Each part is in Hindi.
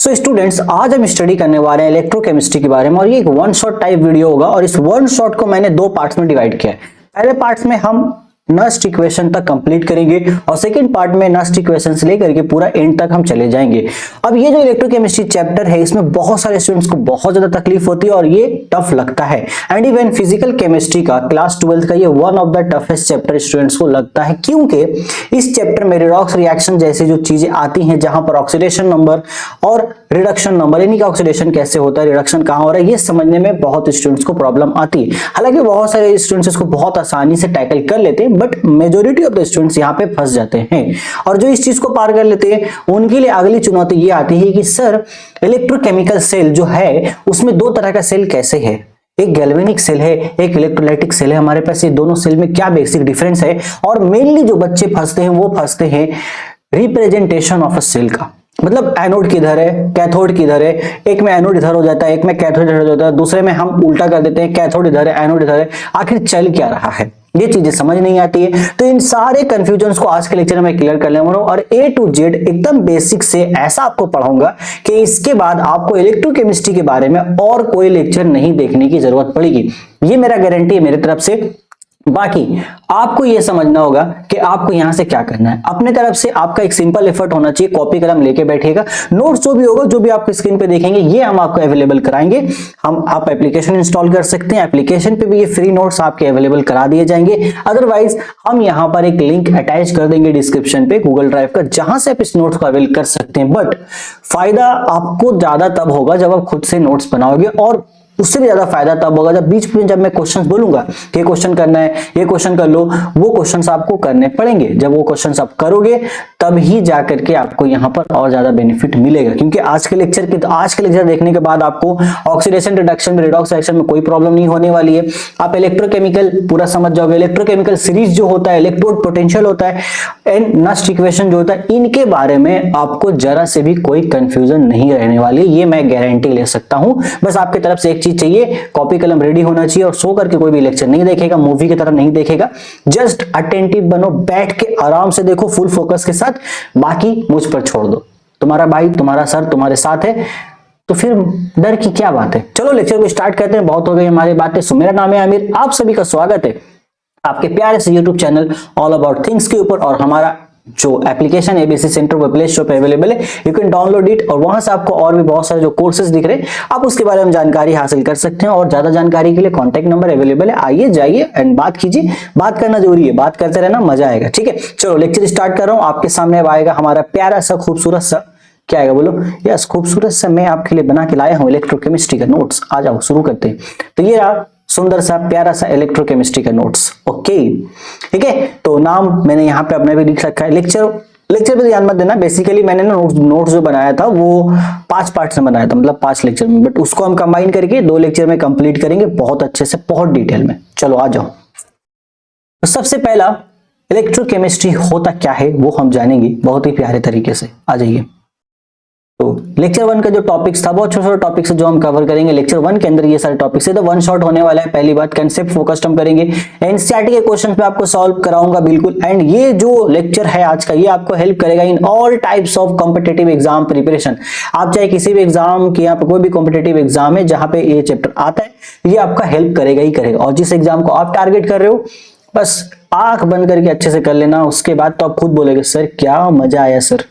सो स्टूडेंट्स, आज हम स्टडी करने वाले हैं इलेक्ट्रोकेमिस्ट्री के बारे में और ये एक वन शॉट टाइप वीडियो होगा और इस वन शॉट को मैंने दो पार्ट्स में डिवाइड किया है। पहले पार्ट्स में हम नस्ट इक्वेशन तक कंप्लीट करेंगे और सेकंड पार्ट में नस्ट इक्वेशन से लेकर के पूरा एंड तक हम चले जाएंगे। अब ये जो इलेक्ट्रोकेमिस्ट्री चैप्टर है इसमें बहुत सारे स्टूडेंट्स को बहुत ज्यादा तकलीफ होती है और ये टफ लगता है। एंड इवन फिजिकल केमिस्ट्री का क्लास 12 का ये one of the toughest chapter students को लगता है, क्योंकि इस चैप्टर में रिडॉक्स रिएक्शन जैसी जो चीजें आती हैं जहां पर ऑक्सीडेशन नंबर और रिडक्शन नंबर यानी कि ऑक्सीडेशन कैसे होता है, रिडक्शन कहां हो रहा है, ये समझने में बहुत स्टूडेंट्स को प्रॉब्लम आती है। हालांकि बहुत सारे स्टूडेंट्स इसको बहुत आसानी से टैकल कर लेते हैं, but majority of the students यहाँ पे फंस जाते हैं और जो इस चीज को पार कर लेते हैं उनके लिए अगली चुनौती ये आती है कि सर इलेक्ट्रोकेमिकल सेल जो है उसमें दो तरह का सेल कैसे है, एक गैल्वेनिक सेल है, एक इलेक्ट्रोलाइटिक सेल है हमारे पास, ये दोनों सेल में क्या बेसिक डिफरेंस है। और मेनली जो बच्चे फंसते हैं वो फंसते हैं रिप्रेजेंटेशन ऑफ अ सेल का, मतलब एनोड किधर है, कैथोड किधर है, एक में एनोड इधर हो जाता है, एक में कैथोड इधर हो जाता है, दूसरे में हम उल्टा कर देते हैं, कैथोड इधर है एनोड इधर है, आखिर चल क्या रहा है, ये चीजें समझ नहीं आती है। तो इन सारे कंफ्यूजन्स को आज के लेक्चर में क्लियर कर लेंगे और ए टू जेड एकदम बेसिक से ऐसा आपको पढ़ाऊंगा कि इसके बाद आपको इलेक्ट्रोकेमिस्ट्री के बारे में और कोई लेक्चर नहीं देखने की जरूरत पड़ेगी, ये मेरा गारंटी है मेरी तरफ से। बाकी आपको यह समझना होगा कि आपको यहां से क्या करना है। अपने तरफ से आपका एक सिंपल एफर्ट होना चाहिए, कॉपी कलम लेके बैठिएगा, नोट्स जो भी होगा जो भी आपको स्क्रीन पे देखेंगे ये हम आपको अवेलेबल कराएंगे। आप एप्लीकेशन इंस्टॉल कर सकते हैं, एप्लीकेशन पे भी ये फ्री नोट्स आपके अवेलेबल करा दिए जाएंगे। अदरवाइज हम यहां पर एक लिंक अटैच कर देंगे डिस्क्रिप्शन पे गूगल ड्राइव का, जहां से आप इस नोट्स को अवेल कर सकते हैं। बट फायदा आपको ज्यादा तब होगा जब आप खुद से नोट्स बनाओगे, और उससे भी ज्यादा फायदा तब होगा जब बीच में जब मैं क्वेश्चंस बोलूंगा कि क्वेश्चन करना है, ये क्वेश्चन कर लो, वो क्वेश्चंस आपको करने पड़ेंगे। जब वो क्वेश्चंस आप करोगे तब ही जाकर के आपको यहाँ पर और ज्यादा बेनिफिट मिलेगा, क्योंकि आज के लेक्चर देखने के बाद आपको ऑक्सीडेशन रिडक्शन में, रिडॉक्स रिएक्शन में कोई प्रॉब्लम नहीं होने वाली है। आप इलेक्ट्रोकेमिकल पूरा समझ जाओगे, इलेक्ट्रोकेमिकल सीरीज जो होता है, इलेक्ट्रोड पोटेंशियल होता है एंड नस्ट इक्वेशन जो होता है, इनके बारे में आपको जरा से भी कोई कंफ्यूजन नहीं रहने वाली है, ये मैं गारंटी ले सकता हूं। बस आपकी तरफ से एक चीज चाहिए, कॉपी कलम रेडी होना चाहिए और सो करके कोई भी लेक्चर नहीं देखेगा, मूवी की तरह नहीं देखेगा, जस्ट अटेंटिव बनो, बैठ के आराम से देखो फुल फोकस के साथ, बाकी मुझ पर छोड़ दो। तुम्हारा भाई तुम्हारा सर तुम्हारे साथ है, तो फिर डर की क्या बात है। चलो लेक्चर को स्टार्ट करते हैं, बहुत हो गई हमारी बातें। सो मेरा नाम है आमिर, आप सभी का स्वागत है आपके प्यारे से YouTube channel all about things के ऊपर। और हमारा जो एप्लीकेशन एबीसी सेंटर वो प्ले स्टोर पे अवेलेबल है, यू कैन डाउनलोड इट और वहां से आपको और भी बहुत सारे जो कोर्सेज दिख रहे हैं आप उसके बारे में जानकारी हासिल कर सकते हैं। और ज्यादा जानकारी के लिए कॉन्टैक्ट नंबर अवेलेबल है, आइए जाइए एंड बात कीजिए। बात करना जरूरी है, बात करते रहना, मजा आएगा। ठीक है, चलो लेक्चर स्टार्ट कर रहा हूं। आपके सामने अब आएगा हमारा प्यारा सा खूबसूरत सा, क्या आएगा बोलो, यस खूबसूरत सा मैं आपके लिए बना के लाया हूं इलेक्ट्रोकेमिस्ट्री का नोट्स। आ जाओ शुरू करते हैं। तो ये रहा सुंदर सा प्यारा सा इलेक्ट्रोकेमिस्ट्री का नोट्स। ओके ठीक है, तो नाम मैंने यहाँ पे अपने भी लिख रखा है। लेक्चर पे ध्यान मत देना, बेसिकली मैंने ना नोट्स जो बनाया था वो 5 पार्ट्स में बनाया था, मतलब 5 लेक्चर में, बट उसको हम कंबाइन करके 2 लेक्चर में कंप्लीट करेंगे बहुत अच्छे से, बहुत डिटेल में। चलो आ जाओ। तो सबसे पहला इलेक्ट्रोकेमिस्ट्री होता क्या है वो हम जानेंगे बहुत ही प्यारे तरीके से। आ जाइए। तो लेक्चर 1 का जो टॉपिक्स था बहुत छोटे छोटे टॉपिक्स जो हम कवर करेंगे लेक्चर 1 के अंदर, ये सारे टॉपिक्स है। तो वन शॉट होने वाला है। पहली बात कंसेप्ट फोकस्ड हम करेंगे, एनसीईआरटी के क्वेश्चन पे आपको सॉल्व कराऊंगा बिल्कुल। एंड ये जो लेक्चर है आज का ये आपको हेल्प करेगा in all types of competitive exam preparation. आप चाहे किसी भी एग्जाम की, यहाँ पे कोई भी कॉम्पिटिटिव एग्जाम है जहां पे ये चैप्टर आता है, ये आपका हेल्प करेगा ही करेगा। और जिस एग्जाम को आप टारगेट कर रहे हो बस आंख बंद करके अच्छे से कर लेना, उसके बाद तो आप खुद बोलेगे सर क्या मजा आया सर।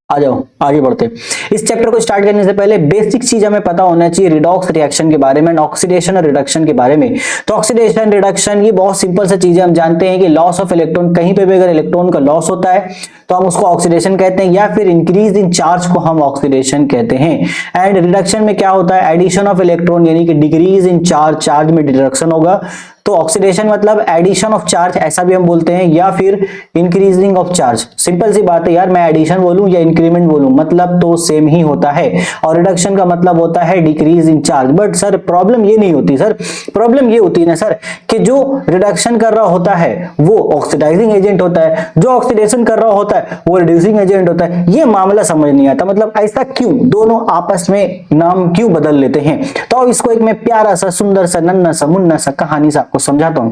आ जाओ आगे बढ़ते। इस चैप्टर को स्टार्ट करने से पहले बेसिक चीज हमें पता होना चाहिए रिडॉक्स रिएक्शन के बारे में, ऑक्सीडेशन और रिडक्शन के बारे में। तो ऑक्सीडेशन रिडक्शन ये बहुत सिंपल सा चीज है। हम जानते हैं कि लॉस ऑफ इलेक्ट्रॉन, कहीं पे भी अगर इलेक्ट्रॉन का लॉस होता है तो हम उसको ऑक्सीडेशन कहते हैं, या फिर इंक्रीज इन चार्ज को हम ऑक्सीडेशन कहते हैं। एंड रिडक्शन में क्या होता है, एडिशन ऑफ इलेक्ट्रॉन यानी कि डिक्रीज इन चार्ज, चार्ज में डिडक्शन होगा। तो ऑक्सीडेशन मतलब एडिशन ऑफ चार्ज ऐसा भी हम बोलते हैं, या फिर इंक्रीजिंग ऑफ चार्ज। सिंपल सी बात है यार, मैं एडिशन बोलूं या इंक्रीमेंट बोलूं मतलब तो सेम ही होता है। और रिडक्शन का मतलब होता है decrease in charge. But sir problem ये नहीं होती, सर प्रॉब्लम ये होती है ना सर कि जो रिडक्शन कर रहा होता है वो ऑक्सीडाइजिंग एजेंट होता है, जो ऑक्सीडेशन कर रहा होता है वो रिड्यूसिंग एजेंट होता है। ये मामला समझ नहीं आता, मतलब ऐसा क्यों, दोनों आपस में नाम क्यों बदल लेते हैं। तो इसको एक मैं प्यारा सा सुंदर सा नन्ना सा मुन्ना सा कहानी सा आपको समझाता हूं।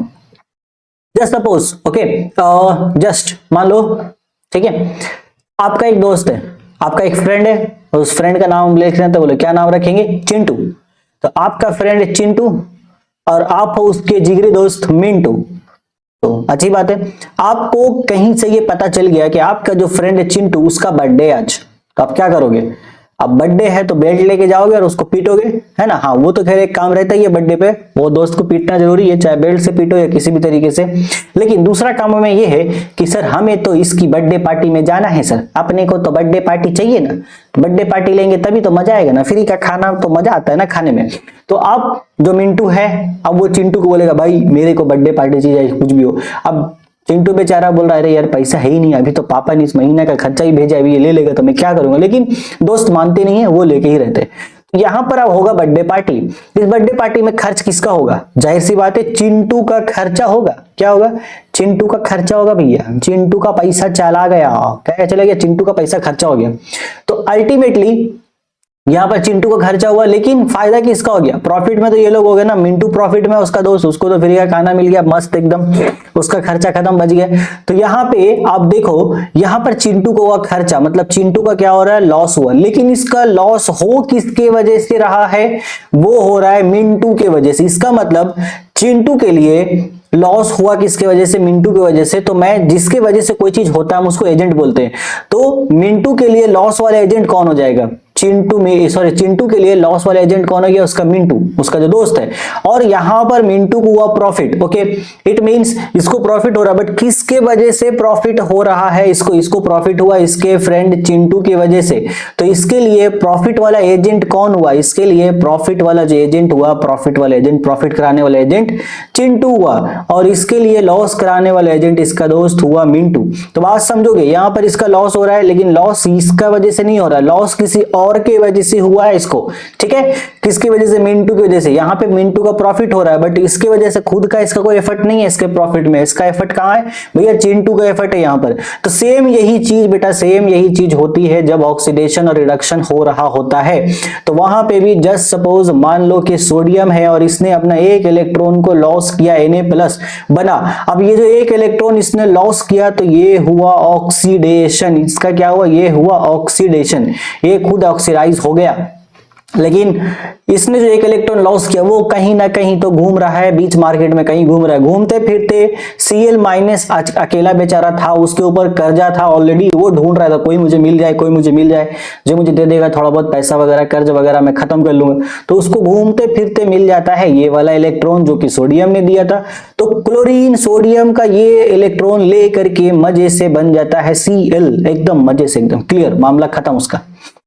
जस्ट सपोज, ओके, जस्ट मान लो, ठीक है, आपका एक दोस्त है, आपका एक फ्रेंड है, और उस फ्रेंड का नाम लिख रहे हैं तो बोले क्या नाम रखेंगे, चिंटू। तो आपका फ्रेंड है चिंटू और आप हो उसके जिगरी दोस्त मिंटू। तो अच्छी बात है, आपको कहीं से ये पता चल गया कि आपका जो फ्रेंड है चिंटू उसका बर्थडे आज, तो आप क्या करोगे, अब बर्थडे है तो बेल्ट लेके जाओगे और उसको पीटोगे, है ना। हाँ वो तो खैर एक काम रहता ही है बर्थडे पे, वो दोस्त को पीटना जरूरी है, चाहे बेल्ट से पीटो या किसी भी तरीके से। लेकिन दूसरा काम में ये है कि सर हमें तो इसकी बर्थडे पार्टी में जाना है सर, अपने को तो बर्थडे पार्टी चाहिए ना, बर्थडे पार्टी लेंगे तभी तो मजा आएगा ना, फ्री का खाना तो मजा आता है ना खाने में। तो आप जो मिंटू है, अब वो चिंटू को बोलेगा भाई मेरे को बर्थडे पार्टी चाहिए कुछ भी हो। अब चिंटू बेचारा बोल रहा है अरे यार पैसा है ही नहीं, अभी तो पापा ने इस महीने का खर्चा ही भेजा, अभी ये ले लेगा तो मैं क्या करूंगा। लेकिन दोस्त मानते नहीं है, वो लेके ही रहते। यहां पर अब होगा बर्थडे पार्टी। इस बर्थडे पार्टी में खर्च किसका होगा, जाहिर सी बात है चिंटू का खर्चा होगा। क्या होगा, चिंटू का खर्चा होगा भैया, चिंटू का पैसा चला गया, क्या चला गया, चिंटू का पैसा खर्चा हो गया। तो अल्टीमेटली यहाँ पर चिंटू का खर्चा हुआ, लेकिन फायदा किसका हो गया, प्रॉफिट में तो ये लोग हो गए ना, मिंटू प्रॉफिट में, उसका दोस्त, उसको तो फ्री का खाना मिल गया मस्त एकदम, उसका खर्चा खत्म, बच गया। तो यहाँ पे आप देखो, यहाँ पर चिंटू को हुआ खर्चा, मतलब चिंटू का क्या हो रहा है, लॉस हुआ। लेकिन इसका लॉस हो किसके वजह से रहा है, वो हो रहा है मिंटू के वजह से। इसका मतलब चिंटू के लिए लॉस हुआ किसके वजह से, मिंटू की वजह से। तो मैं जिसके वजह से कोई चीज होता है हम उसको एजेंट बोलते हैं। तो मिंटू के लिए लॉस वाला एजेंट कौन हो जाएगा, चिंटू के लिए लॉस वाला एजेंट कौन हो गया, उसका मिंटू, उसका जो दोस्त है। और यहां पर मिंटू को हुआ प्रॉफिट, ओके, इट मींस इसको प्रॉफिट हो रहा है, बट किसके वजह से प्रॉफिट हो रहा है, इसको प्रॉफिट हुआ इसके फ्रेंड चिंटू की वजह से। तो इसके लिए प्रॉफिट वाला एजेंट कौन हुआ, इसके लिए प्रॉफिट वाला जो एजेंट हुआ, प्रॉफिट वाला एजेंट, प्रॉफिट कराने वाला एजेंट चिंटू हुआ, और इसके लिए लॉस कराने वाला एजेंट इसका दोस्त हुआ मिंटू। तो बात समझोगे, यहां पर इसका लॉस हो रहा है, लेकिन लॉस इसका वजह से नहीं हो रहा, लॉस किसी और के वजह से हुआ है इसको, ठीक है, किसकी वजह से, मिंटू की वजह से। यहाँ पे मिंटू का प्रॉफिट हो रहा है, बट इसकी वजह से खुद का इसका कोई एफर्ट नहीं है इसके प्रॉफिट में, इसका एफर्ट कहाँ है भैया, चिंटू का एफर्ट है यहाँ पर। तो सेम यही चीज बेटा, सेम यही चीज होती है जब ऑक्सीडेशन और रिडक्शन हो रहा होता है। तो वहां पे भी जस्ट सपोज मान लो कि सोडियम है और इसने अपना एक इलेक्ट्रॉन को लॉस किया, Na+ बना। अब ये जो एक इलेक्ट्रॉन इसने लॉस किया तो ये हुआ ऑक्सीडेशन, इसका क्या हुआ, ये हुआ ऑक्सीडेशन, ये खुद ऑक्सीडाइज हो गया। लेकिन इसने जो एक इलेक्ट्रॉन लॉस किया वो कहीं ना कहीं तो घूम रहा है बीच मार्केट में, कहीं घूम रहा है, घूमते फिरते Cl- अकेला बेचारा था, उसके ऊपर कर्जा था ऑलरेडी, वो ढूंढ रहा था कोई मुझे मिल जाए, कोई मुझे मिल जाए जो मुझे दे देगा थोड़ा बहुत पैसा वगैरह, कर्ज वगैरह मैं खत्म कर लूंगा। तो उसको घूमते फिरते मिल जाता है ये वाला इलेक्ट्रॉन जो कि सोडियम ने दिया था। तो क्लोरीन सोडियम का ये इलेक्ट्रॉन ले करके मजे से बन जाता है Cl, एकदम मजे से, एकदम क्लियर, मामला खत्म उसका।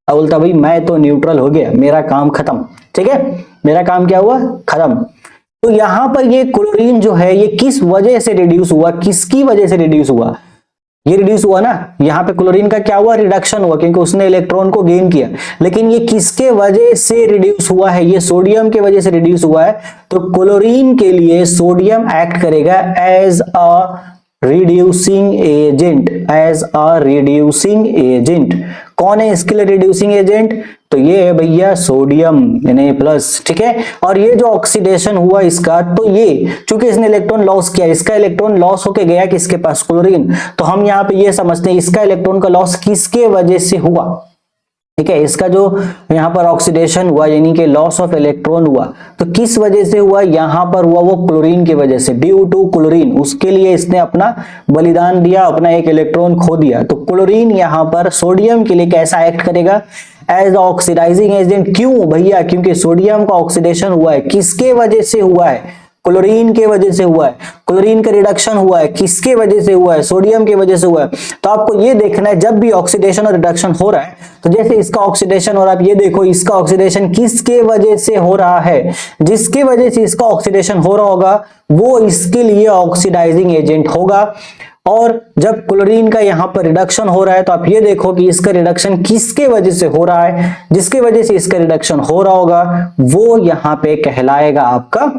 अब बोलता भाई मैं तो न्यूट्रल हो गया, मेरा काम खत्म, ठीक है, मेरा काम क्या हुआ, खत्म। तो यहां पर ये क्लोरीन जो है ये किस वजह से रिड्यूस हुआ, किसकी वजह से रिड्यूस हुआ, ये रिड्यूस हुआ ना, यहाँ पे क्लोरीन का क्या हुआ, रिडक्शन हुआ, क्योंकि उसने इलेक्ट्रॉन को गेन किया। लेकिन ये किसके वजह से रिड्यूस हुआ है, ये सोडियम के वजह से रिड्यूस हुआ है। तो क्लोरीन के लिए सोडियम एक्ट करेगा as a reducing agent, as a reducing agent. कौन है इसके लिए रिड्यूसिंग एजेंट, तो ये है भैया सोडियम Na+, ठीक है। और ये जो ऑक्सीडेशन हुआ इसका, तो ये चूंकि इसने इलेक्ट्रॉन लॉस किया, इसका इलेक्ट्रॉन लॉस होके गया किसके पास, क्लोरीन। तो हम यहाँ पे ये समझते हैं इसका इलेक्ट्रॉन का लॉस किसके वजह से हुआ, ठीक है। इसका जो यहाँ पर ऑक्सीडेशन हुआ यानी कि लॉस ऑफ इलेक्ट्रॉन हुआ, तो किस वजह से हुआ, यहाँ पर हुआ वो क्लोरीन की वजह से, ड्यू टू क्लोरीन, उसके लिए इसने अपना बलिदान दिया, अपना एक इलेक्ट्रॉन खो दिया। तो क्लोरीन यहाँ पर सोडियम के लिए कैसा एक्ट करेगा, एज ऑक्सीडाइजिंग एजेंट। क्यों भैया, क्योंकि सोडियम का ऑक्सीडेशन हुआ है, किसके वजह से हुआ है, क्लोरीन के वजह से हुआ है। क्लोरीन का रिडक्शन हुआ है, किसके वजह से हुआ है, सोडियम की वजह से हुआ है। तो आपको ये देखना है जब भी ऑक्सीडेशन और रिडक्शन हो रहा है, तो जैसे इसका ऑक्सीडेशन हो रहा है, आप ये देखो इसका ऑक्सीडेशन किसके वजह से हो रहा है, जिसके वजह से इसका ऑक्सीडेशन हो रहा होगा वो इसके लिए ऑक्सीडाइजिंग एजेंट होगा। और जब क्लोरीन का यहां पर रिडक्शन हो रहा है, तो आप ये देखो कि इसका रिडक्शन किसके वजह से हो रहा है, जिसके वजह से इसका रिडक्शन हो रहा होगा वो यहां पे कहलाएगा आपका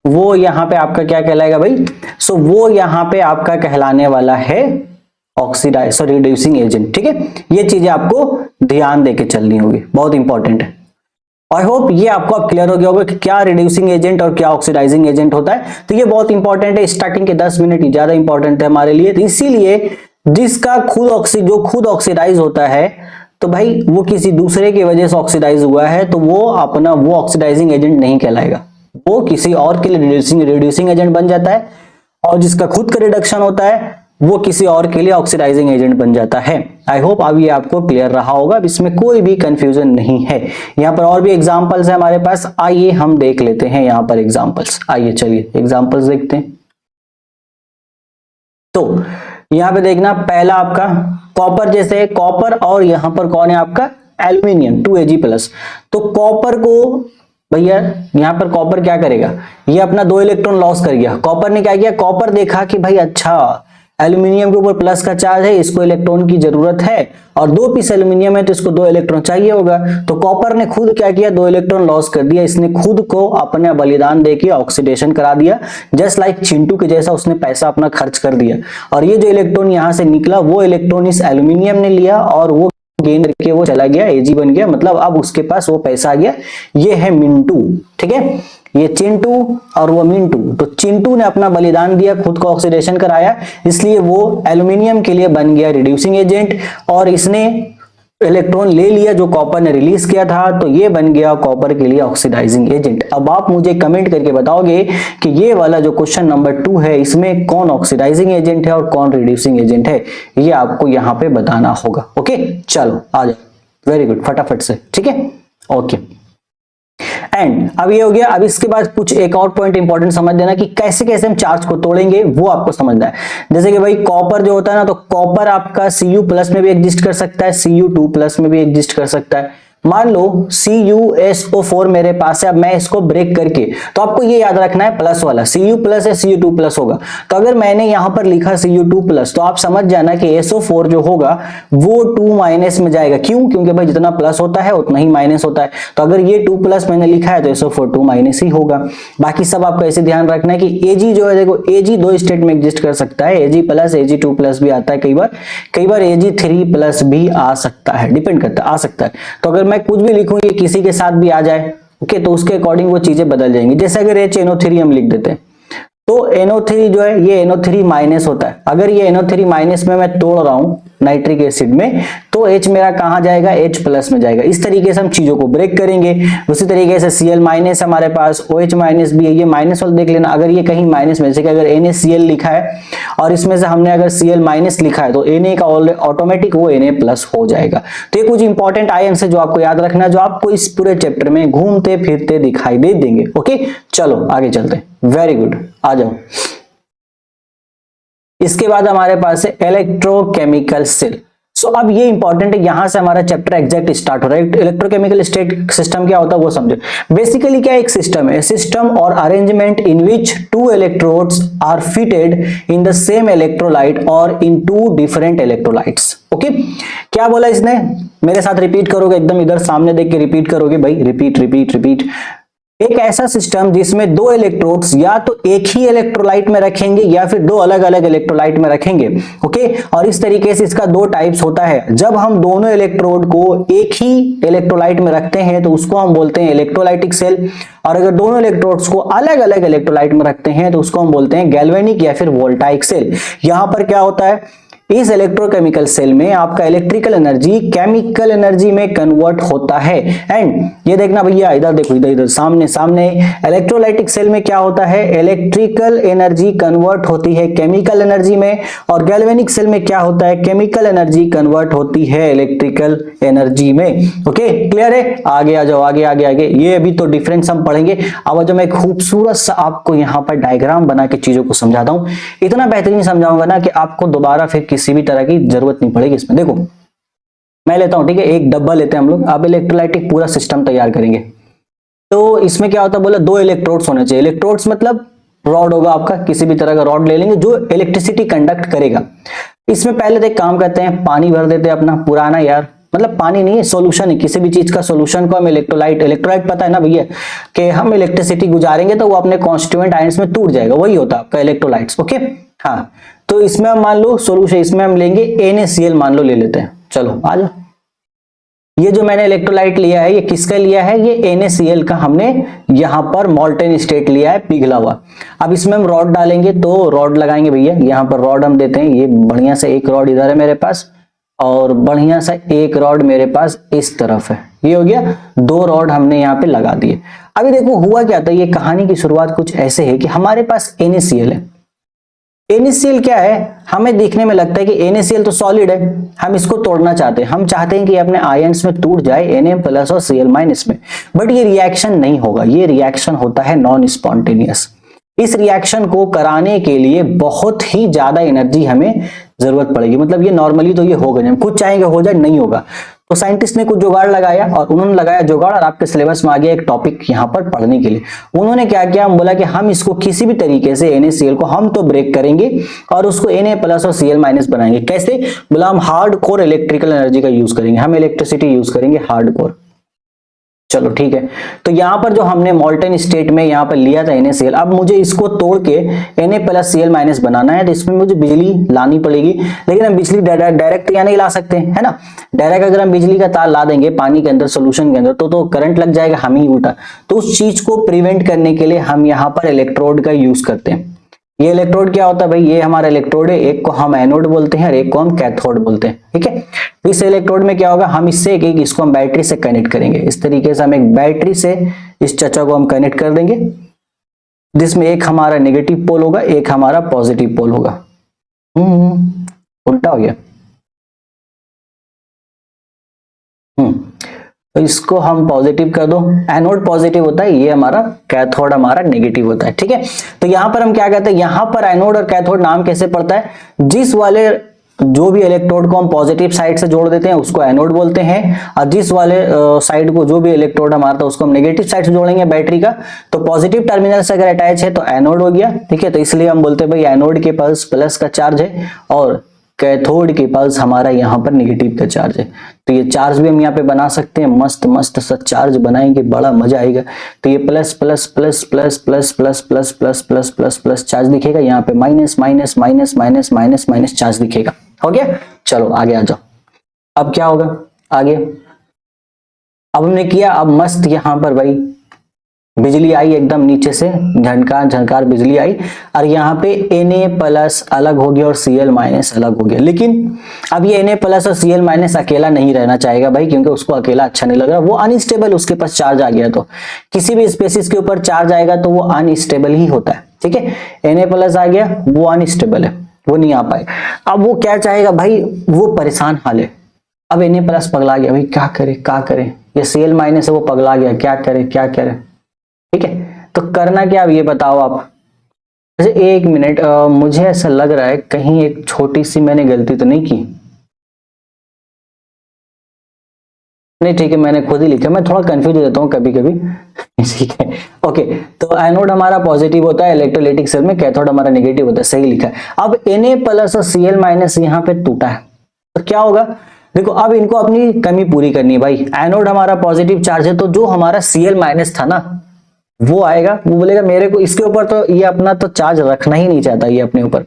वो यहां पे आपका क्या कहलाएगा भाई, सो वो यहां पे आपका कहलाने वाला है ऑक्सीडाइज रिड्यूसिंग एजेंट, ठीक है। ये चीजें आपको ध्यान देके चलनी होगी, बहुत इंपॉर्टेंट है। आई होप ये आपको अब क्लियर हो गया होगा कि क्या रिड्यूसिंग एजेंट और क्या ऑक्सीडाइजिंग एजेंट होता है। तो ये बहुत इंपॉर्टेंट है, स्टार्टिंग के 10 मिनट ही ज्यादा इंपॉर्टेंट है हमारे लिए। तो इसीलिए जिसका जो खुद ऑक्सीडाइज होता है, तो भाई वो किसी दूसरे की वजह से ऑक्सीडाइज हुआ है, तो वो ऑक्सीडाइजिंग एजेंट नहीं कहलाएगा, वो किसी और के लिए रिड्यूसिंग एजेंट बन जाता है। और जिसका खुद का रिडक्शन होता है वो किसी और के लिए ऑक्सीडाइजिंग एजेंट बन जाता है। आई होप अब ये आपको क्लियर रहा होगा, अब इसमें कोई भी कंफ्यूजन नहीं है। यहाँ पर और भी एग्जांपल्स है हमारे पास, आइए हम देख लेते हैं यहाँ पर एग्जांपल्स। आइए चलिए एग्जांपल्स देखते हैं। तो यहाँ पे देखना, पहला आपका कॉपर, जैसे कॉपर और यहाँ पर कौन है आपका एल्यूमिनियम 2Ag+। तो कॉपर को भैया यहाँ पर कॉपर क्या करेगा, ये अपना 2 इलेक्ट्रॉन लॉस कर गया। कॉपर ने क्या किया, कॉपर देखा कि भाई अच्छा एल्यूमिनियम के ऊपर प्लस का चार्ज है, इसको इलेक्ट्रॉन की जरूरत है, और 2 पीस एल्यूमिनियम है तो इसको 2 इलेक्ट्रॉन चाहिए होगा। तो कॉपर ने खुद क्या किया, 2 इलेक्ट्रॉन लॉस कर दिया, इसने खुद को अपना बलिदान देके ऑक्सीडेशन करा दिया। जस्ट लाइक चिंटू के जैसा उसने पैसा अपना खर्च कर दिया, और ये जो इलेक्ट्रॉन यहाँ से निकला वो इलेक्ट्रॉन इस एल्यूमिनियम ने लिया और वो गेन करके वो चला गया, Ag बन गया, मतलब अब उसके पास वो पैसा आ गया। ये है मिंटू, ठीक है, ये चिंटू और वो मिंटू। तो चिंटू ने अपना बलिदान दिया, खुद को ऑक्सीडेशन कराया, इसलिए वो एल्यूमिनियम के लिए बन गया रिड्यूसिंग एजेंट, और इसने इलेक्ट्रॉन ले लिया जो कॉपर ने रिलीज किया था, तो ये बन गया कॉपर के लिए ऑक्सीडाइजिंग एजेंट। अब आप मुझे कमेंट करके बताओगे कि ये वाला जो क्वेश्चन नंबर 2 है, इसमें कौन ऑक्सीडाइजिंग एजेंट है और कौन रिड्यूसिंग एजेंट है, ये आपको यहाँ पे बताना होगा। ओके चलो आ जाओ, वेरी गुड, फटाफट से, ठीक है, ओके। एंड अब ये हो गया। अब इसके बाद कुछ एक और पॉइंट इंपॉर्टेंट समझ देना कि कैसे कैसे हम चार्ज को तोड़ेंगे, वो आपको समझना है। जैसे कि भाई कॉपर जो होता है ना, तो कॉपर आपका Cu+ में भी एग्जिस्ट कर सकता है, Cu2+ में भी एग्जिस्ट कर सकता है। मान लो CuSO4 मेरे पास है, अब मैं इसको ब्रेक करके, तो आपको ये याद रखना है प्लस वाला Cu+ है, Cu2+ होगा। तो अगर मैंने यहां पर लिखा Cu2+, तो आप समझ जाना कि SO4 जो होगा वो 2- में जाएगा। क्यों? क्योंकि भाई जितना प्लस होता है उतना ही माइनस होता है। तो अगर ये 2+ मैंने लिखा है तो SO4 2- ही होगा। बाकी सब आपको ऐसे ध्यान रखना है कि Ag जो है, देखो Ag 2 स्टेट में एग्जिस्ट कर सकता है, Ag+, Ag2+ भी आता है, कई बार Ag3+ भी आ सकता है, डिपेंड करता है, आ सकता है। तो अगर मैं कुछ भी लिखूं, ये किसी के साथ भी आ जाए, ओके, तो उसके अकॉर्डिंग वो चीजें बदल जाएंगी। जैसे अगर HNO3 हम लिख देते हैं, तो NO3 जो है ये NO3- होता है। अगर ये NO3- में मैं तोड़ रहा हूं नाइट्रिक एसिड में, तो H मेरा कहां जाएगा, H+ में जाएगा। इस तरीके से हम चीजों को ब्रेक करेंगे। उसी तरीके से Cl- हमारे पास, OH- भी है, ये माइनस वाला देख लेना। अगर ये कहीं माइनस में, जैसे कि अगर NaCl लिखा है और इसमें से हमने अगर Cl- लिखा है, तो Na का ऑटोमेटिक वो Na+ हो जाएगा। तो ये कुछ इंपॉर्टेंट आयन्स है जो आपको याद रखना है, जो आपको इस पूरे चैप्टर में घूमते फिरते दिखाई दे देंगे। ओके चलो आगे चलते हैं, वेरी गुड, आ जाओ। इसके बाद हमारे पास है इलेक्ट्रोकेमिकल सेल। सो अब ये इंपॉर्टेंट है, यहां से हमारा चैप्टर एग्जैक्ट स्टार्ट हो रहा है। इलेक्ट्रोकेमिकल स्टेट सिस्टम क्या होता है वो समझो। बेसिकली क्या एक सिस्टम है, सिस्टम और arrangement in which 2 electrodes are fitted in the same electrolyte और इन 2 डिफरेंट इलेक्ट्रोलाइट्स। ओके, क्या बोला इसने, मेरे साथ रिपीट करोगे, एकदम इधर सामने देख के रिपीट करोगे भाई, रिपीट रिपीट रिपीट। एक ऐसा सिस्टम जिसमें 2 इलेक्ट्रोड्स या तो एक ही इलेक्ट्रोलाइट में रखेंगे या फिर 2 अलग अलग इलेक्ट्रोलाइट में रखेंगे। ओके, और इस तरीके से इसका 2 टाइप्स होता है। जब हम दोनों इलेक्ट्रोड को एक ही इलेक्ट्रोलाइट में रखते हैं तो उसको हम बोलते हैं इलेक्ट्रोलाइटिक सेल, और अगर दोनों इलेक्ट्रोड्स को अलग अलग इलेक्ट्रोलाइट में रखते हैं तो उसको हम बोलते हैं गैल्वेनिक या फिर वोल्टाइक सेल। यहां पर क्या होता है, इस इलेक्ट्रोकेमिकल सेल में आपका इलेक्ट्रिकल एनर्जी केमिकल एनर्जी में कन्वर्ट होता है। एंड ये देखना भैया, इधर देखो, इधर इधर सामने सामने, इलेक्ट्रोलाइटिक सेल में क्या होता है, इलेक्ट्रिकल एनर्जी कन्वर्ट होती है केमिकल एनर्जी में, और गैल्वेनिक सेल में क्या होता है, केमिकल एनर्जी कन्वर्ट होती है इलेक्ट्रिकल एनर्जी में। ओके क्लियर है, आगे आ जाओ, आगे आगे आगे। ये अभी तो डिफरेंस हम पढ़ेंगे। अब जो मैं खूबसूरत सा आपको यहाँ पर डायग्राम बना के चीजों को समझाता हूँ, इतना बेहतरीन समझाऊंगा ना कि आपको दोबारा फिर किसी भी तरह की जरूरत नहीं पड़ेगी इसमें। देखो मैं लेता हूं, ठीक है, एक डब्बा लेते हैं हम लोग, अब इलेक्ट्रोलाइटिक पूरा सिस्टम तैयार करेंगे। तो इसमें क्या होता है, बोला 2 इलेक्ट्रोड्स होने चाहिए। इलेक्ट्रोड्स मतलब रॉड होगा आपका, किसी भी तरह का रॉड ले लेंगे जो इलेक्ट्रिसिटी कंडक्ट करेगा। इसमें पहले तो एक काम करते हैं, पानी भर देते हैं अपना पुराना, यार मतलब पानी नहीं है, सॉल्यूशन है, किसी भी चीज का सॉल्यूशन को हम इलेक्ट्रोलाइट पता है ना भैया, कि हम इलेक्ट्रिसिटी गुजारेंगे तो वो अपने कॉन्स्टिट्यूएंट आयंस में टूट जाएगा, वही होता है आपका इलेक्ट्रोलाइट्स। ओके हाँ, तो इसमें हम मान लो सॉल्यूशन, इसमें हम लेंगे NaCl, मान लो ले लेते हैं, चलो आ जाओ। ये जो मैंने इलेक्ट्रोलाइट लिया है ये किसका लिया है, ये NaCl का हमने यहाँ पर मॉल्टेन स्टेट लिया है पिघला हुआ। अब इसमें हम रॉड डालेंगे तो रॉड लगाएंगे भैया, यहाँ पर रॉड हम देते हैं, ये बढ़िया से एक रॉड इधर है मेरे पास और बढ़िया सा एक रॉड मेरे पास इस तरफ है, ये हो गया, 2 रॉड हमने यहाँ पे लगा दिए। अभी देखो हुआ क्या था, ये कहानी की शुरुआत कुछ ऐसे है कि हमारे पास NaCl है। NaCl क्या है, हमें देखने में लगता है कि NaCl तो सॉलिड है, हम इसको तोड़ना चाहते हैं, हम चाहते हैं कि अपने आयंस में टूट जाए Na प्लस और Cl माइनस में, बट ये रिएक्शन नहीं होगा, ये रिएक्शन होता है नॉन स्पॉन्टेनियस। इस रिएक्शन को कराने के लिए बहुत ही ज्यादा एनर्जी हमें जरूरत पड़ेगी, मतलब ये नॉर्मली तो ये होगा नहीं, हम खुद चाहेंगे हो जाए नहीं होगा। तो साइंटिस्ट ने कुछ जुगाड़ लगाया और उन्होंने लगाया जुगाड़ और आपके सिलेबस में आ गया एक टॉपिक यहाँ पर पढ़ने के लिए। उन्होंने क्या किया, हम बोला कि हम इसको किसी भी तरीके से NaCl को हम तो ब्रेक करेंगे और उसको Na प्लस और Cl माइनस बनाएंगे। कैसे, बोला हम हार्ड कोर इलेक्ट्रिकल एनर्जी का यूज करेंगे, हम इलेक्ट्रिसिटी यूज करेंगे हार्ड कोर। चलो ठीक है, तो यहां पर जो हमने मॉल्टेन स्टेट में यहां पर लिया था NaCl, अब मुझे इसको तोड़ के Na प्लस Cl माइनस बनाना है, तो इसमें मुझे बिजली लानी पड़ेगी। लेकिन हम बिजली डायरेक्ट यहाँ नहीं ला सकते, है ना। डायरेक्ट अगर हम बिजली का तार ला देंगे पानी के अंदर, सोल्यूशन के अंदर, तो करंट लग जाएगा हम ही उल्टा। तो उस चीज को प्रिवेंट करने के लिए हम यहाँ पर इलेक्ट्रोड का यूज करते हैं। ये इलेक्ट्रोड क्या होता है भाई, ये हमारा इलेक्ट्रोड है, एक को हम एनोड बोलते हैं और एक को हम कैथोड बोलते हैं, ठीक है। तो इस इलेक्ट्रोड में क्या होगा, हम इससे एक इसको हम बैटरी से कनेक्ट करेंगे। इस तरीके से हम एक बैटरी से इस चचा को हम कनेक्ट कर देंगे, जिसमें एक हमारा नेगेटिव पोल होगा, एक हमारा पॉजिटिव पोल होगा। उल्टा हो गया। तो इसको हम पॉजिटिव कर दो, एनोड पॉजिटिव होता है, ये हमारा कैथोड हमारा नेगेटिव होता है, ठीक है। तो यहां पर हम क्या कहते हैं, यहां पर एनोड और कैथोड नाम कैसे पड़ता है, जिस वाले जो भी इलेक्ट्रोड को हम पॉजिटिव साइड से जोड़ देते हैं उसको एनोड बोलते हैं, और जिस वाले साइड को जो भी इलेक्ट्रोड हमारा था उसको हम नेगेटिव साइड से जोड़ेंगे बैटरी का, तो पॉजिटिव टर्मिनल से अगर अटैच है तो एनोड हो गया, ठीक है। तो इसलिए हम बोलते हैं भाई एनोड के पास प्लस का चार्ज है और कैथोड के पास हमारा यहाँ पर नेगेटिव का चार्ज है। तो ये चार्ज भी हम यहाँ पे बना सकते हैं, मस्त मस्त सा चार्ज बनाएंगे, बड़ा मजा आएगा। तो ये plus plus plus plus plus plus plus plus plus plus plus charge दिखेगा, यहाँ पे minus minus minus minus minus minus charge दिखेगा। हो गया, चलो आगे आ जाओ। अब क्या होगा आगे, अब हमने किया, अब मस्त यहाँ पर भाई बिजली आई, एकदम नीचे से झनकार झनकार बिजली आई, और यहाँ पे Na प्लस अलग हो गया और Cl माइनस अलग हो गया। लेकिन अब ये Na प्लस और Cl माइनस अकेला नहीं रहना चाहेगा भाई, क्योंकि उसको अकेला अच्छा नहीं लग रहा, वो अनस्टेबल, उसके पास चार्ज आ गया। तो किसी भी स्पेसिस के ऊपर चार्ज आएगा तो वो अनस्टेबल ही होता है, ठीक है। Na प्लस आ गया, वो अनस्टेबल है, वो नहीं आ पाए। अब वो क्या चाहेगा भाई, वो परेशान हाल है। अब Na प्लस पगला गया भाई, क्या करे क्या करे, ये Cl माइनस है वो पगला गया, क्या करे क्या करे, ठीक है। तो करना क्या, अब ये बताओ आप। अच्छा एक मिनट, मुझे ऐसा लग रहा है कहीं एक छोटी सी मैंने गलती तो नहीं की, नहीं ठीक है, मैंने खुद ही लिखा, मैं थोड़ा कंफ्यूज हो जाता हूँ कभी कभी, ठीक है। ओके, तो एनोड हमारा पॉजिटिव होता है इलेक्ट्रोलाइटिक सेल में, कैथोड हमारा नेगेटिव होता है, सही लिखा है। अब Na प्लस और Cl माइनस यहाँ पे टूटा है, तो क्या होगा, देखो अब इनको अपनी कमी पूरी करनी है भाई। एनोड हमारा पॉजिटिव चार्ज है, तो जो हमारा Cl माइनस था ना वो आएगा, वो बोलेगा मेरे को इसके ऊपर तो ये अपना तो चार्ज रखना ही नहीं चाहता, ये अपने ऊपर,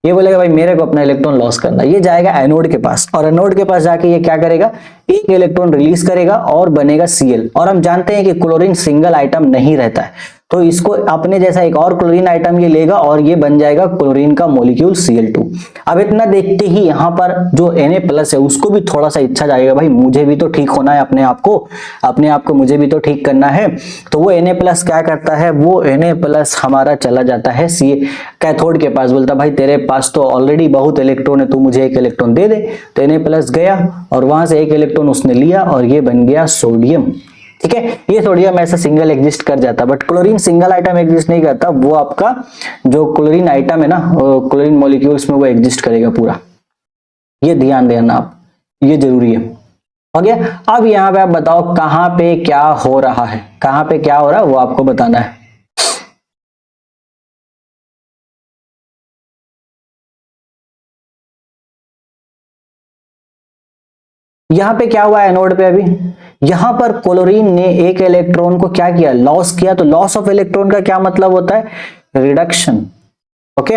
ये बोलेगा भाई मेरे को अपना इलेक्ट्रॉन लॉस करना, ये जाएगा एनोड के पास, और एनोड के पास जाके ये क्या करेगा, एक इलेक्ट्रॉन रिलीज करेगा और बनेगा Cl। और हम जानते हैं कि क्लोरीन सिंगल आइटम नहीं रहता है, तो इसको अपने जैसा एक और क्लोरीन आइटम ये लेगा और ये बन जाएगा क्लोरीन का मॉलिक्यूल Cl2। अब इतना देखते ही यहाँ पर जो Na प्लस है उसको भी थोड़ा सा इच्छा जाएगा, भाई मुझे भी तो ठीक होना है, अपने आप को मुझे भी तो ठीक करना है। तो वो Na प्लस क्या करता है, वो Na प्लस हमारा चला जाता है कैथोड के पास, बोलता भाई तेरे पास तो ऑलरेडी बहुत इलेक्ट्रॉन है, तू मुझे एक इलेक्ट्रॉन दे दे। तो Na प्लस गया और वहां से एक इलेक्ट्रॉन उसने लिया और ये बन गया सोडियम, ठीक है। ये सोडियम ऐसा सिंगल एग्जिस्ट कर जाता, but chlorine single item exist नहीं करता, वो आपका जो क्लोरीन आइटम है ना, क्लोरीन मॉलिक्यूल्स में वो एग्जिस्ट करेगा पूरा, ये ध्यान देना आप, ये जरूरी है। हो गया। अब यहाँ पे आप बताओ कहाँ पे क्या हो रहा है, कहाँ पे क्या हो रहा है वो आपको बताना है। यहां पे क्या हुआ एनोड पे, अभी यहां पर क्लोरीन ने एक इलेक्ट्रॉन को क्या किया, लॉस किया। तो लॉस ऑफ इलेक्ट्रॉन का क्या मतलब होता है, reduction, okay.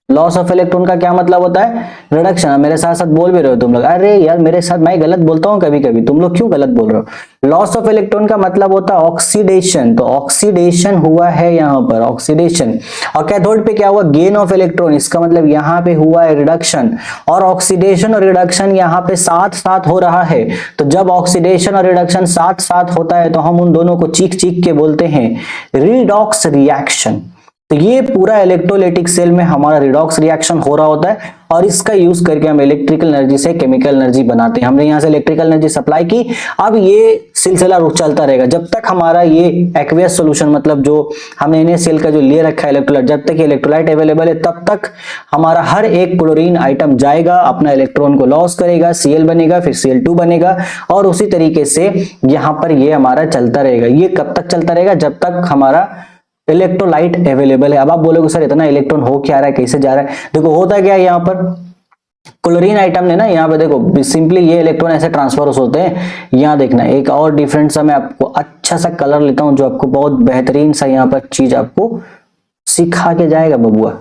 Loss of electron का क्या मतलब होता है? रिडक्शन। मेरे साथ साथ बोल भी रहे हो तुम लोग, अरे यार मेरे साथ, मैं गलत बोलता हूँ कभी कभी, तुम लोग क्यों गलत बोल रहे हो? लॉस ऑफ इलेक्ट्रॉन का मतलब होता है ऑक्सीडेशन, तो ऑक्सीडेशन हुआ है यहाँ पर, ऑक्सीडेशन। और कैथोड पे क्या हुआ? गेन ऑफ इलेक्ट्रॉन, इसका मतलब यहाँ पे हुआ है रिडक्शन। और ऑक्सीडेशन और रिडक्शन यहाँ पे साथ साथ हो रहा है, तो जब ऑक्सीडेशन और रिडक्शन साथ साथ होता है तो हम उन दोनों को चीख चीख के बोलते हैं रिडॉक्स रिएक्शन। तो ये पूरा इलेक्ट्रोलाइटिक सेल में हमारा रिडॉक्स रिएक्शन हो रहा होता है, और इसका यूज करके हम इलेक्ट्रिकल एनर्जी से केमिकल एनर्जी बनाते हैं। हमने यहाँ से इलेक्ट्रिकल एनर्जी सप्लाई की, अब ये सिलसिला चलता रहेगा जब तक हमारा ये एक्वियस सॉल्यूशन, मतलब जो हमने NaCl का जो ले रखा है इलेक्ट्रोलाइट, जब तक ये इलेक्ट्रोलाइट अवेलेबल है तब तक हमारा हर एक क्लोरीन आइटम जाएगा, अपना इलेक्ट्रॉन को लॉस करेगा, Cl बनेगा, फिर Cl2 बनेगा, और उसी तरीके से यहाँ पर ये हमारा चलता रहेगा। ये कब तक चलता रहेगा? जब तक हमारा इलेक्ट्रोलाइट अवेलेबल है। अब आप बोलोगे सर इतना इलेक्ट्रॉन हो क्या रहा है, कैसे जा रहा है? देखो होता क्या है, यहाँ पर क्लोरीन आइटम ने ना, यहाँ पे देखो सिंपली ये इलेक्ट्रॉन ऐसे ट्रांसफर होते हैं। यहाँ देखना एक और डिफरेंट सा, मैं आपको अच्छा सा कलर लेता हूं जो आपको बहुत बेहतरीन सा यहाँ पर चीज आपको सिखा के जाएगा बबुआ,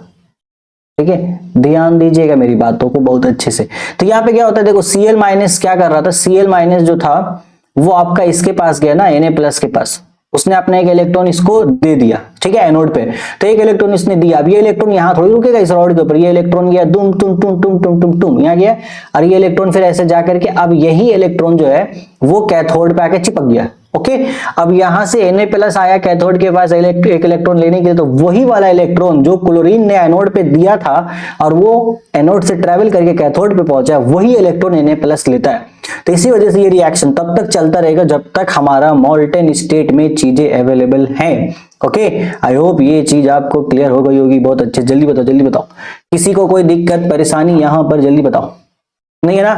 ठीक है? ध्यान दीजिएगा मेरी बातों को बहुत अच्छे से। तो यहाँ पे क्या होता है, देखो Cl माइनस क्या कर रहा था, Cl माइनस जो था वो आपका इसके पास गया ना, Na प्लस के पास, उसने अपना एक इलेक्ट्रॉन इसको दे दिया, ठीक है, एनोड पे। तो एक इलेक्ट्रॉन इसने दिया, अब ये इलेक्ट्रॉन यहाँ थोड़ी रुकेगा इस रॉड के ऊपर, ये इलेक्ट्रॉन गया दुम टुम टुम टुम टुम टुम टुम यहाँ गया, और ये इलेक्ट्रॉन फिर ऐसे जाकर के अब यही इलेक्ट्रॉन जो है वो कैथोड पे आके चिपक गया। ओके, अब यहां से Na प्लस आया कैथोड के पास एक इलेक्ट्रॉन लेने के लिए, तो वही वाला इलेक्ट्रॉन जो क्लोरीन ने एनोड पे दिया था और वो एनोड से ट्रेवल करके कैथोड पे पहुंचा, वही इलेक्ट्रॉन Na प्लस लेता है। तो इसी वजह से ये रिएक्शन तब तक चलता रहेगा जब तक हमारा मॉल्टन स्टेट में चीजें अवेलेबल हैं। ओके, आई होप ये चीज आपको क्लियर हो गई होगी बहुत अच्छे। जल्दी बताओ, जल्दी बताओ, किसी को कोई दिक्कत परेशानी यहाँ पर जल्दी बताओ, नहीं है ना?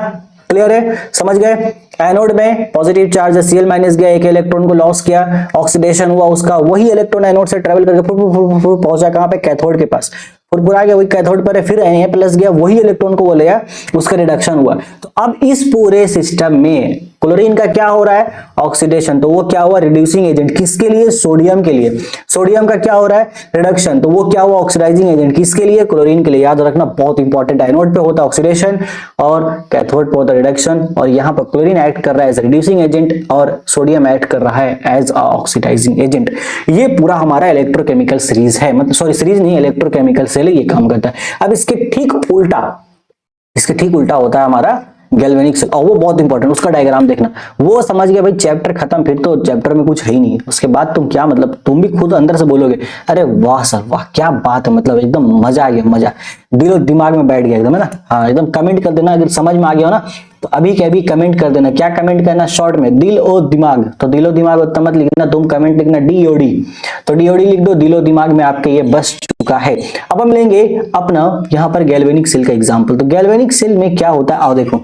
क्लियर है, समझ गए? एनोड में पॉजिटिव चार्ज है, Cl माइनस गया, एक इलेक्ट्रॉन को लॉस किया, ऑक्सीडेशन हुआ उसका, वही इलेक्ट्रॉन एनोड से ट्रेवल करके पहुंचा कहां पे? कैथोड के पास, फुरफुरा गया, वही कैथोड पर है, फिर Na प्लस गया, वही इलेक्ट्रॉन को वो लिया, उसका रिडक्शन हुआ। तो अब इस पूरे सिस्टम में क्लोरीन का क्या हो रहा है? ऑक्सीडेशन। तो वो क्या हुआ? Reducing agent. किसके लिए? सोडियम के लिए। सोडियम का क्या हो रहा है? रिडक्शन। तो वो क्या हुआ? Oxidising agent. किसके लिए? क्लोरीन के लिए। याद रखना बहुत इंपॉर्टेंट है, एनोड पे होता है ऑक्सीडेशन और कैथोड पे होता है रिडक्शन, और यहाँ पर क्लोरीन एक्ट कर रहा है एज रिड्यूसिंग एजेंट और सोडियम एक्ट कर रहा है एज ऑक्सीडाइजिंग एजेंट। ये पूरा हमारा इलेक्ट्रोकेमिकल सीरीज है, मतलब सॉरी सीरीज नहीं, इलेक्ट्रोकेमिकल सेल ये काम करता है। अब इसके ठीक उल्टा होता है हमारा गैल्वेनिक सेल, और वो बहुत इंपॉर्टेंट, उसका डायग्राम देखना। वो समझ गया भाई, चैप्टर खत्म, फिर तो चैप्टर में कुछ है ही नहीं। उसके बाद तुम क्या, मतलब तुम भी खुद अंदर से बोलोगे अरे वाह सर वाह क्या बात है, मतलब एकदम मजा आ गया, मजा दिलो दिमाग में बैठ गया एकदम, है ना? हाँ एकदम कमेंट कर देना अगर समझ में आ गया हो ना, तो अभी के अभी कमेंट कर देना। क्या कमेंट करना? शॉर्ट में दिल ओ दिमाग। तो दिलो दिमाग उतना मत लिखना, तुम कमेंट लिखना DOD, तो DOD लिख दो, दिलो दिमाग में आपके ये बस चुका है। अब हम लेंगे अपना यहाँ पर गैल्वेनिक सेल का एग्जाम्पल। तो गैल्वेनिक सेल में क्या होता है, आओ देखो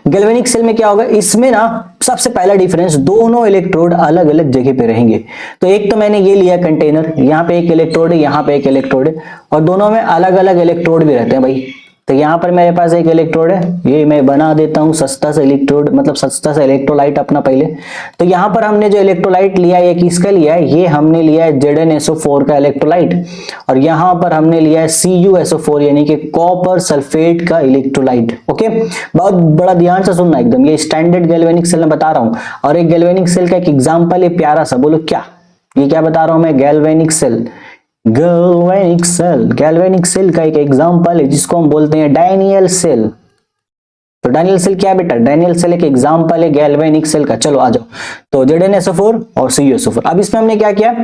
गैल्वेनिक सेल में क्या होगा। इसमें ना सबसे पहला डिफरेंस, दोनों इलेक्ट्रोड अलग अलग जगह पे रहेंगे। तो एक तो मैंने ये लिया कंटेनर, यहाँ पे एक इलेक्ट्रोड है, यहाँ पे एक इलेक्ट्रोड है, और दोनों में अलग अलग इलेक्ट्रोड भी रहते हैं भाई। तो यहाँ पर मेरे पास एक इलेक्ट्रोड है, ये मैं बना देता हूँ सस्ता सा इलेक्ट्रोड, मतलब सस्ता सा इलेक्ट्रोलाइट अपना पहले। तो यहाँ पर हमने जो इलेक्ट्रोलाइट लिया है, ये किसका लिया है? ये हमने लिया है ZnSO4 का इलेक्ट्रोलाइट, और यहाँ पर हमने लिया है CuSO4 यानी कि कॉपर सल्फेट का इलेक्ट्रोलाइट। ओके, बहुत बड़ा ध्यान से सुनना एकदम, ये स्टैंडर्ड गैल्वेनिक सेल में बता रहा हूँ। और एक गैल्वेनिक सेल का एक एग्जाम्पल है प्यारा सा, बोलो क्या? ये क्या बता रहा हूं मैं? Galvanic cell. गैल्वेनिक सेल का एक एग्जांपल है जिसको हम बोलते हैं डायनियल सेल। तो डायनियल सेल क्या है बेटा? डायनियल सेल एक एग्जांपल है गैल्वेनिक सेल का। चलो आ जाओ, तो ZnSO4 और CuSO4। अब इसमें हमने क्या किया?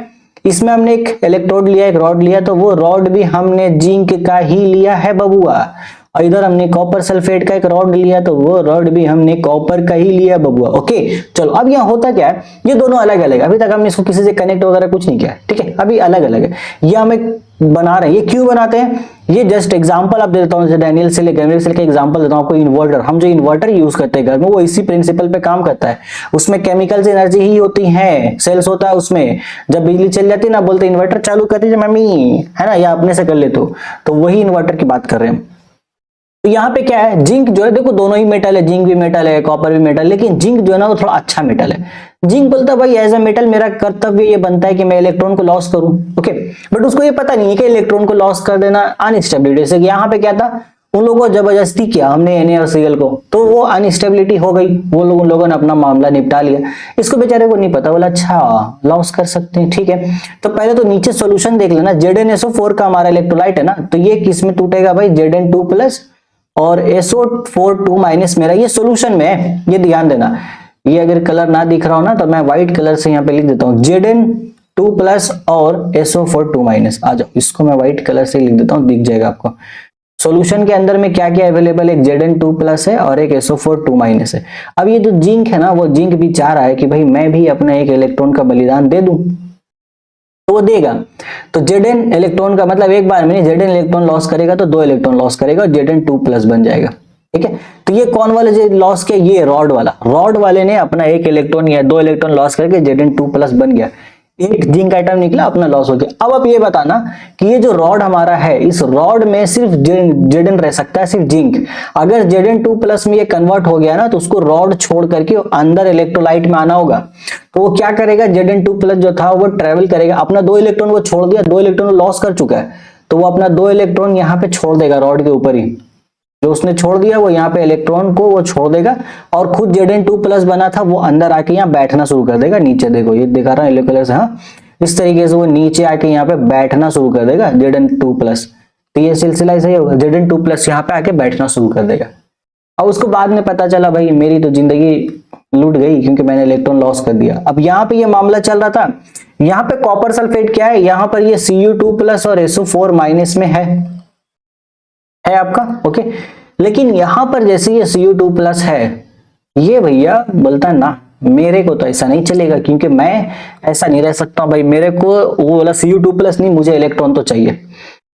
इसमें हमने एक इलेक्ट्रोड लिया, एक रॉड लिया, तो वो रॉड भी हमने जिंक का ही लिया है बबुआ। और इधर हमने कॉपर सल्फेट का एक रॉड लिया, तो वो रॉड भी हमने कॉपर का ही लिया बबुआ। ओके चलो, अब यहाँ होता क्या है, ये दोनों अलग अलग है, अभी तक हमने इसको किसी से कनेक्ट वगैरह कुछ नहीं किया, ठीक है? अभी अलग अलग है, ये हमें बना रहे हैं। ये क्यों बनाते हैं? ये जस्ट एग्जांपल आप दे देता हूँ, जैसे डायनियल सेल, गैल्वेनिक सेल का एग्जांपल देता हूँ आपको। इन्वर्टर, हम जो इन्वर्टर यूज करते हैं घर में, वो इसी प्रिंसिपल पे काम करता है। उसमें केमिकल्स एनर्जी ही होती है, सेल्स होता है उसमें। जब बिजली चल जाती है ना, बोलते इन्वर्टर चालू कर दीजिए मम्मी, है ना, या अपने से कर ले, तो वही इन्वर्टर की बात कर रहे हैं। तो यहाँ पे क्या है, जिंक जो है, देखो दोनों ही मेटल है, जिंक भी मेटल है, कॉपर भी मेटल, लेकिन जिंक जो है ना वो थोड़ा अच्छा मेटल है। जिंक बोलता है भाई एज अ मेटल मेरा कर्तव्य ये बनता है कि मैं इलेक्ट्रॉन को लॉस करूं, ओके। बट उसको ये पता नहीं है कि इलेक्ट्रॉन को लॉस कर देना अनस्टेबिलिटी से। यहाँ पे क्या था, उन लोगों को जबरदस्ती किया हमने NaCl को, तो वो अनस्टेबिलिटी हो गई, वो लोग उन लोगों ने अपना मामला निपटा लिया। इसको बेचारे को नहीं पता, बोला अच्छा लॉस कर सकते हैं, ठीक है। तो पहले तो नीचे सोल्यूशन देख लेना, ZnSO4 का हमारा इलेक्ट्रोलाइट है ना, तो ये किस में टूटेगा भाई, Zn2+ और SO4 2- मेरा ये सोल्यूशन में है, ये ध्यान देना। ये अगर कलर ना दिख रहा हो ना तो मैं व्हाइट कलर से यहाँ पे लिख देता हूँ, Zn2+ और SO4 2-। आ जाओ, इसको मैं व्हाइट कलर से लिख देता हूँ, दिख जाएगा आपको। सॉल्यूशन के अंदर में क्या क्या अवेलेबल है, एक Zn2+ है और एक SO4 2- है। अब ये जो जिंक है ना, वो जिंक भी चाह रहा है कि भाई मैं भी अपना एक इलेक्ट्रॉन का बलिदान दे दूं, तो वो देगा। तो Zn इलेक्ट्रॉन का मतलब एक बार में नहीं, Zn इलेक्ट्रॉन लॉस करेगा तो 2 इलेक्ट्रॉन लॉस करेगा और Zn2+ बन जाएगा, ठीक है। तो ये कौन वाले जो लॉस किया, ये रॉड वाला, रॉड वाले ने अपना 1 इलेक्ट्रॉन या 2 इलेक्ट्रॉन लॉस करके Zn2+ बन गया, एक जिंक आइटम निकला, अपना लॉस हो गया। अब आप ये बताना कि ये जो रॉड हमारा है, इस रॉड में सिर्फ Zn रह सकता है, सिर्फ जिंक। अगर Zn2+ में ये कन्वर्ट हो गया ना, तो उसको रॉड छोड़ करके अंदर इलेक्ट्रोलाइट में आना होगा। तो वो क्या करेगा, Zn2+ जो था वो ट्रेवल करेगा, अपना 2 इलेक्ट्रॉन वो छोड़ दिया, 2 इलेक्ट्रॉन लॉस कर चुका है, तो वो अपना 2 इलेक्ट्रॉन यहाँ पे छोड़ देगा रॉड के ऊपर ही, जो उसने छोड़ दिया वो यहाँ पे इलेक्ट्रॉन को वो छोड़ देगा, और खुद Zn2+ बना था वो अंदर आके यहाँ बैठना शुरू कर देगा। नीचे देखो, ये दिखा रहा है येलो कलर से, हाँ, इस तरीके से वो नीचे आके यहाँ पे बैठना शुरू कर देगा Zn2+। तो ये सिलसिला ऐसा ही होगा, Zn2+ यहाँ पे आके बैठना शुरू कर देगा। अब उसको बाद में पता चला भाई मेरी तो जिंदगी लूट गई क्योंकि मैंने इलेक्ट्रॉन लॉस कर दिया। अब यहाँ पे ये मामला चल रहा था, यहाँ पे कॉपर सल्फेट क्या है, यहाँ पर ये Cu2+ और SO4- में है आपका, ओके। लेकिन यहां पर जैसे ये Cu2+ है, ये भैया बोलता है ना मेरे को तो ऐसा नहीं चलेगा, क्योंकि मैं ऐसा नहीं रह सकता भाई, मेरे को वो वाला Cu2+ नहीं, मुझे इलेक्ट्रॉन तो चाहिए,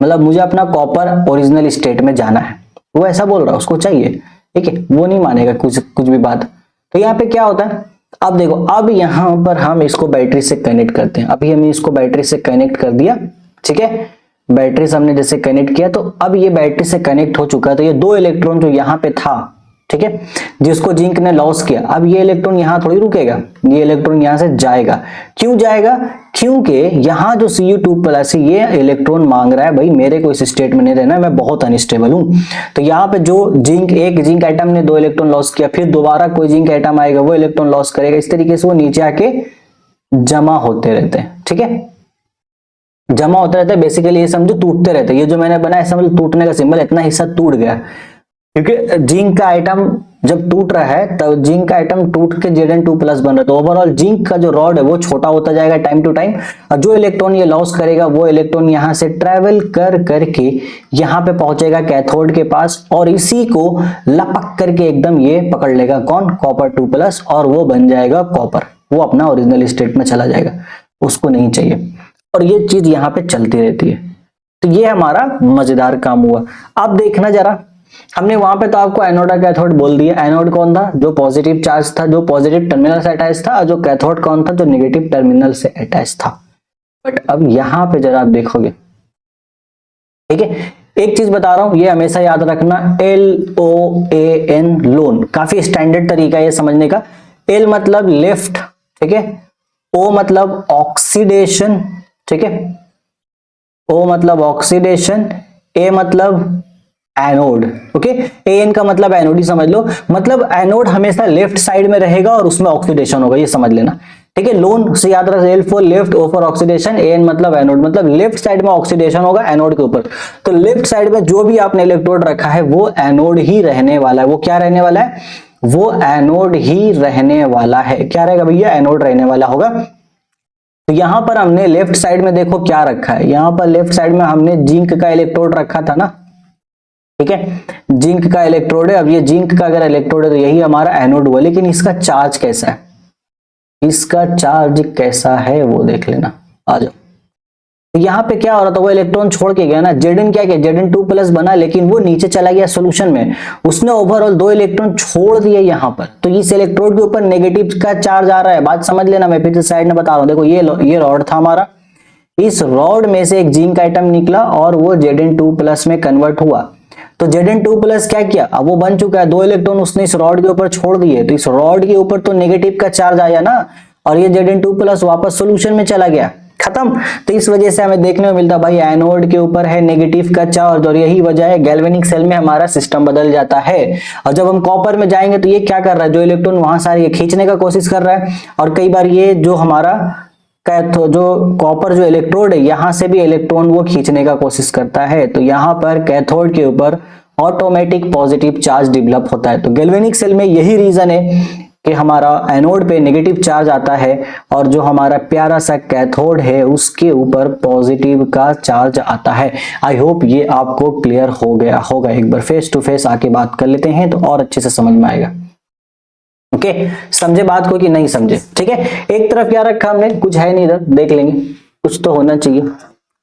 मतलब मुझे अपना कॉपर ओरिजिनल स्टेट में जाना है, वो ऐसा बोल रहा है, उसको चाहिए, ठीक है। वो नहीं मानेगा कुछ भी बात। तो यहाँ पे क्या होता है, अब देखो, अब यहां पर हम इसको बैटरी से कनेक्ट करते हैं। अभी हमने इसको बैटरी से कनेक्ट कर दिया, ठीक है, बैटरी से हमने जैसे कनेक्ट किया, तो अब ये बैटरी से कनेक्ट हो चुका है। तो ये 2 इलेक्ट्रॉन जो यहाँ पे था, ठीक है, जिसको जिंक ने लॉस किया, अब ये इलेक्ट्रॉन यहाँ थोड़ी रुकेगा, ये इलेक्ट्रॉन यहाँ से जाएगा। क्यों जाएगा, क्योंकि यहाँ जो Cu2+ ये इलेक्ट्रॉन मांग रहा है, भाई मेरे को इस स्टेट में नहीं रहना, मैं बहुत अनस्टेबल हूं। तो यहाँ पे जो एक जिंक आइटम ने 2 इलेक्ट्रॉन लॉस किया, फिर दोबारा कोई जिंक आइटम आएगा, वो इलेक्ट्रॉन लॉस करेगा, इस तरीके से वो नीचे आके जमा होते रहते हैं, ठीक है, जमा होता रहता है। बेसिकली ये समझो टूटते रहते हैं, ये जो मैंने बनाया समझ टूटने का सिंबल, इतना हिस्सा टूट गया, क्योंकि जिंक का आइटम जब टूट रहा है तब जिंक का आइटम टूट के Zn2+ बन रहा है, तो ओवरऑल जिंक का जो रॉड है वो छोटा होता जाएगा टाइम टू टाइम, और जो इलेक्ट्रॉन ये लॉस करेगा वो इलेक्ट्रॉन यहाँ से ट्रेवल कर करके यहाँ पे पहुंचेगा कैथोड के पास, और इसी को लपक करके एकदम ये पकड़ लेगा, कौन, Copper2+, और वो बन जाएगा कॉपर, वो अपना ओरिजिनल स्टेट में चला जाएगा, उसको नहीं चाहिए। और ये चीज यहाँ पे चलती रहती है। तो ये हमारा मजेदार काम हुआ। अब देखना जरा, हमने वहां पे तो आपको एनोड और कैथोड बोल दिया। एनोड कौन था, जो पॉजिटिव चार्ज था, जो पॉजिटिव टर्मिनल से अटैच था, और जो कैथोड कौन था, जो नेगेटिव टर्मिनल से अटैच था। बट अब यहां पे जरा आप देखोगे, ठीक है, एक चीज बता रहा हूं, ये हमेशा याद रखना, LOAN, लोन, काफी स्टैंडर्ड तरीका है ये समझने का। L मतलब लेफ्ट, ठीक है, O मतलब ऑक्सीडेशन, ठीक है, O मतलब ऑक्सीडेशन, A मतलब एनोड, ओके, AN का मतलब एनोड ही समझ लो, मतलब एनोड हमेशा लेफ्ट साइड में रहेगा और उसमें ऑक्सीडेशन होगा, ये समझ लेना, ठीक है। लोन से याद रख, L for left, O for oxidation, AN मतलब एनोड, मतलब लेफ्ट साइड में ऑक्सीडेशन होगा एनोड के ऊपर। तो लेफ्ट साइड में जो भी आपने इलेक्ट्रोड रखा है वो एनोड ही रहने वाला है। वो क्या रहने वाला है, वो एनोड ही रहने वाला है। क्या रहेगा भैया, एनोड रहने वाला होगा। तो यहां पर हमने लेफ्ट साइड में देखो क्या रखा है, यहां पर लेफ्ट साइड में हमने जिंक का इलेक्ट्रोड रखा था ना, ठीक है, जिंक का इलेक्ट्रोड है। अब ये जिंक का अगर इलेक्ट्रोड है तो यही हमारा एनोड हुआ, लेकिन इसका चार्ज कैसा है, इसका चार्ज कैसा है वो देख लेना। आ जाओ, तो यहाँ पे क्या हो रहा था, वो इलेक्ट्रॉन छोड़ के गया ना, Zn क्या किया, Zn2+ बना, लेकिन वो नीचे चला गया सॉल्यूशन में, उसने ओवरऑल 2 इलेक्ट्रॉन छोड़ दिए यहाँ पर। तो इस इलेक्ट्रोड के ऊपर नेगेटिव का चार्ज आ रहा है, बात समझ लेना, मैं फिर से साइड में बता रहा हूँ। देखो ये रॉड था हमारा, इस रॉड में से एक जिंक आइटम निकला और वो Zn2+ में कन्वर्ट हुआ। तो Zn2 प्लस क्या किया, अब वो बन चुका है, 2 इलेक्ट्रॉन उसने इस रॉड के ऊपर छोड़ दिए, तो इस रॉड के ऊपर तो नेगेटिव का चार्ज आया ना, और ये Zn2 प्लस वापस सोल्यूशन में चला गया, खत्म। तो इस वजह से हमें देखने को मिलता भाई एनोड के ऊपर है नेगेटिव का चार्ज, और यही वजह है गैल्वेनिक सेल में हमारा सिस्टम बदल जाता है। और जब हम कॉपर में जाएंगे तो ये क्या कर रहा है, जो इलेक्ट्रॉन वहां सारे खींचने का कोशिश कर रहा है, और कई बार ये जो हमारा जो कॉपर जो इलेक्ट्रोड है यहां से भी इलेक्ट्रॉन वो खींचने का कोशिश करता है, तो यहाँ पर कैथोड के ऊपर ऑटोमेटिक पॉजिटिव चार्ज डेवलप होता है। तो गैल्वेनिक सेल में यही रीजन है कि हमारा एनोड पे नेगेटिव चार्ज आता है, और जो हमारा प्यारा सा कैथोड है उसके ऊपर पॉजिटिव का चार्ज आता है। आई होप ये आपको क्लियर हो गया होगा। एक बार फेस टू फेस आके बात कर लेते हैं तो और अच्छे से समझ में आएगा। ओके, समझे बात को कि नहीं समझे? ठीक है, एक तरफ क्या रखा हमने, कुछ है नहीं, इधर देख लेंगे, कुछ तो होना चाहिए।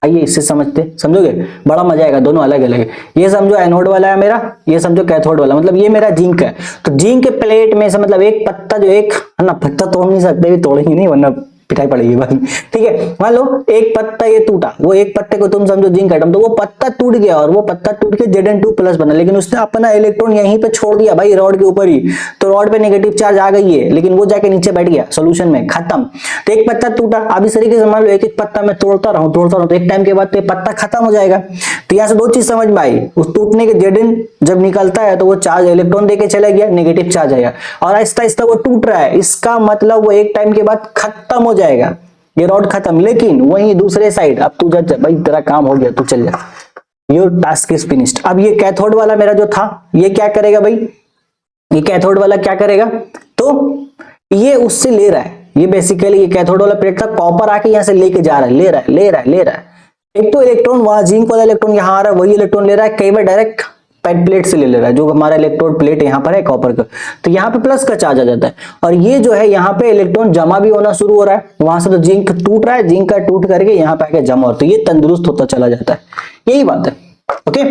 आइए इससे समझते, समझोगे, बड़ा मजा आएगा, दोनों अलग अलग है। ये समझो एनोड वाला है मेरा, ये समझो कैथोड वाला, मतलब ये मेरा जिंक है, तो जिंक के प्लेट में से मतलब एक पत्ता जो एक है ना, पत्ता तोड़ नहीं सकते, भी तोड़ेंगे नहीं वरना पिटाई पड़ेगी भाई। ठीक है, मान लो एक पत्ता ये टूटा, वो एक पत्ते को तुम समझो जिंक एटम, तो वो पत्ता टूट गया और वो पत्ता टूट के Zn2 प्लस बना, लेकिन उसने अपना इलेक्ट्रॉन यहीं पे छोड़ दिया भाई रॉड के ऊपर ही, तो रॉड पे नेगेटिव चार्ज आ गई है, लेकिन वो जाके नीचे बैठ गया सोल्यूशन में, खत्म। तो एक पत्ता टूटा, अब इस तरीके से मान लो एक एक पत्ता मैं तोड़ता रहूं तो एक टाइम के बाद तो पत्ता खत्म हो जाएगा। तो यहाँ से दो चीज समझ में आई, उस टूटने के Zn जब निकलता है तो वो चार्ज इलेक्ट्रॉन देके चला गया, नेगेटिव चार्ज आएगा, और आहिस्ता आहिस्ता वो टूट रहा है, इसका मतलब वो एक टाइम के बाद खत्म हो जाएगा, ये रॉड खत्म। लेकिन वहीं दूसरे साइड अब तू जा भाई, तेरा काम हो गया, तू चल जा, योर टास्क इज फिनिश्ड। अब ये कैथोड वाला मेरा जो था ये क्या करेगा भाई, ये कैथोड वाला क्या करेगा, तो ये उससे ले रहा है, ये बेसिकली ये कैथोड वाला प्लेट था, कॉपर आके यहां से लेके जा रहा है, ले रहा है। एक तो इलेक्ट्रॉन वहां जिंक वाला इलेक्ट्रॉन यहां आ रहा है, वही इलेक्ट्रॉन ले रहा है, कई बार डायरेक्ट पेन प्लेट से ले रहा है, जो हमारा इलेक्ट्रोड प्लेट यहाँ पर है कॉपर का, तो यहाँ पे प्लस का चार्ज आ जाता है, और ये जो है यहाँ पे इलेक्ट्रॉन जमा भी होना शुरू हो रहा है, वहां से तो जिंक टूट रहा है, जिंक का टूट करके यहाँ पे आके जमा, तो ये तंदुरुस्त होता चला जाता है, यही बात है। ओके,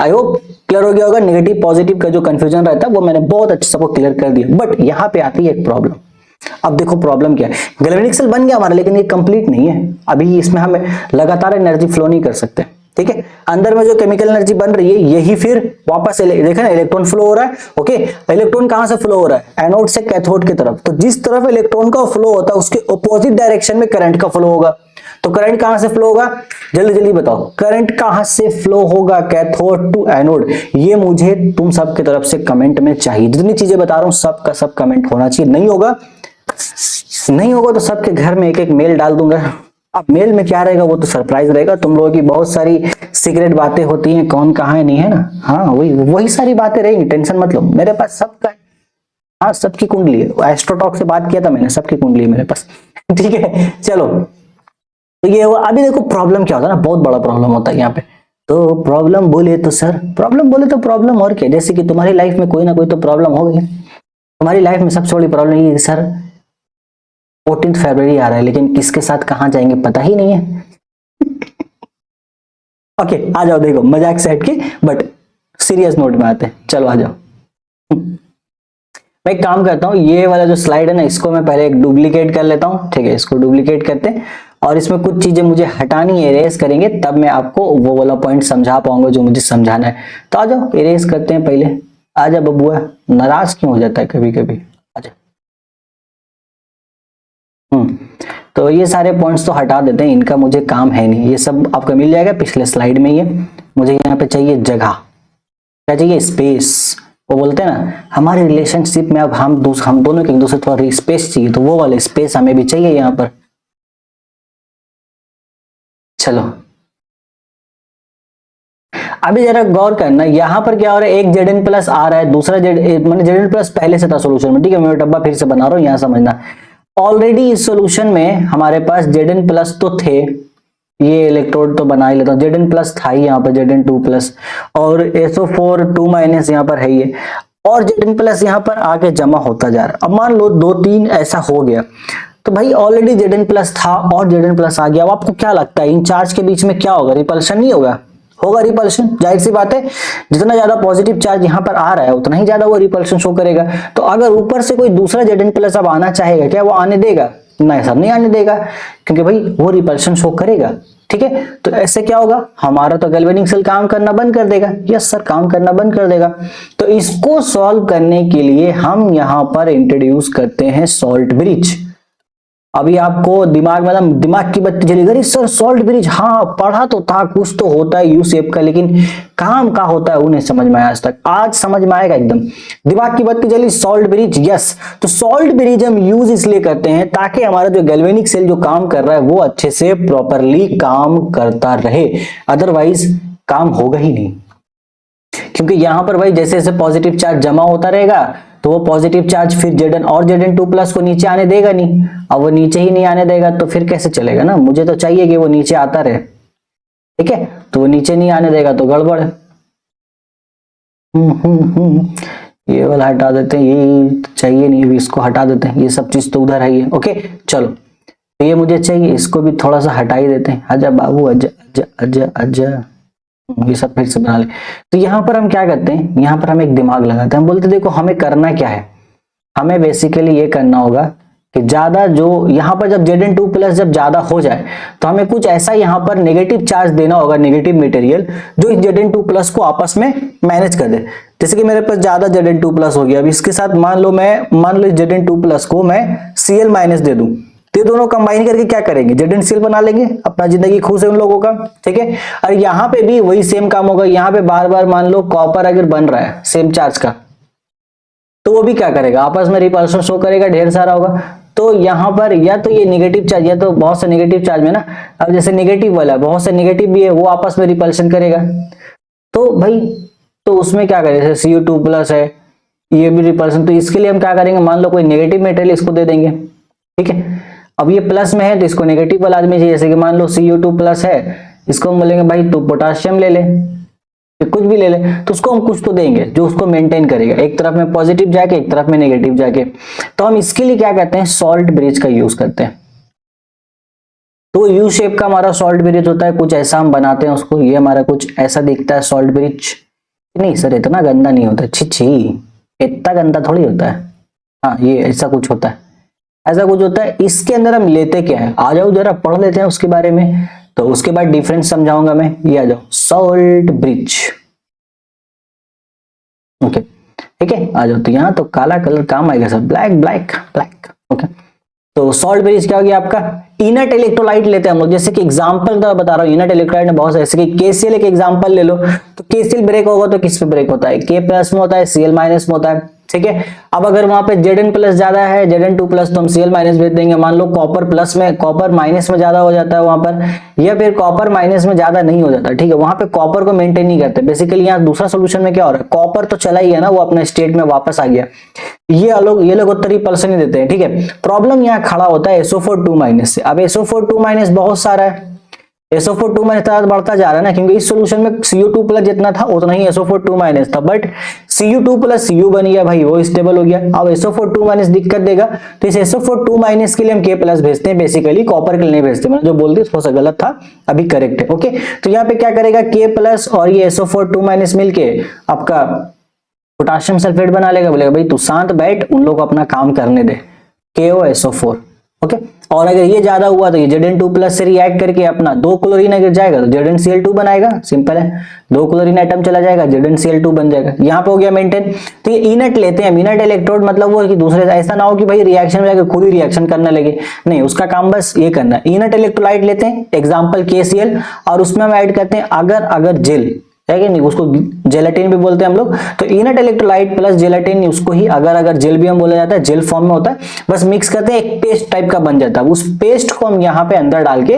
आई होप क्लियर हो गया होगा। नेगेटिव पॉजिटिव का जो कंफ्यूजन रहता है वो मैंने बहुत अच्छे से क्लियर कर दिया, बट यहाँ पे आती है एक प्रॉब्लम। अब देखो प्रॉब्लम क्या है, गैल्वेनिक सेल बन गया हमारा, लेकिन ये कंप्लीट नहीं है, अभी इसमें हम लगातार एनर्जी फ्लो नहीं कर सकते। ठीक है, अंदर में जो केमिकल एनर्जी बन रही है यही फिर वापस देखा ना, इलेक्ट्रॉन फ्लो हो रहा है। ओके, इलेक्ट्रॉन कहां से फ्लो हो रहा है, एनोड से कैथोड की तरफ, तो जिस तरफ इलेक्ट्रॉन का फ्लो होता है उसके अपोजिट डायरेक्शन में करंट का फ्लो होगा। तो करंट कहां से फ्लो होगा, जल्दी जल्दी बताओ, करंट कहां से फ्लो होगा, कैथोड टू एनोड। ये मुझे तुम सबके तरफ से कमेंट में चाहिए, जितनी चीजें बता रहा हूं सब का सब कमेंट होना चाहिए। नहीं होगा तो सबके घर में एक एक मेल डाल दूंगा। अब मेल में क्या रहेगा वो तो सरप्राइज रहेगा, तुम लोगों की बहुत सारी सीक्रेट बातें होती हैं, कौन कहाँ है, नहीं है ना, हाँ वही सारी बातें रहेंगी, टेंशन मत लो, मेरे पास सबका, हाँ सबकी कुंडली है, एस्ट्रोटॉक से बात किया था मैंने, सबकी कुंडली है मेरे पास। ठीक है, चलो, तो ये अभी देखो प्रॉब्लम क्या होता है ना, बहुत बड़ा प्रॉब्लम होता है यहाँ पे। तो प्रॉब्लम बोले तो प्रॉब्लम और क्या, जैसे कि तुम्हारी लाइफ में कोई ना कोई तो प्रॉब्लम हो गई। तुम्हारी लाइफ में सबसे बड़ी प्रॉब्लम ये सर 14 फरवरी आ रहा है, लेकिन किसके साथ कहां जाएंगे पता ही नहीं है। ओके, आ जाओ, देखो मजाक साइड के, बट सीरियस नोट में आते हैं, चलो आ जाओ। मैं एक काम करता हूँ, ये वाला जो स्लाइड है ना, इसको मैं पहले एक डुप्लीकेट कर लेता हूँ। ठीक है, इसको डुप्लीकेट करते हैं, और इसमें कुछ चीजें मुझे हटानी है, इरेज करेंगे, तब मैं आपको वो वाला पॉइंट समझा पाऊंगा जो मुझे समझाना है। तो आ जाओ, इरेज करते हैं पहले। आ जा बबुआ, नाराज क्यों हो जाता है कभी कभी, आ जा। तो ये सारे पॉइंट्स तो हटा देते हैं, इनका मुझे काम है नहीं, ये सब आपको मिल जाएगा पिछले स्लाइड में ही है। मुझे यहाँ पे चाहिए जगह, क्या चाहिए, स्पेस। वो बोलते हैं ना हमारे रिलेशनशिप में अब हम दोनों के एक दूसरे थोड़ा स्पेस चाहिए, तो वो वाले स्पेस हमें भी चाहिए यहाँ पर। चलो अभी जरा गौर करना, यहाँ पर क्या हो रहा है, एक Zn प्लस आ रहा है, दूसरा Zn प्लस पहले से था सोल्यूशन में। ठीक है, मैं डब्बा फिर से बना रहा हूँ, यहाँ समझना। ऑलरेडी इस सॉल्यूशन में हमारे पास Zn प्लस तो थे, ये इलेक्ट्रोड तो बना ही लेता हूँ, Zn प्लस था ही यहाँ पर, Zn2 प्लस, और SO4 2 माइनस यहाँ पर है ये, और Zn प्लस यहाँ पर आके जमा होता जा रहा है। अब मान लो 2-3 ऐसा हो गया, तो भाई ऑलरेडी Zn प्लस था और Zn प्लस आ गया। अब आपको क्या लगता है इन चार्ज के बीच में क्या होगा, रिपल्शन नहीं होगा, होगा रिपल्शन, जाहिर सी बात है, जितना ज्यादा पॉजिटिव चार्ज यहाँ पर आ रहा है उतना ही ज्यादा वो रिपल्शन शो करेगा। तो अगर ऊपर से कोई दूसरा Zn प्लस अब आना चाहेगा, क्या वो आने देगा, नहीं सर नहीं आने देगा, क्योंकि भाई वो रिपल्शन शो करेगा। ठीक है, तो ऐसे क्या होगा, हमारा तो गैल्वेनिक सेल काम करना बंद कर देगा। यस सर, काम करना बंद कर देगा। तो इसको सॉल्व करने के लिए हम यहां पर इंट्रोड्यूस करते हैं सॉल्ट ब्रिज। अभी आपको दिमाग में दिमाग की बत्ती जली, अरे सर सॉल्ट ब्रिज, हाँ पढ़ा तो था, कुछ तो होता है यू शेप का, लेकिन काम का होता है वो नहीं समझ में आया आज तक। आज समझ में आएगा एकदम, दिमाग की बत्ती जली, सॉल्ट ब्रिज। यस, तो सॉल्ट ब्रिज हम यूज इसलिए करते हैं ताकि हमारा जो गैल्वेनिक सेल जो काम कर रहा है वो अच्छे से प्रॉपरली काम करता रहे, अदरवाइज काम होगा ही नहीं। क्योंकि यहां पर भाई जैसे जैसे पॉजिटिव चार्ज जमा होता रहेगा तो वो पॉजिटिव चार्ज फिर Zn और Zn2+ को नीचे आने देगा नहीं। अब वो नीचे ही नहीं आने देगा तो फिर कैसे चलेगा ना, मुझे तो चाहिए कि वो नीचे आता रहे, ठीक है, तो वो नीचे नहीं आने देगा तो गड़बड़ है। ये वाला हटा देते हैं, ये चाहिए नहीं, इसको हटा देते हैं, ये सब चीज तो उधर है ये। ओके चलो, तो ये मुझे चाहिए, इसको भी थोड़ा सा हटा ही देते हैं। आजा बाबू, आजा आजा आजा आजा, ये सब फिर से बना ले। तो यहाँ पर हम क्या करते हैं, यहाँ पर हम एक दिमाग लगाते हैं, हम बोलते देखो हमें करना क्या है, हमें बेसिकली ये करना होगा कि ज्यादा जो यहाँ पर जब Zn2+ जब ज्यादा हो जाए तो हमें कुछ ऐसा यहाँ पर नेगेटिव चार्ज देना होगा, नेगेटिव मटेरियल, जो इस Zn2+ को आपस में मैनेज कर दे। जैसे कि मेरे पास ज्यादा Zn2+ हो गया, अब इसके साथ मान लो Zn2+ को मैं Cl- दे दूं, तो ये दोनों कंबाइन करके क्या करेंगे, Zn बना लेंगे, अपना जिंदगी खुश है उन लोगों का, ठीक है। और यहाँ पे भी वही सेम काम होगा, यहाँ पे बार बार मान लो कॉपर अगर बन रहा है सेम चार्ज का, तो वो भी क्या करेगा, आपस में रिपल्शन शो करेगा, ढेर सारा होगा। तो यहाँ पर या तो ये नेगेटिव चार्ज, या तो बहुत से नेगेटिव चार्ज में ना, अब जैसे नेगेटिव वाला बहुत से नेगेटिव भी है, वो आपस में रिपल्शन करेगा। तो भाई तो उसमें क्या करें, जैसे Cu2+ है, ये भी रिपल्शन, तो इसके लिए हम क्या करेंगे, मान लो कोई नेगेटिव मटेरियल इसको दे देंगे, ठीक है। अब ये प्लस में है तो इसको नेगेटिव वाला आदमी चाहिए, जैसे कि मान लो Cu2+ है, इसको हम बोलेंगे भाई तू पोटाशियम ले ले, कुछ भी ले ले, तो उसको हम कुछ तो देंगे जो उसको मेंटेन करेगा, एक तरफ में पॉजिटिव जाके एक तरफ में नेगेटिव जाके। तो हम इसके लिए क्या कहते हैं, सॉल्ट ब्रिज का यूज करते हैं। तो यू शेप का हमारा सॉल्ट ब्रिज होता है, कुछ ऐसा हम बनाते हैं उसको, ये हमारा कुछ ऐसा दिखता है सॉल्ट ब्रिज। नहीं सर इतना गंदा नहीं होता, छी इतना गंदा थोड़ी होता है, हाँ ये ऐसा कुछ होता है, ऐसा कुछ होता है। इसके अंदर हम लेते क्या है, आ जाओ जरा पढ़ लेते हैं उसके बारे में, तो उसके बाद डिफरेंस समझाऊंगा मैं। ये आ जाओ, सॉल्ट ब्रिज, ओके ठीक है, आ जाओ। तो यहाँ तो काला कलर काम आएगा sir, black black black, okay. तो सॉल्ट ब्रिज क्या हो गया आपका, इनर्ट इलेक्ट्रोलाइट लेते हैं हम लोग, जैसे कि एग्जांपल तो बता रहा हूँ, इनर्ट इलेक्ट्रोलाइट में बहुत ऐसे कि KCl एक एग्जांपल ले लो, तो KCl ब्रेक होगा तो किस पे ब्रेक होता है, K+ में होता है, Cl- में होता है, ठीक है। अब अगर वहां पे Zn+ ज्यादा है, Zn2+ तो हम Cl- भेज देंगे। मान लो कॉपर प्लस में, कॉपर माइनस में ज्यादा हो जाता है वहां पर, या फिर कॉपर माइनस में ज्यादा नहीं हो जाता, ठीक है, वहां पे कॉपर को मेंटेन नहीं करते। बेसिकली यहाँ दूसरा सोल्यूशन में क्या हो रहा है, कॉपर तो चला ही है ना, वो अपने स्टेट में वापस आ गया, ये लोग उत्तरी रिपल्सन ही देते हैं, ठीक है। प्रॉब्लम यहाँ खड़ा होता है SO4 2- से। अब SO4 2- बहुत सारा है, SO4 2- बढ़ता जा रहा है ना, क्योंकि इस सॉल्यूशन में Cu2+ जितना था उतना ही SO4 2- था, बट Cu2+ Cu बन गया भाई, वो स्टेबल हो गया। अब SO4 2- दिक्कत देगा, तो इस SO4 2- के लिए हम K+ भेजते हैं, बेसिकली कॉपर के लिए नहीं भेजते। मैंने जो बोल दी थोड़ा सा गलत था, अभी करेक्ट है, ओके। तो यहाँ पे क्या करेगा, K+ और ये SO4 2- मिलके आपका पोटाशियम सल्फेट बना लेगा, बोलेगा भाई तू शांत बैठ, उन लोग को अपना काम करने दे, KOSO4, ओके। और अगर ये ज्यादा हुआ तो ये Zn2+ से रिएक्ट करके अपना 2 क्लोरीन अगर जाएगा तो ZnCl2 बनाएगा, सिंपल है, 2 क्लोरीन आइटम चला जाएगा, ZnCl2 बन जाएगा। यहाँ पे हो गया मेंटेन। तो ये इनर्ट लेते हैं, इनर्ट इलेक्ट्रोड मतलब वो कि दूसरे, ऐसा ना हो कि भाई रिएक्शन में जाकर खुद ही रिएक्शन करने लगे, नहीं, उसका काम बस ये करना है। इनर्ट इलेक्ट्रोलाइट लेते हैं, एग्जाम्पल KCl, और उसमें हम ऐड करते हैं अगर जेल है कि नहीं, उसको जेलेटिन भी बोलते हैं हम लोग। तो इनर्ट इलेक्ट्रोलाइट प्लस जेलेटिन, उसको ही अगर जेल भी हम बोला जाता है, जेल फॉर्म में होता है, बस मिक्स करते हैं, एक पेस्ट टाइप का बन जाता है। उस पेस्ट को हम यहाँ पे अंदर डाल के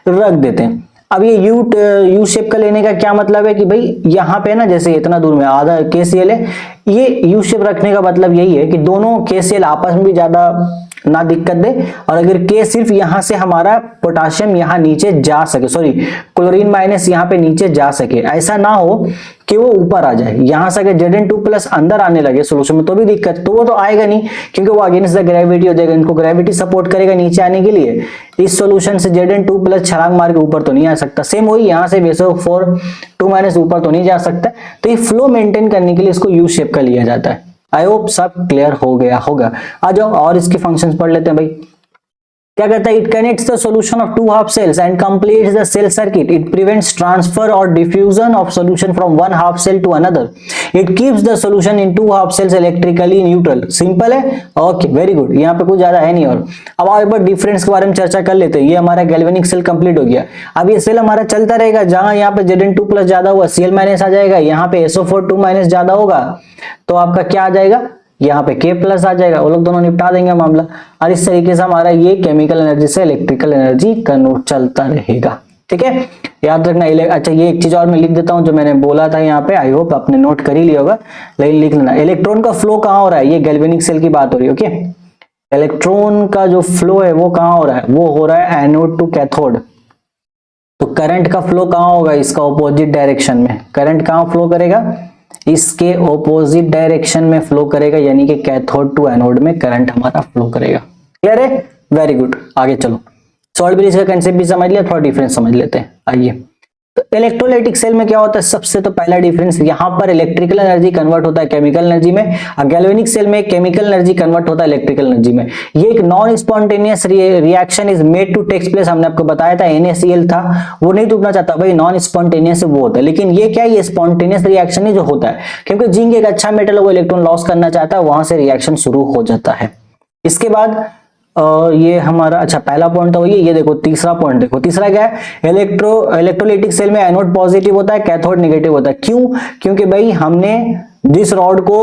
रख देते हैं। अब ये यू शेप का लेने का क्या मतलब है कि भाई यहाँ पे ना, जैसे इतना दूर में आधा KCl है, ये यू शेप रखने का मतलब यही है कि दोनों KCl आपस में भी ज्यादा ना दिक्कत दे, और अगर K सिर्फ यहां से हमारा पोटाशियम यहां नीचे जा सके, सॉरी क्लोरीन माइनस यहां पे नीचे जा सके, ऐसा ना हो कि वो ऊपर आ जाए। यहां से अगर Zn2+ अंदर आने लगे सोल्यूशन में तो भी दिक्कत, तो वो तो आएगा नहीं, क्योंककि वो अगेंस्ट द ग्रेविटी हो जाएगा, इनको ग्रेविटी सपोर्ट करेगा नीचे आने के लिए। इस सोल्यूशन से Zn2+ छलांग मार के ऊपर तो नहीं आ सकता, सेम वही यहां से SO4 2- ऊपर तो नहीं जा सकता। तो ये फ्लो मेंटेन करने के लिए इसको यू शेप का लिया जाता है। आई होप सब क्लियर हो गया होगा। आ जाओ और इसके फंक्शंस पढ़ लेते हैं भाई। क्या करता है, it connects the solution of two half cells and completes the cell circuit, it prevents transfer और diffusion of solution from one half cell to another, it keeps the solution in two half cells electrically neutral. Simple है, ओके वेरी गुड, यहाँ पे कुछ ज्यादा है नहीं। और अब आप एक बार डिफरेंस के बारे में चर्चा कर लेते हैं। ये हमारा गैल्वेनिक सेल कंप्लीट हो गया। अब ये सेल हमारा चलता रहेगा, जहां यहाँ पे Zn2+ ज्यादा हुआ Cl- आ जाएगा, यहाँ पे SO4 2- ज्यादा होगा तो आपका क्या आ जाएगा, यहाँ पे K+ आ जाएगा। वो लोग दोनों निपटा देंगे मामला। और इस तरीके से हमारा ये केमिकल एनर्जी से इलेक्ट्रिकल एनर्जी कन्वर्ट चलता रहेगा। ठीक है, याद रखना। अच्छा, ये एक चीज और मैं लिख देता हूं जो मैंने बोला था यहाँ पे, आई होप आपने नोट कर ही लिया होगा, लेकिन लिख लेना। इलेक्ट्रॉन का फ्लो कहाँ हो रहा है, ये गैल्वेनिक सेल की बात हो रही है। ओके, इलेक्ट्रॉन का जो फ्लो है वो कहाँ हो रहा है, वो हो रहा है एनोड टू कैथोड। तो करंट का फ्लो कहाँ होगा, इसका ऑपोजिट डायरेक्शन में। करंट कहाँ फ्लो करेगा, इसके ऑपोजिट डायरेक्शन में फ्लो करेगा, यानी कि कैथोड टू एनोड में करंट हमारा फ्लो करेगा। क्लियर है, वेरी गुड। आगे चलो, सॉल्ट ब्रिज का कंसेप्ट भी समझ लिया, थोड़ा डिफरेंस समझ लेते हैं। आइए, तो इलेक्ट्रोलाइटिक सेल में क्या होता है, सबसे तो पहला डिफरेंस, यहाँ पर इलेक्ट्रिकल एनर्जी कन्वर्ट होता है केमिकल एनर्जी में, और गैल्वेनिक सेल में केमिकल एनर्जी कन्वर्ट होता है इलेक्ट्रिकल एनर्जी में। ये एक non spontaneous reaction is made to takes place. हमने आपको बताया था NaCl था, वो नहीं टूटना चाहता भाई, नॉन स्पॉन्टेनियस वो होता है। लेकिन ये क्या है, ये स्पॉन्टेनियस रिएक्शन ही जो होता है, क्योंकि जिंक एक अच्छा मेटल है, वो इलेक्ट्रॉन लॉस करना चाहता है, वहां से रिएक्शन शुरू हो जाता है। इसके बाद ये हमारा, अच्छा पहला पॉइंट तो ये देखो, तीसरा पॉइंट देखो, तीसरा क्या है, इलेक्ट्रोलाइटिक सेल में एनोड पॉजिटिव होता है, कैथोड नेगेटिव होता है। क्यों, क्योंकि भाई हमने जिस रॉड को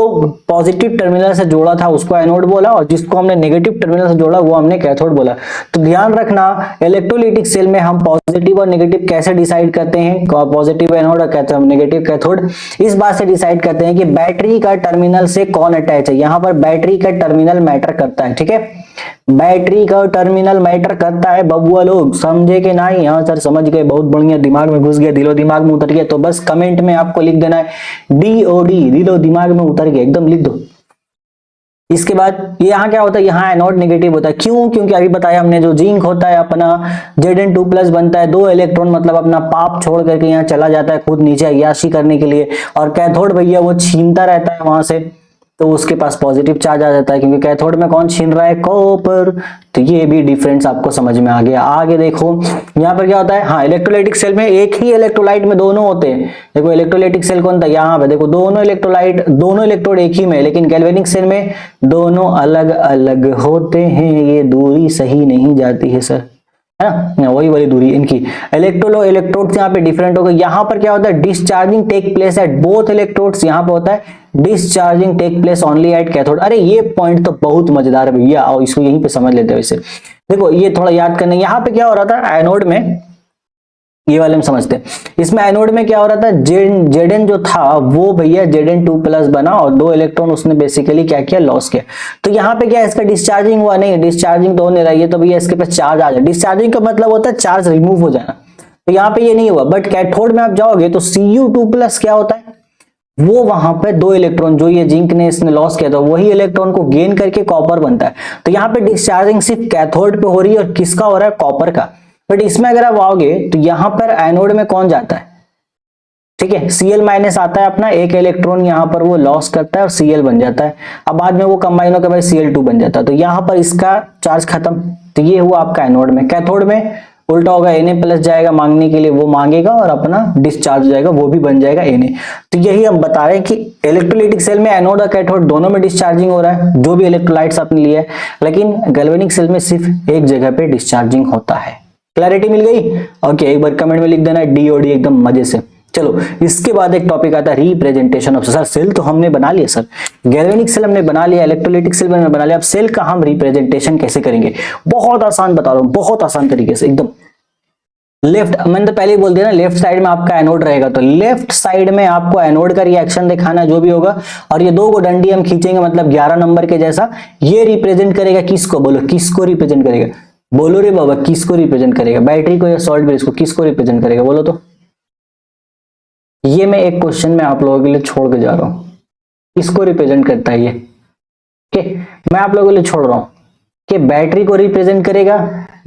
पॉजिटिव टर्मिनल से जोड़ा था उसको एनोड बोला, और जिसको हमने नेगेटिव टर्मिनल से जोड़ा वो हमने कैथोड बोला। तो ध्यान रखना, इलेक्ट्रोलाइटिक सेल में हम पॉजिटिव और नेगेटिव कैसे डिसाइड करते हैं, पॉजिटिव एनोड और नेगेटिव कैथोड, इस बात से डिसाइड करते हैं कि बैटरी का टर्मिनल से कौन अटैच है। यहाँ पर बैटरी का टर्मिनल मैटर करता है। ठीक है, बैटरी का टर्मिनल मैटर करता है बबुआ लोग, समझे कि नहीं। हाँ सर समझ गए, बहुत बढ़िया, दिमाग में घुस गया, दिलो दिमाग में उतर गया। तो बस कमेंट में आपको लिख देना है DOD, दिलो दिमाग में उतर गया, एकदम लिख दो। इसके बाद यहाँ क्या होता है, यहाँ एनोड नेगेटिव होता है। क्यों, क्योंकि अभी बताया हमने, जो जिंक होता है अपना Zn2+ बनता है, 2 इलेक्ट्रॉन मतलब अपना पाप छोड़ करके यहाँ चला जाता है खुद नीचे अय्याशी करने के लिए, और कैथोड भैया वो छीनता रहता है वहां से, तो उसके पास पॉजिटिव चार्ज आ जाता है, क्योंकि कैथोड में कौन छीन रहा है, कॉपर। तो ये भी डिफरेंस आपको समझ में आ गया। आगे देखो, यहाँ पर क्या होता है, हाँ इलेक्ट्रोलाइटिक सेल में एक ही इलेक्ट्रोलाइट में दोनों होते हैं। देखो इलेक्ट्रोलाइटिक सेल कौन था, यहाँ पे देखो, दोनों इलेक्ट्रोलाइट, दोनों इलेक्ट्रोड एक ही में, लेकिन गैल्वेनिक सेल में दोनों अलग अलग होते हैं। ये दूरी सही नहीं जाती है सर, है ना, वही वाली दूरी इनकी। इलेक्ट्रोड्स यहाँ पे डिफरेंट हो गए। यहाँ पर क्या होता है, discharging take place at both electrodes. यहाँ पे होता है discharging take place only at cathode. अरे ये पॉइंट तो बहुत मजेदार है भैया, और इसको यहीं पे समझ लेते हैं। वैसे देखो ये थोड़ा याद करना, यहाँ पे क्या हो रहा था एनोड में, ये वाले में समझते हैं। इसमें एनोड में क्या हो रहा था, Zn जो था वो भैया Zn2+ बना, और 2 इलेक्ट्रॉन उसने बेसिकली क्या किया, लॉस किया। तो यहाँ पे क्या इसका डिस्चार्जिंग हुआ नहीं, डिस्चार्जिंग तो होने रही है, तो भैया इसके पास चार्ज आ जाए। डिस्चार्जिंग का मतलब होता है चार्ज रिमूव हो जाना, तो यहाँ पे ये नहीं हुआ। बट कैथोड में आप जाओगे तो Cu2+ क्या होता है, वो वहां पे 2 इलेक्ट्रॉन जो ये जिंक ने इसने लॉस किया था, वही इलेक्ट्रॉन को गेन करके कॉपर बनता है। तो यहाँ पे डिस्चार्जिंग सिर्फ कैथोड पे हो रही है, और किसका हो रहा है, कॉपर का। बट इसमें अगर आप आओगे तो यहाँ पर एनोड में कौन जाता है, ठीक है, Cl- आता है अपना, एक इलेक्ट्रॉन यहाँ पर वो लॉस करता है और Cl बन जाता है। अब बाद में वो कंबाइन होकर भाई Cl2 बन जाता है, तो यहाँ पर इसका चार्ज खत्म। तो ये हुआ आपका एनोड में। कैथोड में उल्टा होगा, Na+ जाएगा मांगने के लिए, वो मांगेगा और अपना डिस्चार्ज हो जाएगा, वो भी बन जाएगा Na। तो यही हम बता रहे हैं कि इलेक्ट्रोलाइटिक सेल में एनोड और कैथोड दोनों में डिस्चार्जिंग हो रहा है, जो भी इलेक्ट्रोलाइट्स आपने लिए, लेकिन गैल्वेनिक सेल में सिर्फ एक जगह पे डिस्चार्जिंग होता है। क्लैरिटी मिल गई? ओके, एक बार कमेंट में लिख देना DOD एकदम मजे से। चलो इसके बाद एक टॉपिक आता है रिप्रेजेंटेशन ऑफ सर। सेल तो हमने बना लिया सर, गैल्वेनिक सेल हमने बना लिया, इलेक्ट्रोलाइटिक सेल हमने बना लिया। अब सेल का हम रिप्रेजेंटेशन कैसे करेंगे, बहुत आसान बता रहा हूं, बहुत आसान तरीके से एकदम। लेफ्ट, मैंने तो पहले ही बोल दिया ना, लेफ्ट साइड में आपका एनोड रहेगा, तो लेफ्ट साइड में आपको एनोड का रिएक्शन दिखाना जो भी होगा, और ये 2 को डंडी हम खींचेंगे, मतलब 11 नंबर के जैसा। ये रिप्रेजेंट करेगा किसको, बोलो किसको रिप्रेजेंट करेगा, बोलो रे बाबा किसको रिप्रेजेंट करेगा, बैटरी को या सॉल्ट ब्रिज को, किसको रिप्रेजेंट करेगा बोलो तो। ये मैं एक क्वेश्चन में आप लोगों के लिए छोड़ के जा रहा हूं, किसको रिप्रेजेंट करता है ये, मैं आप लोगों के लिए छोड़ रहा हूं कि बैटरी को रिप्रेजेंट करेगा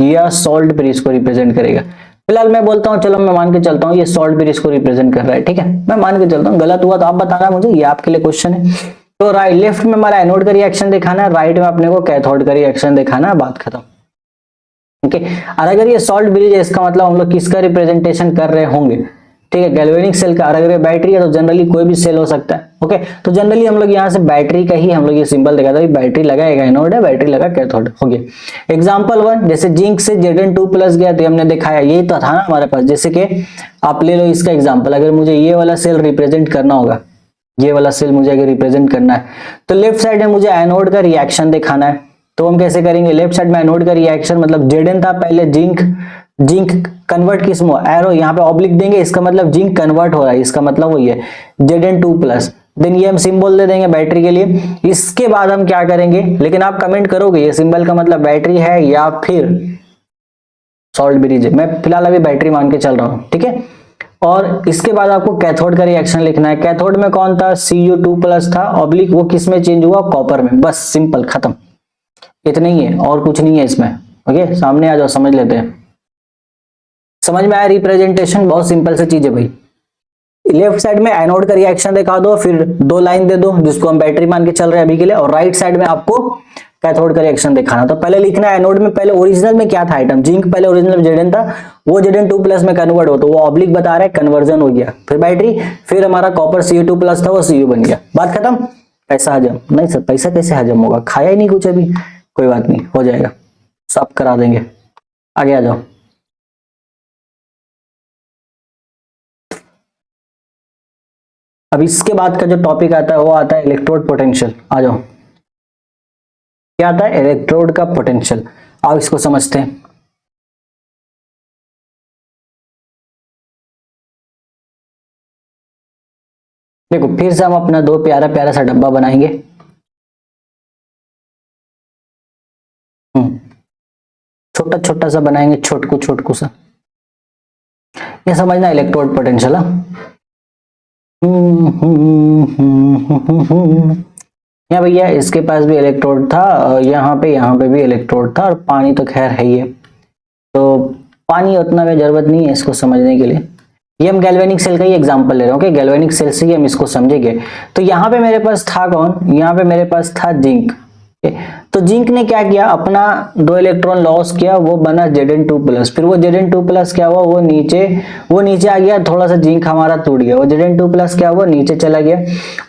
या सॉल्ट ब्रिज को रिप्रेजेंट करेगा। फिलहाल मैं बोलता हूं, चलो मैं मान के चलता हूं ये सॉल्ट ब्रिज को रिप्रेजेंट कर रहा है, ठीक है, मैं मान के चलता हूं। गलत हुआ तो आप बताना मुझे, ये आपके लिए क्वेश्चन है। तो राइट, लेफ्ट में हमारा एनोड का रिएक्शन दिखाना है, राइट में अपने को कैथोड का रिएक्शन दिखाना है, बात खत्म। ओके। और अगर ये सॉल्ट ब्रिज है, इसका मतलब हम लोग किसका रिप्रेजेंटेशन कर रहे होंगे, ठीक है, गैल्वेनिक सेल का। और अगर ये बैटरी है तो जनरली कोई भी सेल हो सकता है। ओके, तो जनरली हम लोग यहाँ से बैटरी का ही हम लोग ये सिंबल देखा था, बैटरी लगा एक एनोड है, बैटरी लगा कैथोड। हो गया एग्जाम्पल 1, जैसे जिंक से Zn2+ गया तो हमने दिखाया, यही तो था ना हमारे पास। जैसे कि आप ले लो इसका एग्जाम्पल, अगर मुझे ये वाला सेल रिप्रेजेंट करना होगा, ये वाला सेल मुझे अगर रिप्रेजेंट करना है, तो लेफ्ट साइड में मुझे एनोड का रिएक्शन दिखाना है, तो हम कैसे करेंगे, लेफ्ट साइड में एनोड का रिएक्शन मतलब Zn था पहले, जिंक कन्वर्ट किस में, एरो यहाँ पे ऑब्लिक देंगे, इसका मतलब जिंक कन्वर्ट हो रहा है, इसका मतलब वही है Zn2+। देन ये हम सिंबल दे देंगे बैटरी के लिए। इसके बाद हम क्या करेंगे, लेकिन आप कमेंट करोगे ये सिंबल का मतलब बैटरी है या फिर सॉल्ट ब्रिज है। मैं फिलहाल अभी बैटरी मान के चल रहा हूं, ठीक है। और इसके बाद आपको कैथोड का रिएक्शन लिखना है। कैथोड में कौन था, Cu2+ था, ऑब्लिक वो किस में चेंज हुआ, कॉपर में। बस सिंपल, खत्म, इतना ही है और कुछ नहीं है इसमें। ओके, सामने आ जाओ, समझ लेते हैं। समझ में आया रिप्रेजेंटेशन, बहुत सिंपल सी चीज है भाई। लेफ्ट साइड में एनोड का रिएक्शन दिखा दो, फिर 2 लाइन दे दो जिसको हम बैटरी मान के चल रहे हैं अभी के लिए, और राइट साइड में आपको कैथोड का रिएक्शन दिखाना। तो पहले लिखना है एनोड में, पहले ओरिजिनल में क्या था आइटम, जिंक पहले ओरिजिनल Zn था, वो Zn2+ में कन्वर्ट हो, तो वो ऑब्लिक बता रहा है कन्वर्जन हो गया। फिर बैटरी, फिर हमारा कॉपर Cu2+ था, वो Cu बन गया, बात खत्म। पैसा हजम नहीं सर, पैसा कैसे हजम होगा, खाया ही नहीं कुछ अभी, कोई बात नहीं, हो जाएगा, सब करा देंगे। आगे आ जाओ। अब इसके बाद का जो टॉपिक आता है वो आता है इलेक्ट्रोड पोटेंशियल। आ जाओ, क्या आता है, इलेक्ट्रोड का पोटेंशियल। आओ इसको समझते हैं। देखो फिर से हम अपना 2 प्यारा प्यारा सा डब्बा बनाएंगे। छोटा छोटा सा बनाएंगे, छोटकू छोटकू सा। ये समझना इलेक्ट्रोड पोटेंशियल। यहाँ भैया इसके पास भी इलेक्ट्रोड था, यहाँ पे भी इलेक्ट्रोड था, और पानी तो खैर है ही है, तो पानी उतना भी जरूरत नहीं है इसको समझने के लिए। ये हम गैल्वेनिक सेल का ही एग्जांपल ले रहे हैं। ओके, गैल्वेनिक सेल से ही हम इसको समझेंगे। तो यहाँ पे मेरे पास था कौन, यहाँ पे मेरे पास था जिंक। तो जिंक ने क्या किया, अपना 2 इलेक्ट्रॉन लॉस किया, वो बना Zn2+। फिर वो Zn2+ क्या हुआ, वो नीचे आ गया, थोड़ा सा जिंक हमारा टूट गया, वो Zn2+ क्या हुआ, नीचे चला गया,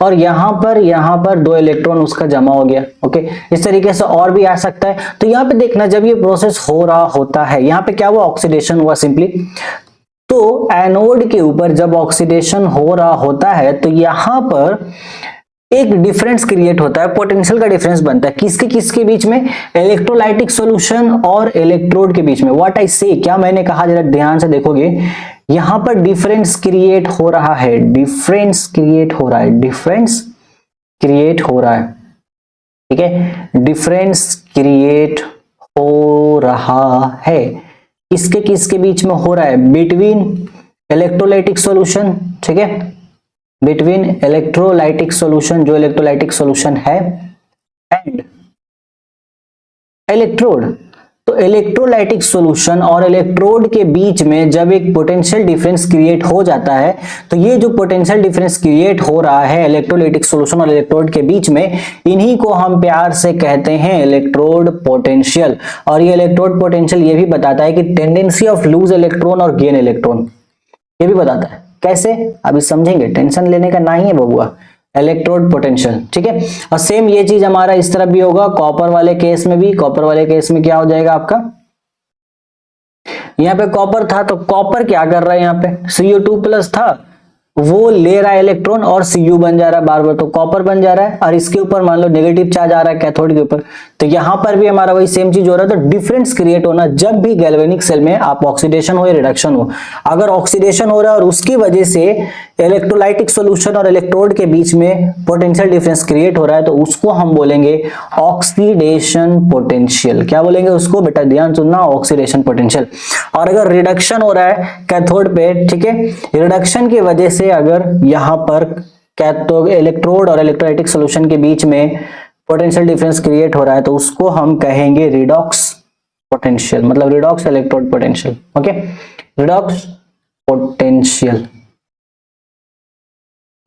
और यहाँ पर 2 इलेक्ट्रॉन उसका जमा हो गया। ओके, इस तरीके से और भी आ सकता है। तो यहाँ पे देखना, जब ये प्रोसेस हो रहा होता है, यहाँ पे क्या हुआ, ऑक्सीडेशन हुआ सिंपली। तो एनोड के ऊपर जब ऑक्सीडेशन हो रहा होता है, तो यहां पर एक डिफरेंस क्रिएट होता है, पोटेंशियल का डिफरेंस बनता है, किसके किसके बीच में, इलेक्ट्रोलाइटिक सॉल्यूशन और इलेक्ट्रोड के बीच में। व्हाट आई से, क्या मैंने कहा, जरा ध्यान से देखोगे, यहां पर डिफरेंस क्रिएट हो रहा है, डिफरेंस क्रिएट हो रहा है, ठीक है, डिफरेंस क्रिएट हो रहा है। किसके किसके बीच में हो रहा है, बिटवीन इलेक्ट्रोलाइटिक सॉल्यूशन, ठीक है, बिटवीन इलेक्ट्रोलाइटिक सॉल्यूशन, जो इलेक्ट्रोलाइटिक सॉल्यूशन है, एंड इलेक्ट्रोड। तो इलेक्ट्रोलाइटिक सॉल्यूशन और इलेक्ट्रोड के बीच में जब एक पोटेंशियल डिफरेंस क्रिएट हो जाता है, तो ये जो पोटेंशियल डिफरेंस क्रिएट हो रहा है इलेक्ट्रोलाइटिक सॉल्यूशन और इलेक्ट्रोड के बीच में, इन्हीं को हम प्यार से कहते हैं इलेक्ट्रोड पोटेंशियल। और ये इलेक्ट्रोड पोटेंशियल ये भी बताता है कि टेंडेंसी ऑफ लूज इलेक्ट्रॉन और गेन इलेक्ट्रॉन, ये भी बताता है। कैसे, अभी समझेंगे, टेंशन लेने का ना ही है बबुआ, इलेक्ट्रोड पोटेंशियल, ठीक है। और सेम ये चीज हमारा इस तरफ भी होगा, कॉपर वाले केस में भी। कॉपर वाले केस में क्या हो जाएगा आपका, यहाँ पे कॉपर था, तो कॉपर क्या कर रहा है, यहाँ पे Cu2+ था, वो ले रहा है इलेक्ट्रॉन और Cu बन जा रहा है बार बार, तो कॉपर बन जा रहा है, और इसके ऊपर मान लो नेगेटिव चार्ज आ रहा है कैथोड के ऊपर, तो यहां पर भी हमारा वही सेम चीज हो रहा है। तो डिफरेंस क्रिएट होना, जब भी गैल्वेनिक सेल में आप ऑक्सीडेशन हो या रिडक्शन हो, अगर ऑक्सीडेशन हो रहा है और उसकी वजह से इलेक्ट्रोलाइटिक सॉल्यूशन और इलेक्ट्रोड के बीच में पोटेंशियल डिफरेंस क्रिएट हो रहा है, तो उसको हम बोलेंगे ऑक्सीडेशन पोटेंशियल। क्या बोलेंगे उसको, बेटा ध्यान सुनना, ऑक्सीडेशन पोटेंशियल। और अगर रिडक्शन हो रहा है कैथोड पे, ठीक है, रिडक्शन की वजह से अगर यहां पर कैथोड इलेक्ट्रोड और इलेक्ट्रोलाइटिक सॉल्यूशन के बीच में पोटेंशियल डिफरेंस क्रिएट हो रहा है, तो उसको हम कहेंगे रिडॉक्स पोटेंशियल, मतलब redox electrode potential. Okay, redox potential,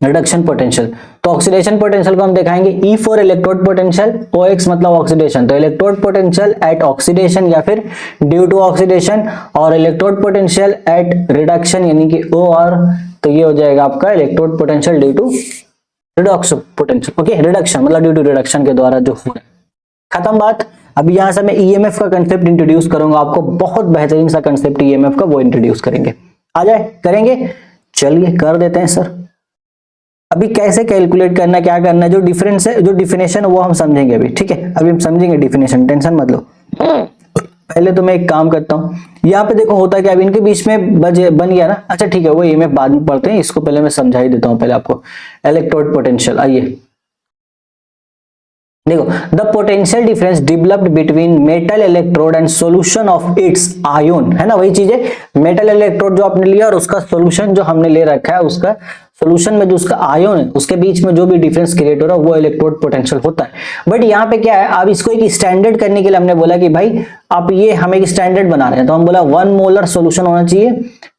reduction potential. तो ऑक्सीडेशन पोटेंशियल को हम दिखाएंगे E for electrode potential, OX मतलब ऑक्सीडेशन, तो इलेक्ट्रोड पोटेंशियल एट ऑक्सीडेशन या फिर ड्यू टू ऑक्सीडेशन, और इलेक्ट्रोड पोटेंशियल एट रिडक्शन यानी कि OR, तो ये हो जाएगा आपका electrode potential due to reduction potential. Okay, reduction मतलब ड्यू टू रिडक्शन के द्वारा जो हो रहा है। खत्म बात। अभी यहां से मैं EMF का कंसेप्ट इंट्रोड्यूस करूंगा आपको, बहुत बेहतरीन सा कंसेप्ट EMF का, वो इंट्रोड्यूस करेंगे। आ जाए, करेंगे, चलिए कर देते हैं सर। अभी कैसे कैलकुलेट करना, क्या करना है, जो डिफरेंस है, जो डिफिनेशन है वो हम समझेंगे अभी, ठीक है। अभी हम समझेंगे डिफिनेशन, टेंशन मत लो। पहले तो मैं एक काम करता हूं, यहाँ पे देखो होता है कि अब इनके बीच में बन गया ना। अच्छा ठीक है, वो EMF बाद में पढ़ते हैं, इसको पहले मैं समझा ही देता हूं पहले आपको। इलेक्ट्रोड पोटेंशियल, आइए देखो, the potential difference developed between metal electrode and solution of its ion, है ना, वही चीज है। मेटल इलेक्ट्रोड जो आपने लिया और उसका सॉल्यूशन जो हमने ले रखा है, उसका सॉल्यूशन में जो उसका आयन है उसके बीच में जो भी डिफरेंस क्रिएट हो रहा है वो इलेक्ट्रोड पोटेंशियल होता है। बट यहाँ पे क्या है, अब इसको एक स्टैंडर्ड करने के लिए हमने बोला कि भाई आप ये हम एक स्टैंडर्ड बना रहे हैं, तो हम बोला 1 मोलर सॉल्यूशन होना चाहिए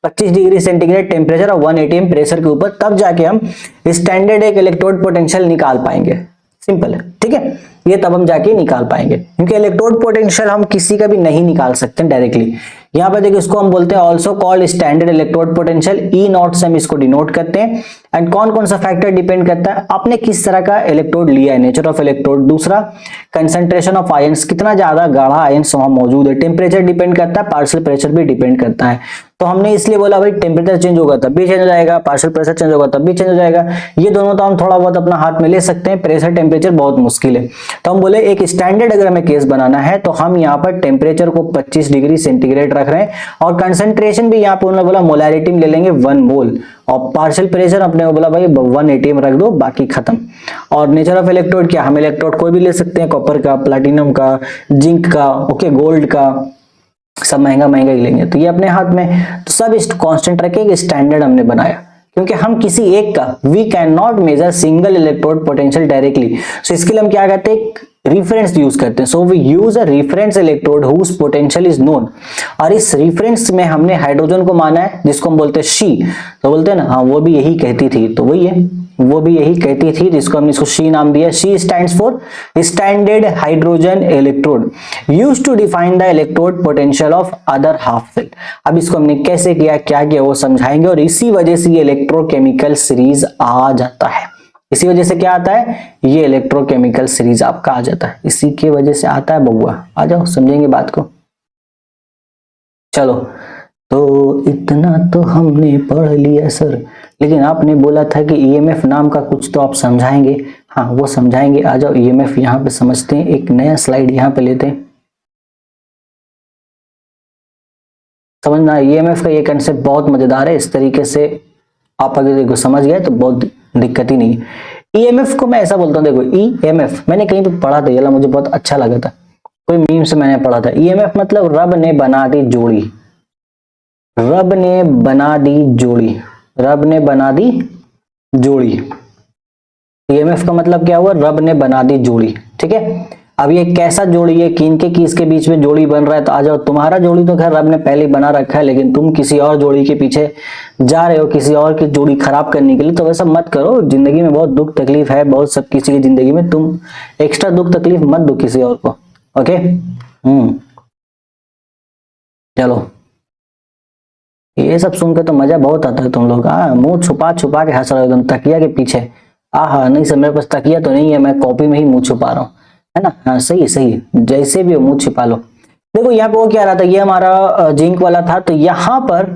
25 डिग्री सेंटीग्रेड टेम्परेचर और 1 atm प्रेशर के ऊपर, तब जाके हम स्टैंडर्ड एक इलेक्ट्रोड पोटेंशियल निकाल पाएंगे। सिंपल है, ठीक है, ये तब हम जाके निकाल पाएंगे, क्योंकि इलेक्ट्रोड पोटेंशियल हम किसी का भी नहीं निकाल सकते डायरेक्टली। यहाँ पे देखिए, इसको हम बोलते हैं also called standard electrode potential, E0 से हम इसको डिनोट करते हैं। एंड कौन कौन सा फैक्टर डिपेंड करता है, आपने किस तरह का इलेक्ट्रोड लिया है, नेचर ऑफ इलेक्ट्रोड, दूसरा कंसंट्रेशन ऑफ आयंस, कितना ज्यादा गाढ़ा आयंस वहां मौजूद है, टेम्परेचर डिपेंड करता है, पार्शियल प्रेशर भी डिपेंड करता है। तो हमने इसलिए बोला भाई टेम्परेचर चेंज होगा तब भी चेंज हो जाएगा, पार्शियल प्रेशर चेंज होगा तब भी चेंज हो जाएगा। ये दोनों तो हम थोड़ा बहुत अपना हाथ में ले सकते हैं, प्रेशर टेम्परेचर बहुत मुश्किल है। तो हम बोले एक स्टैंडर्ड अगर हमें केस बनाना है तो हम यहाँ पर टेम्परेचर को 25 डिग्री सेंटीग्रेड रख रहे हैं, और कंसंट्रेशन भी यहाँ पर उन्होंने बोला मोलैरिटी में ले लेंगे 1 मोल, और पार्शियल प्रेशर अपने को बोला भाई 1 atm रख दो, बाकी खत्म। और नेचर ऑफ इलेक्ट्रोड क्या, हम इलेक्ट्रोड कोई भी ले सकते हैं, कॉपर का, प्लैटिनम का, जिंक का, ओके, गोल्ड का, सब महंगा महंगा ही लेंगे, तो ये अपने हाथ में। तो सब इस कांस्टेंट रखे, एक स्टैंडर्ड हमने बनाया, क्योंकि हम किसी एक का we can not measure single electrode potential directly, so इसके लिए हम क्या करते हैं, रिफरेंस यूज करते हैं। So we use a reference electrode whose potential is known, और इस रिफरेंस में हमने हाइड्रोजन को माना है, जिसको हम बोलते हैं शी, तो बोलते हैं ना, हाँ वो भी यही कहती थी, तो वही है, वो भी यही कहती थी, जिसको हमने इसको शी नाम दिया। SHE stands for standard hydrogen electrode used to define the electrode potential of other half cell. अब इसको हमने कैसे किया, क्या किया, वो समझाएंगे, और इसी वजह से ये इलेक्ट्रोकेमिकल सीरीज आ जाता है। इसी वजह से क्या आता है, ये इलेक्ट्रोकेमिकल सीरीज आपका आ जाता है, इसी की वजह से आता है बउआ। आ जाओ, समझेंगे बात को। चलो, तो इतना तो हमने पढ़ लिया सर, लेकिन आपने बोला था कि EMF नाम का कुछ तो आप समझाएंगे। हाँ, वो समझाएंगे। आ जाओ, EMF यहाँ पे समझते हैं, एक नया स्लाइड यहाँ पे लेते हैं। समझना, EMF का ये कंसेप्ट बहुत मजेदार है, इस तरीके से आप अगर देखो समझ गए तो बहुत दिक्कत ही नहीं है। EMF को मैं ऐसा बोलता हूँ, देखो EMF मैंने कहीं पे पढ़ा था, ये मुझे बहुत अच्छा लगा था, कोई मीम से मैंने पढ़ा था। EMF मतलब रब ने बना दी जोड़ी, रब ने बना दी जोड़ी, रब ने बना दी जोड़ी। EMF का मतलब क्या हुआ, रब ने बना दी जोड़ी, ठीक है। अब ये कैसा जोड़ी है, किनके किसके बीच में जोड़ी बन रहा है, तो आ जाओ, तुम्हारा जोड़ी तो खैर रब ने पहले बना रखा है, लेकिन तुम किसी और जोड़ी के पीछे जा रहे हो, किसी और की जोड़ी खराब करने के लिए। तो वैसा मत करो, जिंदगी में बहुत दुख तकलीफ है, बहुत सब किसी की जिंदगी में, तुम एक्स्ट्रा दुख तकलीफ मत दो किसी और को, ओके। चलो, ये सब सुनकर तो मजा बहुत आता है, तुम लोग मुंह छुपा छुपा के हंस रहे हो एकदम तकिया के पीछे। हाँ, नहीं सर, मेरे पास तकिया तो नहीं है, मैं कॉपी में ही मुंह छुपा रहा हूँ, है ना। हाँ, सही सही, जैसे भी हो मुंह छिपा लो। देखो यहाँ पे वो क्या रहा था, ये हमारा जिंक वाला था, तो यहाँ पर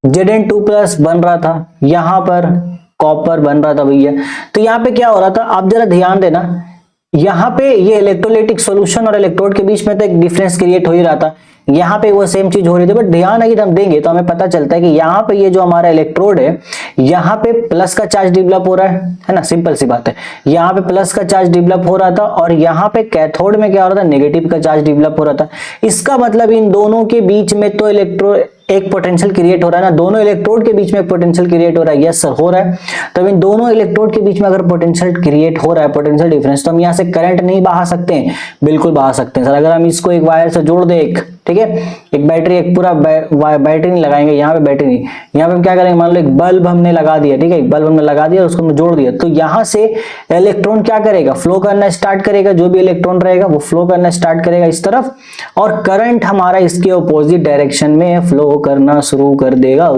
Zn2+ बन रहा था, यहाँ पर कॉपर बन रहा था भैया। तो यहाँ पे क्या हो रहा था, आप जरा ध्यान देना, यहाँ पे ये इलेक्ट्रोलाइटिक सॉल्यूशन और इलेक्ट्रोड के बीच में तो एक डिफरेंस क्रिएट हो ही रहा था, यहाँ पे वो सेम चीज हो रही थी। बट ध्यान अगर हम देंगे तो हमें पता चलता है कि यहाँ पे ये जो हमारा इलेक्ट्रोड है, यहाँ पे प्लस का चार्ज डेवलप हो रहा है ना, सिंपल सी बात है। यहाँ पे प्लस का चार्ज डेवलप हो रहा था, और यहाँ पे कैथोड में क्या हो रहा था, नेगेटिव का चार्ज डेवलप हो रहा था। इसका मतलब इन दोनों के बीच में तो एक पोटेंशियल क्रिएट हो रहा है ना, दोनों इलेक्ट्रोड के बीच में पोटेंशियल क्रिएट हो रहा है, यस सर हो रहा है। तो इन दोनों इलेक्ट्रोड के बीच में अगर पोटेंशियल क्रिएट हो रहा है, पोटेंशियल डिफरेंस, तो हम यहाँ से करंट नहीं बहा सकते हैं? बिल्कुल बहा सकते हैं सर। अगर हम इसको एक वायर से जोड़ दें, एक ठीक है, एक बैटरी, एक पूरा बैटरी नहीं लगाएंगे यहाँ पे, बैटरी नहीं, यहाँ पे हम क्या करेंगे, मान लो एक बल्ब हमने लगा दिया, ठीक है, एक बल्ब हमने लगा दिया, उसको हमने जोड़ दिया, तो यहाँ से इलेक्ट्रॉन क्या करेगा, फ्लो करना स्टार्ट करेगा, जो भी इलेक्ट्रॉन रहेगा वो फ्लो करना स्टार्ट करेगा इस तरफ, और करंट हमारा इसके ऑपोजिट डायरेक्शन में फ्लो करना शुरू कर देगा,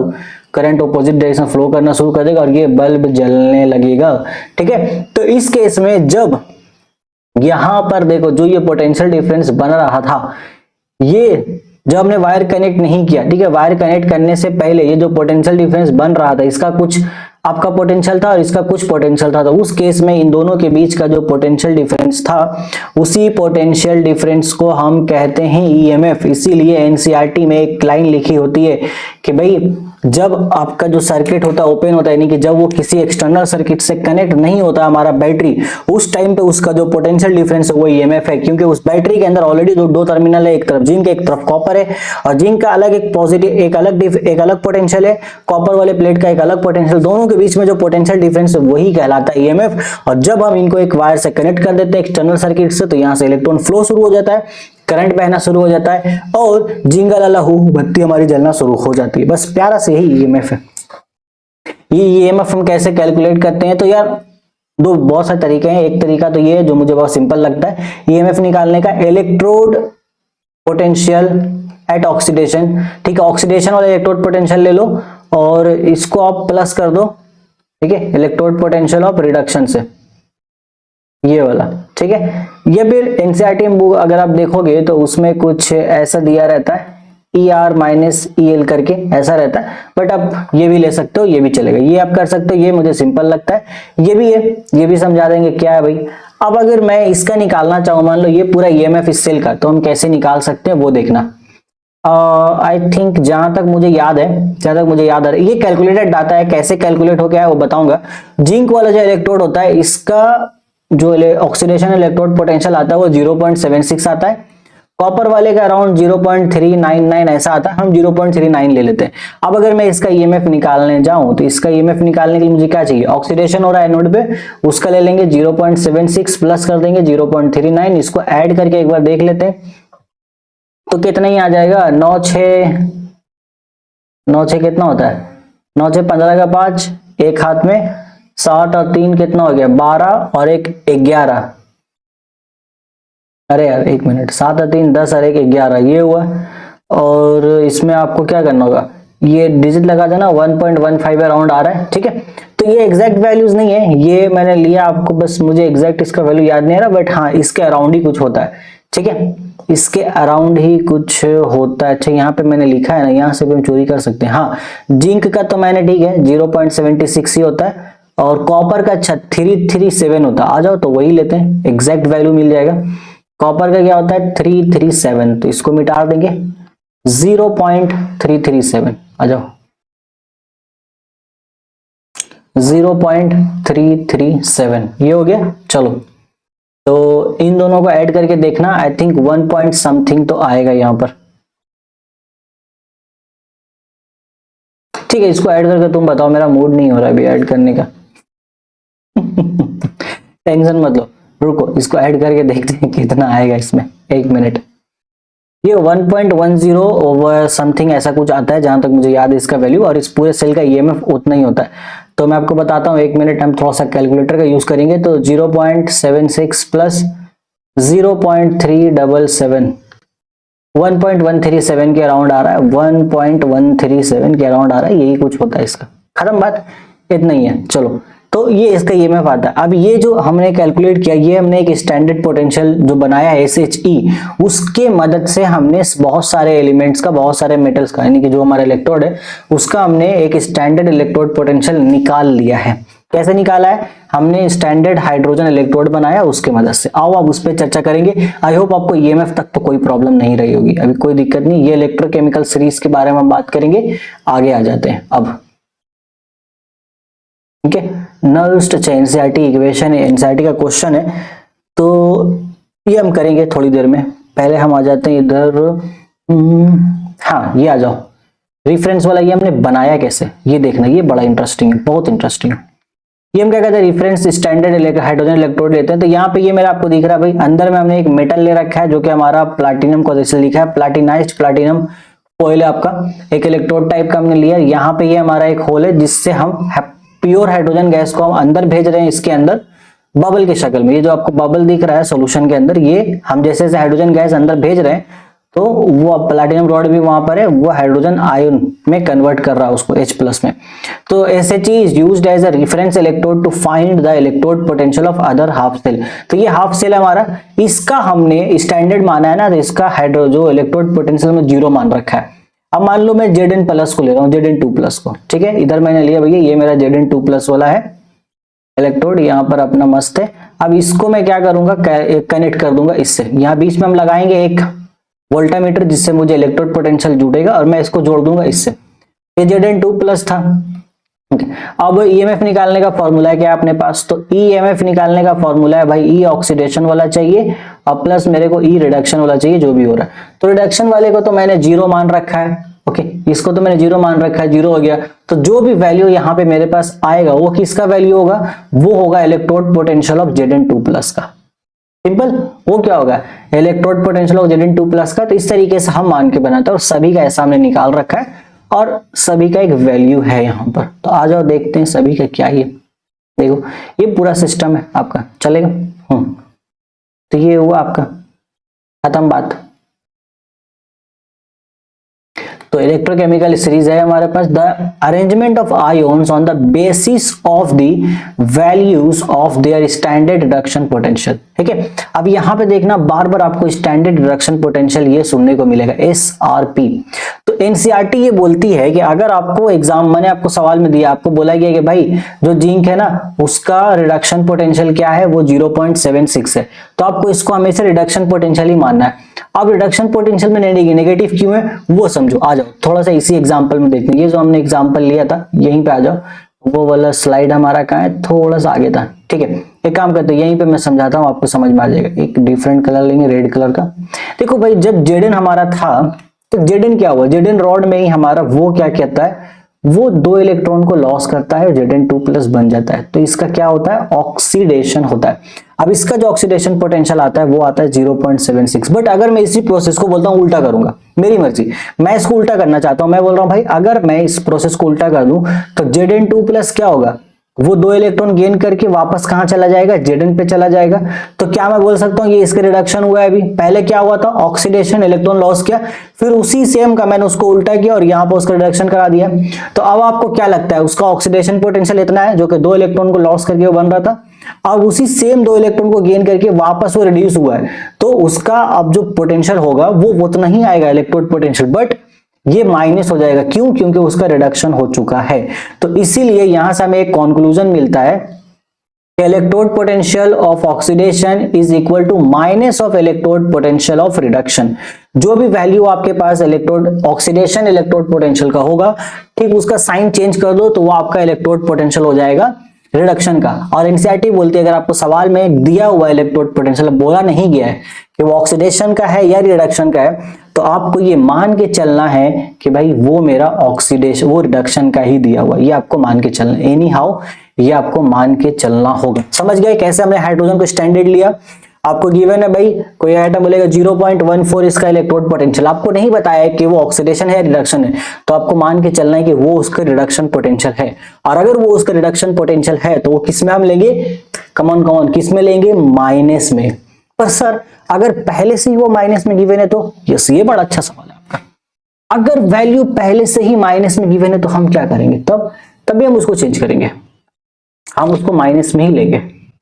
करंट ऑपोजिट डायरेक्शन फ्लो करना शुरू कर देगा और ये बल्ब जलने लगेगा, ठीक है। तो इस केस में जब यहां पर देखो जो ये पोटेंशियल डिफरेंस बन रहा था, ये जब हमने वायर कनेक्ट नहीं किया, ठीक है, वायर कनेक्ट करने से पहले ये जो पोटेंशियल डिफरेंस बन रहा था, इसका कुछ आपका पोटेंशियल था और इसका कुछ पोटेंशियल था, तो उस केस में इन दोनों के बीच का जो पोटेंशियल डिफरेंस था, उसी पोटेंशियल डिफरेंस को हम कहते हैं ईएमएफ। इसीलिए एनसीईआरटी में एक लाइन लिखी होती है कि भाई जब आपका जो सर्किट होता है ओपन होता है, यानी कि जब वो किसी एक्सटर्नल सर्किट से कनेक्ट नहीं होता हमारा बैटरी, उस टाइम पे उसका जो पोटेंशियल डिफरेंस है वो ईएमएफ है, क्योंकि उस बैटरी के अंदर ऑलरेडी दो टर्मिनल है, एक तरफ जिंक एक तरफ कॉपर है, और जिंक का अलग एक पॉजिटिव एक अलग पोटेंशियल है, कॉपर वाले प्लेट का एक अलग पोटेंशियल, दोनों के बीच में जो पोटेंशियल डिफरेंस है वही कहलाता है ईएमएफ। और जब हम इनको एक वायर से कनेक्ट कर देते हैं एक्सटर्नल सर्किट से, तो यहाँ से इलेक्ट्रॉन फ्लो शुरू हो जाता है, करंट बहना शुरू हो जाता है और जिंगल लहू बत्ती हमारी जलना शुरू हो जाती है। बस प्यारा से ही ईएमएफ है। ये ईएमएफ हम कैसे कैलकुलेट करते हैं, तो यार दो बहुत सारे तरीके हैं। एक तरीका तो ये है जो मुझे बहुत सिंपल लगता है ईएमएफ निकालने का, इलेक्ट्रोड पोटेंशियल एट ऑक्सीडेशन, ठीक है, ऑक्सीडेशन वाला इलेक्ट्रोड पोटेंशियल ले लो और इसको आप प्लस कर दो, ठीक है, इलेक्ट्रोड पोटेंशियल ऑफ रिडक्शन से, ये वाला, ठीक है। ये फिर एनसीईआरटी बुक अगर आप देखोगे तो उसमें कुछ ऐसा दिया रहता है ER माइनस EL करके ऐसा रहता है, बट आप ये भी ले सकते हो, ये भी चलेगा, ये आप कर सकते हो, ये मुझे सिंपल लगता है, ये भी है, ये भी समझा देंगे क्या है भाई। अब अगर मैं इसका निकालना चाहूँ, मान लो ये पूरा EMF इस सेल का, तो हम कैसे निकाल सकते हैं वो देखना। आई थिंक जहां तक मुझे याद है, ये कैलकुलेटेड डाटा है, कैसे कैलकुलेट हो गया है वो बताऊंगा। जिंक वाला जो इलेक्ट्रोड होता है, इसका जो ऑक्सीडेशन इलेक्ट्रोड पोटेंशियल आता है वो 0.76 आता है, कॉपर वाले का अराउंड 0.399 ऐसा आता है, हम 0.39 ले लेते हैं। अब अगर मैं इसका ईएमएफ निकालने जाऊं, तो इसका ईएमएफ निकालने के लिए मुझे क्या चाहिए, ऑक्सीडेशन हो रहा है एनोड पे, उसका ले लेंगे 0.76 प्लस कर देंगे 0.39, इसको ऐड करके एक बार देख लेते हैं तो कितना ही आ जाएगा, 9 6 कितना होता है, 9 6 15 का 5, एक हाथ में 7 और 3 कितना हो गया, 12 और एक 11, अरे यार एक मिनट, 7 और 3 10 और एक 11, ये हुआ। और इसमें आपको क्या करना होगा, ये डिजिट लगा देना, 1.15 अराउंड आ रहा है, ठीक है। तो ये एग्जैक्ट वैल्यूज नहीं है, ये मैंने लिया आपको, बस मुझे एग्जैक्ट इसका वैल्यू याद नहीं आ रहा, बट हाँ इसके अराउंड ही कुछ होता है, ठीक है, इसके अराउंड ही कुछ होता है। अच्छा यहाँ पे मैंने लिखा है ना, यहाँ से भी हम चोरी कर सकते हैं। हाँ जिंक का तो मैंने ठीक है 0.76 ही होता है, और कॉपर का 337 होता है, आ जाओ तो वही लेते हैं, एग्जैक्ट वैल्यू मिल जाएगा। कॉपर का क्या होता है 337, तो इसको मिटा देंगे 0.337, आ जाओ 0.337, ये हो गया। चलो तो इन दोनों को ऐड करके देखना, आई थिंक 1 पॉइंट समथिंग तो आएगा यहां पर, ठीक है। इसको ऐड करके तुम बताओ, मेरा मूड नहीं हो रहा है अभी ऐड करने का टेंशन मत लो, रुको इसको ऐड करके देखते हैं कितना आएगा इसमें, एक मिनट। ये 1.10 ओवर समथिंग ऐसा कुछ आता है जहां तक मुझे याद है इसका वैल्यू, और इस पूरे सेल का ईएमएफ उतना ही होता है। तो मैं आपको बताता हूँ, एक मिनट, हम थोड़ा सा कैलकुलेटर का यूज करेंगे। तो 0.76 प्लस 0.377, 1.137 के अराउंड आ रहा है, 1.137 के अराउंड आ रहा है, यही कुछ होता है इसका, खत्म बात, इतना ही है। चलो तो ये इसका ईएमएफ आता है। अब ये जो हमने कैलकुलेट किया, ये हमने एक स्टैंडर्ड पोटेंशियल जो बनाया है SHE, उसके मदद से हमने बहुत सारे एलिमेंट्स का, बहुत सारे मेटल्स का, यानी कि जो हमारा इलेक्ट्रोड है उसका हमने एक स्टैंडर्ड इलेक्ट्रोड पोटेंशियल निकाल लिया है। कैसे निकाला है, हमने स्टैंडर्ड हाइड्रोजन इलेक्ट्रोड बनाया उसके मदद से। आओ अब उस पर चर्चा करेंगे। आई होप आपको ईएमएफ तक तो कोई प्रॉब्लम नहीं रही होगी, अभी कोई दिक्कत नहीं। ये इलेक्ट्रोकेमिकल सीरीज के बारे में हम बात करेंगे, आगे आ जाते हैं अब, ठीक है। नल्स एनसीईआरटी इक्वेशन है, एनसीईआरटी का क्वेश्चन है, तो ये हम करेंगे थोड़ी देर में। पहले हम आ जाते हैं इधर, हाँ ये आ जाओ, रेफरेंस वाला ये हमने बनाया कैसे, ये देखना, ये बड़ा इंटरेस्टिंग है, बहुत इंटरेस्टिंग है। ये हम क्या कहते हैं, रेफरेंस स्टैंडर्ड हाइड्रोजन इलेक्ट्रोड लेते हैं। तो यहाँ पे ये मेरा आपको दिख रहा है भाई, अंदर में हमने एक मेटल ले रखा है जो कि हमारा प्लाटिनम को जैसे लिखा है, प्लाटिनाइज्ड प्लाटिनम ऑयल है आपका, एक इलेक्ट्रोड टाइप का हमने लिया। यहाँ पे ये हमारा एक होल है जिससे हम प्योर हाइड्रोजन गैस को हम अंदर भेज रहे हैं, इसके अंदर बबल के शक्ल में। ये जो आपको बबल दिख रहा है सॉल्यूशन के अंदर, ये हम जैसे जैसे हाइड्रोजन गैस अंदर भेज रहे हैं तो वो प्लैटिनम रॉड भी वहां पर है, वो हाइड्रोजन आयन में कन्वर्ट कर रहा है उसको H+ में। तो SHE is used as a reference electrode to find the electrode potential of other half cell. तो ये हाफ सेल है हमारा, इसका हमने स्टैंडर्ड माना है ना, तो इसका हाइड्रो जो इलेक्ट्रोड पोटेंशियल में 0 मान रखा है। अब मान लो मैं Zn+ को ले रहा हूँ, Zn2+ को, ठीक है, इधर मैंने लिया भैया, ये मेरा Zn2+ वाला है इलेक्ट्रोड, यहाँ पर अपना मस्त है। अब इसको मैं क्या करूंगा, कनेक्ट कर दूंगा इससे, यहाँ बीच में हम लगाएंगे एक वोल्टामीटर जिससे मुझे इलेक्ट्रोड पोटेंशियल जुड़ेगा और मैं इसको जोड़ दूंगा इससे। ये Zn2+ था। अब ईएमएफ निकालने का फॉर्मूला है क्या अपने पास, तो ईएमएफ निकालने का फॉर्मूला है भाई, ई ऑक्सीडेशन वाला चाहिए और प्लस मेरे को ई रिडक्शन वाला चाहिए, जो भी हो रहा है। तो रिडक्शन वाले को तो मैंने 0 मान रखा है, ओके, इसको तो मैंने 0 मान रखा है, 0 हो गया। तो जो भी वैल्यू यहाँ पे मेरे पास आएगा वो किसका वैल्यू होगा, वो होगा इलेक्ट्रोड पोटेंशियल ऑफ Zn2+ का। सिंपल, वो क्या होगा, इलेक्ट्रोड पोटेंशियल ऑफ Zn2+ का। तो इस तरीके से हम मान के बनाते हैं और सभी का ऐसा हमने निकाल रखा है और सभी का एक वैल्यू है यहाँ पर। तो आ जाओ देखते हैं सभी का क्या है। देखो ये पूरा सिस्टम है आपका, चलेगा। तो ये हुआ आपका, खत्म बात। तो इलेक्ट्रोकेमिकल सीरीज है हमारे पास, the arrangement of ions on the basis of the values of their standard reduction potential. ठीक है, अब यहां पे देखना, बार बार आपको स्टैंडर्ड रिडक्शन पोटेंशियल ये सुनने को मिलेगा, SRP। तो एनसीईआरटी ये बोलती है कि अगर आपको एग्जाम, मैंने आपको सवाल में दिया, आपको बोला गया कि भाई जो जिंक है ना उसका रिडक्शन पोटेंशियल क्या है, वो 0.76 है, तो आपको इसको हमेशा रिडक्शन पोटेंशियल ही मानना है। अब रिडक्शन पोटेंशियल में नेगेटिव क्यों है वो समझो। आ जाओ थोड़ा सा इसी एग्जांपल में देखते हैं, ये जो हमने एग्जांपल लिया था यहीं पे आ जाओ, वो वाला स्लाइड हमारा कहाँ है, थोड़ा सा आगे था। ठीक है, एक काम करते हैं, यहीं पे मैं समझाता हूँ, आपको समझ में आ जाएगा। एक डिफरेंट कलर लेंगे, रेड कलर का। देखो भाई, जब Zn हमारा था तो Zn क्या हुआ, Zn रॉड में ही हमारा वो क्या कहता है, वो 2 इलेक्ट्रॉन को लॉस करता है, Zn2+ बन जाता है। तो इसका क्या होता है, ऑक्सीडेशन होता है। अब इसका जो ऑक्सीडेशन पोटेंशियल आता है वो आता है 0.76। बट अगर मैं इसी प्रोसेस को बोलता हूं उल्टा करूंगा, मेरी मर्जी, मैं इसको उल्टा करना चाहता हूं, मैं बोल रहा हूं भाई अगर मैं इस प्रोसेस को उल्टा कर दूं तो Zn2+ क्या होगा, वो 2 इलेक्ट्रॉन गेन करके वापस कहां चला जाएगा, Zn पे चला जाएगा। तो क्या मैं बोल सकता हूं ये इसके रिडक्शन हुआ है। अभी पहले क्या हुआ था, ऑक्सीडेशन, इलेक्ट्रॉन लॉस किया, फिर उसी सेम का मैंने उसको उल्टा किया और यहां पर उसका रिडक्शन करा दिया। तो अब आपको क्या लगता है, उसका ऑक्सीडेशन पोटेंशियल इतना है जो कि 2 इलेक्ट्रॉन को लॉस करके वो बन रहा था, अब उसी सेम 2 इलेक्ट्रॉन को गेन करके वापस वो रिड्यूस हुआ है, तो उसका अब जो पोटेंशियल होगा वो उतना ही आएगा इलेक्ट्रोड पोटेंशियल, बट ये माइनस हो जाएगा। क्यों, क्योंकि उसका रिडक्शन हो चुका है। तो इसीलिए यहां से हमें एक कंक्लूजन मिलता है, electrode potential of oxidation is equal to minus of electrode potential of reduction. जो भी वैल्यू आपके पास इलेक्ट्रोड ऑक्सीडेशन इलेक्ट्रोड पोटेंशियल का होगा, ठीक उसका साइन चेंज कर दो तो वो आपका इलेक्ट्रोड पोटेंशियल हो जाएगा रिडक्शन का। और एनसीईआरटी बोलती है अगर आपको सवाल में दिया हुआ इलेक्ट्रोड पोटेंशियल बोला नहीं गया है कि वो ऑक्सीडेशन का है या रिडक्शन का है, तो आपको ये मान के चलना है कि भाई वो मेरा ऑक्सीडेशन, वो रिडक्शन का ही दिया हुआ, ये आपको मान के चलना, एनी हाउ ये आपको मान के चलना होगा। समझ गए कैसे हमने हाइड्रोजन को स्टैंडर्ड लिया। आपको गिवन है भाई, कोई आइटम बोलेगा 0.14 इसका इलेक्ट्रोड पोटेंशियल, आपको नहीं बताया है कि वो ऑक्सीडेशन है या रिडक्शन है, तो आपको मान के चलना है कि वो उसका रिडक्शन पोटेंशियल है। और अगर वो उसका रिडक्शन पोटेंशियल है तो वो किस में हम लेंगे, कमॉन किस में लेंगे, माइनस में। पर सर अगर पहले से ही वो माइनस में गिवन है तो, यस ये बड़ा अच्छा सवाल है आपका। अगर वैल्यू पहले से ही माइनस में गिवन है तो हम क्या करेंगे, तभी हम उसको चेंज करेंगे, हम उसको माइनस में ही लेंगे।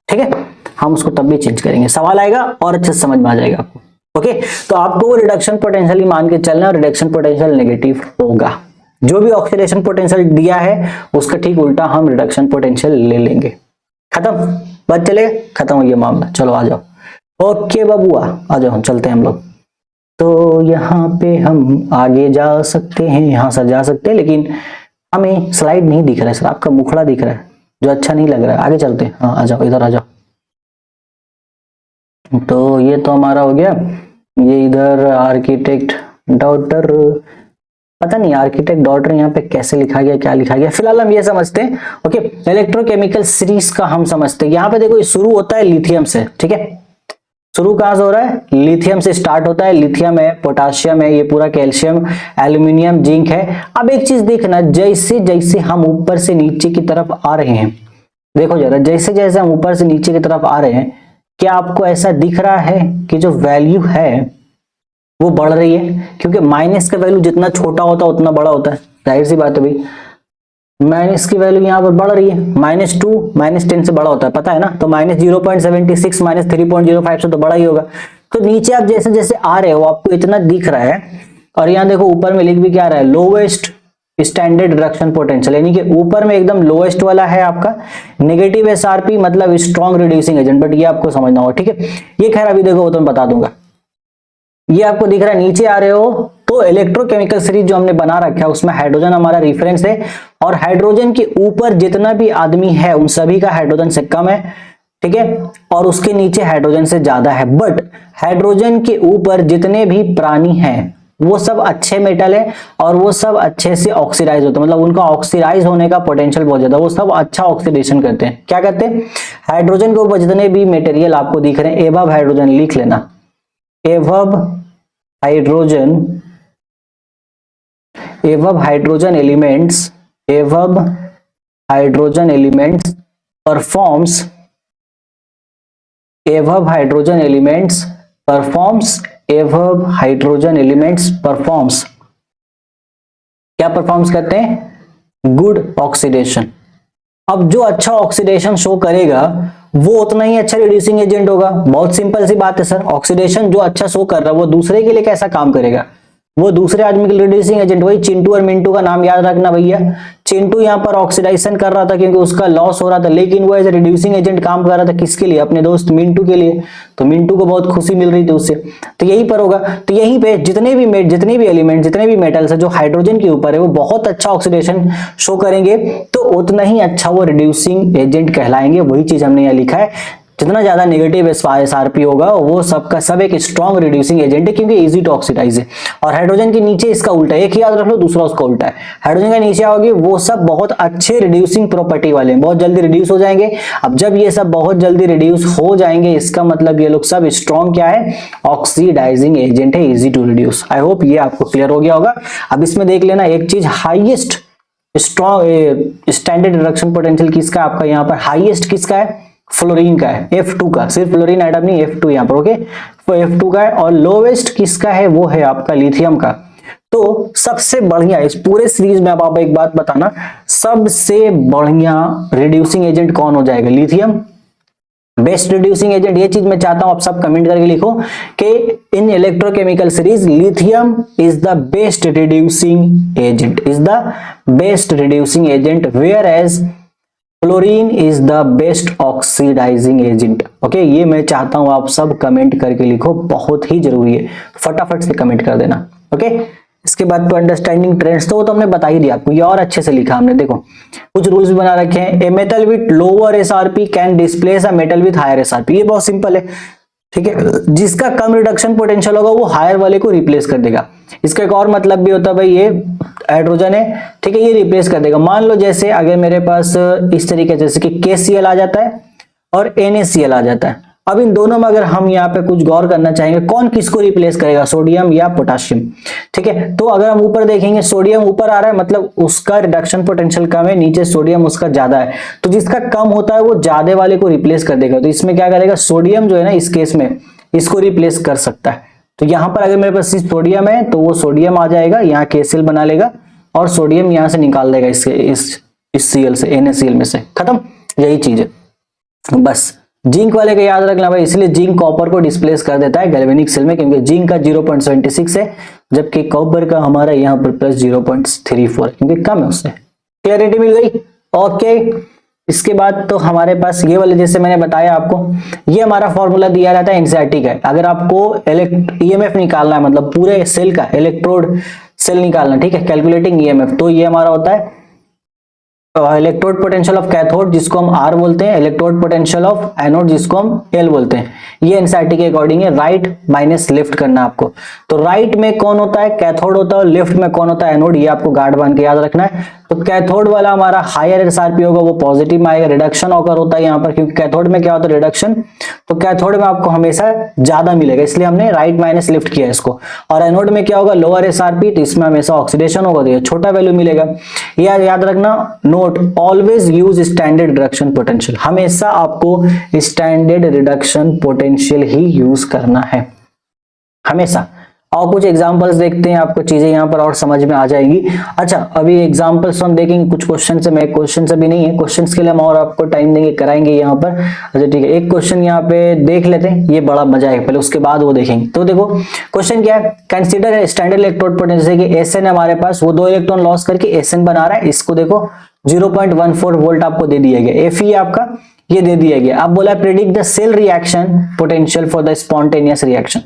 ठीक है, हम उसको तब भी चेंज करेंगे, सवाल आएगा और अच्छे से समझ में आ जाएगा आपको। ओके, तो आपको वो रिडक्शन पोटेंशियल ही मान के चलना है, रिडक्शन पोटेंशियल नेगेटिव होगा। जो भी ऑक्सीडेशन पोटेंशियल दिया है उसका ठीक उल्टा हम रिडक्शन पोटेंशियल ले लेंगे। खत्म, बात चले, खत्म हो गया मामला। चलो आ जाओ, ओके बबुआ आ जाओ, चलते हैं हम लोग। तो यहाँ पे हम आगे जा सकते हैं, यहाँ से जा सकते हैं, लेकिन हमें स्लाइड नहीं दिख रहा है सर, आपका मुखड़ा दिख रहा है जो अच्छा नहीं लग रहा है। आगे चलते हैं, हाँ आ जाओ, इधर आ जाओ। तो ये तो हमारा हो गया, ये इधर आर्किटेक्ट डॉक्टर पता नहीं आर्किटेक्ट डॉटर यहाँ पे कैसे लिखा गया, क्या लिखा गया, फिलहाल हम ये समझते हैं। ओके, इलेक्ट्रोकेमिकल सीरीज का हम समझते हैं। यहाँ पे देखो ये शुरू होता है लिथियम से, ठीक है, शुरू कहां से हो रहा है, लिथियम से स्टार्ट होता है। लिथियम है, पोटाशियम है, ये पूरा कैल्शियम, एल्यूमिनियम, जिंक है। अब एक चीज देखना, जैसे जैसे हम ऊपर से नीचे की तरफ आ रहे हैं, देखो जरा, जैसे जैसे हम ऊपर से नीचे की तरफ आ रहे हैं, क्या आपको ऐसा दिख रहा है कि जो वैल्यू है वो बढ़ रही है? क्योंकि माइनस का वैल्यू जितना छोटा होता है उतना बड़ा होता है, जाहिर सी बात है भाई। माइनस की वैल्यू यहाँ पर बढ़ रही है, -2 -10 से बड़ा होता है, पता है ना। तो -0.76 -3.05 से तो बड़ा ही होगा। तो नीचे आप जैसे जैसे आ रहे हो आपको इतना दिख रहा है, और यहाँ देखो ऊपर में लिख भी क्या रहा है, लोवेस्ट स्टैंडर्ड रिडक्शन पोटेंशियल, यानी कि ऊपर में एकदम लोएस्ट वाला है आपका नेगेटिव एसआरपी, मतलब स्ट्रॉन्ग रिड्यूसिंग एजेंट। बट ये आपको समझना होगा, ठीक है। ये खैर अभी देखो वो तो मैं बता दूंगा। ये आपको दिख रहा है, नीचे आ रहे हो तो इलेक्ट्रोकेमिकल सीरीज जो हमने बना रखा है उसमें हाइड्रोजन हमारा रेफरेंस है, और हाइड्रोजन के ऊपर जितना भी आदमी है उन सभी का हाइड्रोजन से कम है, ठीक है, और उसके नीचे हाइड्रोजन से ज्यादा है। बट हाइड्रोजन के ऊपर जितने भी प्राणी हैं वो सब अच्छे मेटल है, और वो सब अच्छे से ऑक्सीडाइज होते हैं, मतलब उनका ऑक्सीडाइज होने का पोटेंशियल बहुत ज्यादा, वो सब अच्छा ऑक्सीडेशन करते हैं। क्या करते हैं, हाइड्रोजन के ऊपर जितने भी मटेरियल आपको दिख रहे हैं, एबव हाइड्रोजन लिख लेना, above hydrogen, above hydrogen elements, above hydrogen elements performs, above hydrogen elements performs, above hydrogen elements performs, क्या परफॉर्म्स करते हैं, गुड ऑक्सीडेशन। अब जो अच्छा ऑक्सीडेशन शो करेगा वो उतना ही अच्छा रिड्यूसिंग एजेंट होगा। बहुत सिंपल सी बात है सर, ऑक्सीडेशन जो अच्छा शो कर रहा है वो दूसरे के लिए कैसा काम करेगा, वो दूसरे आदमी के लिए रिड्यूसिंग एजेंट। वही चिंटू और मिंटू का नाम याद रखना भैया। चिंटू यहाँ पर ऑक्सीडाइजेशन कर रहा था क्योंकि उसका लॉस हो रहा था, लेकिन वो एज ए रिड्यूसिंग एजेंट काम कर रहा था किसके लिए, अपने दोस्त मिंटू के लिए। तो मिंटू को बहुत खुशी मिल रही थी उससे, तो यहीं पर होगा। तो यहीं पे जितने भी एलिमेंट, जितने भी मेटल्स है जो हाइड्रोजन के ऊपर है वो बहुत अच्छा ऑक्सीडेशन शो करेंगे, तो उतना ही अच्छा वो रिड्यूसिंग एजेंट कहलाएंगे। वही चीज हमने यहाँ लिखा है, जितना ज्यादा नेगेटिव एसआरपी होगा वो सबका सब एक स्ट्रॉन्ग रिड्यूसिंग एजेंट है, क्योंकि इजी टू ऑक्सीडाइज है। और हाइड्रोजन के नीचे इसका उल्टा है, एक ही याद रख लो, दूसरा उसका उल्टा है। हाइड्रोजन का नीचे आओगे वो सब बहुत अच्छे रिड्यूसिंग प्रॉपर्टी वाले हैं, बहुत जल्दी रिड्यूस हो जाएंगे। अब जब ये सब बहुत जल्दी रिड्यूस हो जाएंगे, इसका मतलब ये लोग सब स्ट्रॉन्ग क्या है, ऑक्सीडाइजिंग एजेंट है, easy to reduce. I hope ये आपको क्लियर हो गया होगा। अब इसमें देख लेना एक चीज, highest strong standard reduction potential किसका, आपका यहाँ पर हाईएस्ट किसका है, फ्लोरीन का है, F2 का, सिर्फ फ्लोरीन आइटम नहीं, F2 यहाँ पर, ओके, तो F2 का है। और लोवेस्ट किसका है, वो है आपका लिथियम का। तो सबसे बढ़िया इस पूरे सीरीज में, अब आप एक बात बताना, सबसे बढ़िया रिड्यूसिंग एजेंट कौन हो जाएगा, लिथियम। बेस्ट रिड्यूसिंग एजेंट, ये चीज मैं चाहता हूं आप सब कमेंट करके लिखो कि in electrochemical series lithium is the best reducing agent, is the best reducing agent, whereas fluorine is the best oxidising agent. Okay, ये मैं चाहता हूं आप सब कमेंट करके लिखो, बहुत ही जरूरी है, फटाफट से कमेंट कर देना। ओके, इसके बाद तो अंडरस्टैंडिंग ट्रेंड्स तो वो तो हमने बता ही दिया आपको, ये और अच्छे से लिखा हमने, देखो कुछ रूल्स भी बना रखे हैं। A metal with lower SRP can displace a metal with higher SRP, ये बहुत सिंपल है, ठीक है। जिसका कम रिडक्शन पोटेंशियल होगा वो हायर वाले को रिप्लेस कर देगा। इसका एक और मतलब भी होता है भाई, ये हाइड्रोजन है, ठीक है, ये रिप्लेस कर देगा। मान लो जैसे अगर मेरे पास इस तरीके जैसे कि KCl आ जाता है और NaCl आ जाता है, अब इन दोनों में अगर हम यहाँ पे कुछ गौर करना चाहेंगे, कौन किसको रिप्लेस करेगा, सोडियम या पोटाशियम, ठीक है। तो अगर हम ऊपर देखेंगे, सोडियम ऊपर आ रहा है, मतलब उसका रिडक्शन पोटेंशियल कम है, नीचे सोडियम उसका ज्यादा है, तो जिसका कम होता है वो ज्यादा वाले को रिप्लेस कर देगा। तो इसमें क्या करेगा, सोडियम जो है ना, इस केस में इसको रिप्लेस कर सकता है। तो यहाँ पर अगर मेरे पास सोडियम है तो वो सोडियम आ जाएगा, यहाँ KCl बना लेगा और सोडियम यहाँ से निकाल देगा इस Cl से, NaCl में से, खत्म, यही चीज है बस। जिंक वाले का याद रखना भाई, इसलिए जिंक कॉपर को डिस्प्लेस कर देता है गैल्वेनिक सेल में, क्योंकि जिंक का 0.76 है, जबकि कॉपर का हमारा यहाँ पर प्लस 0.34 क्योंकि कम है उससे। क्लियरिटी मिल गई, ओके। इसके बाद तो हमारे पास ये वाले, जैसे मैंने बताया आपको, ये हमारा फॉर्मूला दिया रहता है एनसीईआरटी का। अगर आपको EMF निकालना है, मतलब पूरे सेल का इलेक्ट्रोड सेल निकालना, ठीक है, कैलकुलेटिंग EMF, तो ये हमारा होता है इलेक्ट्रोड पोटेंशियल ऑफ कैथोड जिसको हम R बोलते हैं, इलेक्ट्रोड पोटेंशियल ऑफ एनोड जिसको हम L बोलते हैं। ये एनसीईआरटी के अकॉर्डिंग है, राइट माइनस लेफ्ट करना आपको। तो राइट में कौन होता है, कैथोड होता है, और लेफ्ट में कौन होता है, एनोड। ये आपको गार्ड बांध के याद रखना है। तो कैथोड वाला हमारा हायर एसआरपी होगा, वो पॉजिटिव में आएगा, रिडक्शन ऑकर होता है यहाँ पर, क्योंकि कैथोड में क्या होता है, रिडक्शन। तो कैथोड में आपको हमेशा ज्यादा मिलेगा, इसलिए हमने राइट माइनस लेफ्ट किया इसको। और एनोड में क्या होगा, लोअर एसआरपी, तो इसमें हमेशा ऑक्सीडेशन होगा, तो ये छोटा वैल्यू मिलेगा। ये याद रखना, note always use standard reduction potential, हमेशा आपको स्टैंडर्ड रिडक्शन पोटेंशियल ही यूज करना है हमेशा। और कुछ एग्जांपल्स देखते हैं, आपको चीजें यहाँ पर और समझ में आ जाएंगी। अच्छा, अभी एग्जांपल्स हम देखेंगे, कुछ क्वेश्चन से, मैं क्वेश्चन से भी नहीं है, क्वेश्चंस के लिए हम और आपको टाइम देंगे, कराएंगे यहाँ पर। अच्छा ठीक है, एक क्वेश्चन यहाँ पे देख लेते हैं, ये बड़ा मजा है, पहले उसके बाद वो देखेंगे। तो देखो क्वेश्चन क्या है, कंसिडर स्टैंडर्ड इलेक्ट्रोड पोटेंशियल कि Sn हमारे पास, वो 2 इलेक्ट्रॉन लॉस करके Sn बना रहा है। इसको देखो 0.14 वोल्ट आपको दे दिया गया, Fe आपका ये दे दिया गया। अब बोला predict the cell reaction potential for the spontaneous reaction.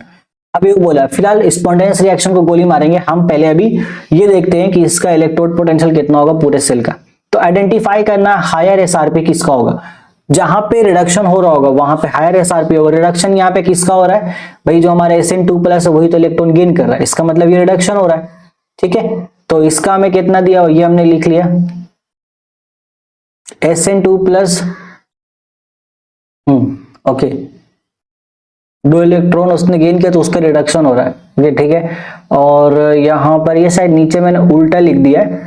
अभी वो बोला फिलहाल स्पॉन्टेनियस रिएक्शन को गोली मारेंगे हम, पहले अभी ये देखते हैं कि इसका इलेक्ट्रोड पोटेंशियल कितना होगा पूरे सेल का। तो आइडेंटिफाई करना हायर एसआरपी किसका होगा, जहां पे रिडक्शन हो रहा होगा वहां पे हायर एसआरपी होगा। रिडक्शन यहाँ पे किसका हो रहा है भाई, जो हमारा Sn2+ है वही तो इलेक्ट्रॉन गेन कर रहा है, इसका मतलब ये रिडक्शन हो रहा है। ठीक है, तो इसका हमें कितना दिया, ये हमने लिख लिया Sn2+, ओके, 2 इलेक्ट्रॉन उसने गेन किया तो उसका रिडक्शन हो रहा है, ये ठीक है। और यहाँ पर ये साइड नीचे मैंने उल्टा लिख दिया है,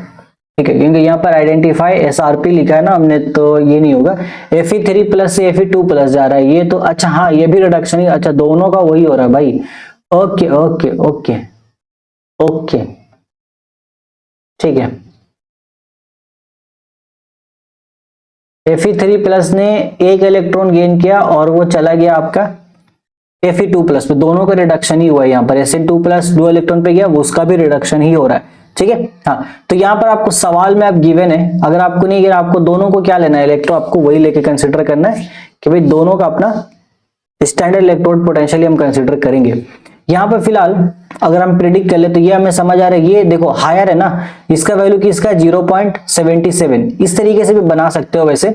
ठीक है, क्योंकि यहाँ पर आइडेंटिफाई एसआरपी लिखा है ना हमने, तो ये नहीं होगा। Fe3+ से Fe2+ जा रहा है ये तो, अच्छा हाँ ये भी रिडक्शन ही, अच्छा दोनों का वही हो रहा है भाई। ओके ओके ओके ओके ठीक है, Fe3+ ने एक इलेक्ट्रॉन गेन किया और वो चला गया आपका Fe2+ पे, दोनों का रिडक्शन ही हुआ है। यहाँ पर Sn2+ 2 इलेक्ट्रॉन पे गया, वो उसका भी रिडक्शन ही हो रहा है। ठीक है, हाँ तो यहाँ पर आपको सवाल में आप गिवन है, अगर आपको नहीं गिरा, आपको दोनों को क्या लेना है, इलेक्ट्रो आपको वही लेके कंसिडर करना है कि भाई दोनों का अपना स्टैंडर्ड इलेक्ट्रोड पोटेंशियल हम कंसिडर करेंगे। यहाँ पर फिलहाल अगर हम प्रिडिक्ट कर ले तो ये हमें समझ आ रहा है, ये देखो हायर है ना, इसका वैल्यू किसका है 0.77, इस तरीके से भी बना सकते हो, वैसे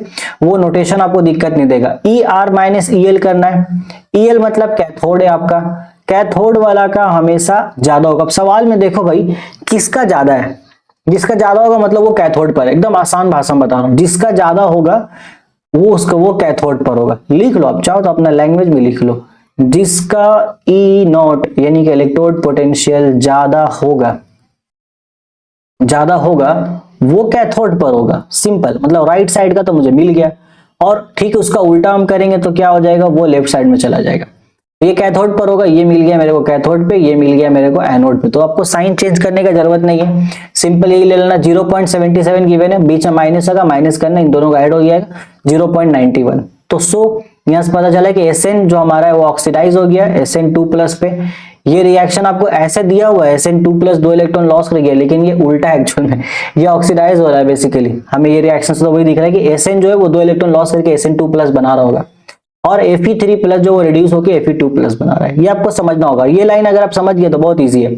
वो नोटेशन आपको दिक्कत नहीं देगा। ER- EL करना है, EL मतलब कैथोड है आपका, कैथोड वाला का हमेशा ज्यादा होगा। अब सवाल में देखो भाई किसका ज्यादा है, जिसका ज्यादा होगा मतलब वो कैथोड पर है, एकदम आसान भाषा में बता रहा हूं, जिसका ज्यादा होगा वो कैथोड पर होगा। लिख लो आप चाहो तो अपना लैंग्वेज में लिख लो, जिसका E0 यानी कि इलेक्ट्रोड पोटेंशियल ज्यादा होगा वो कैथोड पर होगा। सिंपल, मतलब राइट साइड का तो मुझे मिल गया, और ठीक उसका उल्टा हम करेंगे तो क्या हो जाएगा, वो लेफ्ट साइड में चला जाएगा। ये कैथोड पर होगा, ये मिल गया मेरे को कैथोड पे, ये मिल गया मेरे को एनोड पे। तो आपको साइन चेंज करने का जरूरत नहीं है, सिंपल यही ले लेना। 0.77 गिवन है, बीच में माइनस होगा, माइनस करना, इन दोनों का ऐड हो जाएगा 0.91। तो यहां से पता चला कि Sn जो हमारा है वो ऑक्सीडाइज हो गया Sn2+ पे। ये रिएक्शन आपको ऐसे दिया हुआ है Sn2+ 2 इलेक्ट्रॉन लॉस कर गया, लेकिन ये उल्टा है एक्चुअल में, ये ऑक्सीडाइज हो रहा है बेसिकली। हमें ये रिएक्शन से तो वही दिख रहा है कि Sn जो है वो 2 इलेक्ट्रॉन लॉस करके Sn2+ बना रहा होगा, और Fe3+ जो वो रिड्यूस होकर Fe2+ बना रहा है। ये आपको समझना होगा, ये लाइन अगर आप समझ गए तो बहुत ईजी है।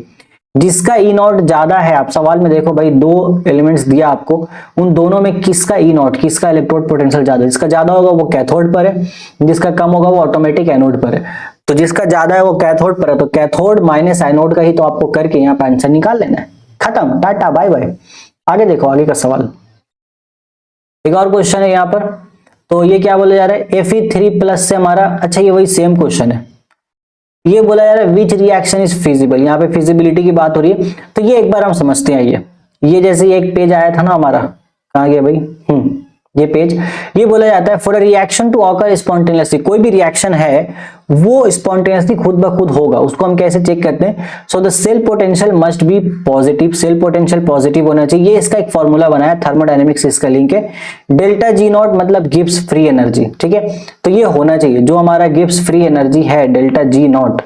जिसका E0 ज्यादा है, आप सवाल में देखो भाई 2 एलिमेंट्स दिया आपको, उन दोनों में किसका E0, किसका इलेक्ट्रोड पोटेंशियल ज्यादा है, जिसका ज्यादा होगा वो कैथोड पर है, जिसका कम होगा वो ऑटोमेटिक एनोड पर है। तो जिसका ज्यादा है वो कैथोड पर है, तो कैथोड माइनस एनोड का ही तो आपको करके यहाँ पे आंसर निकाल लेना है। खत्म, टाटा बाय बाय। आगे देखो, आगे का सवाल, एक और क्वेश्चन है यहाँ पर। तो ये क्या बोला जा रहा है, Fe3+ से हमारा, अच्छा ये वही सेम क्वेश्चन है, ये बोला जा रहा है विच रिएक्शन इज फिजिबल, यहाँ पे फिजिबिलिटी की बात हो रही है। तो ये एक बार हम समझते हैं, ये जैसे एक पेज आया था ना हमारा, कहाँ गया भाई, ये पेज, ये बोला जाता है for a reaction to occur spontaneously, कोई भी रिएक्शन है वो स्पॉन्टेनियसली खुद ब खुद होगा, उसको हम कैसे चेक करते हैं। So the cell potential must be positive, cell potential positive होना चाहिए। ये इसका एक फॉर्मूला बनाया, थर्मोडायनेमिक्स इसका लिंक है। डेल्टा G0 मतलब गिब्स फ्री एनर्जी, ठीक है, तो ये होना चाहिए, जो हमारा गिब्स फ्री एनर्जी है डेल्टा G0,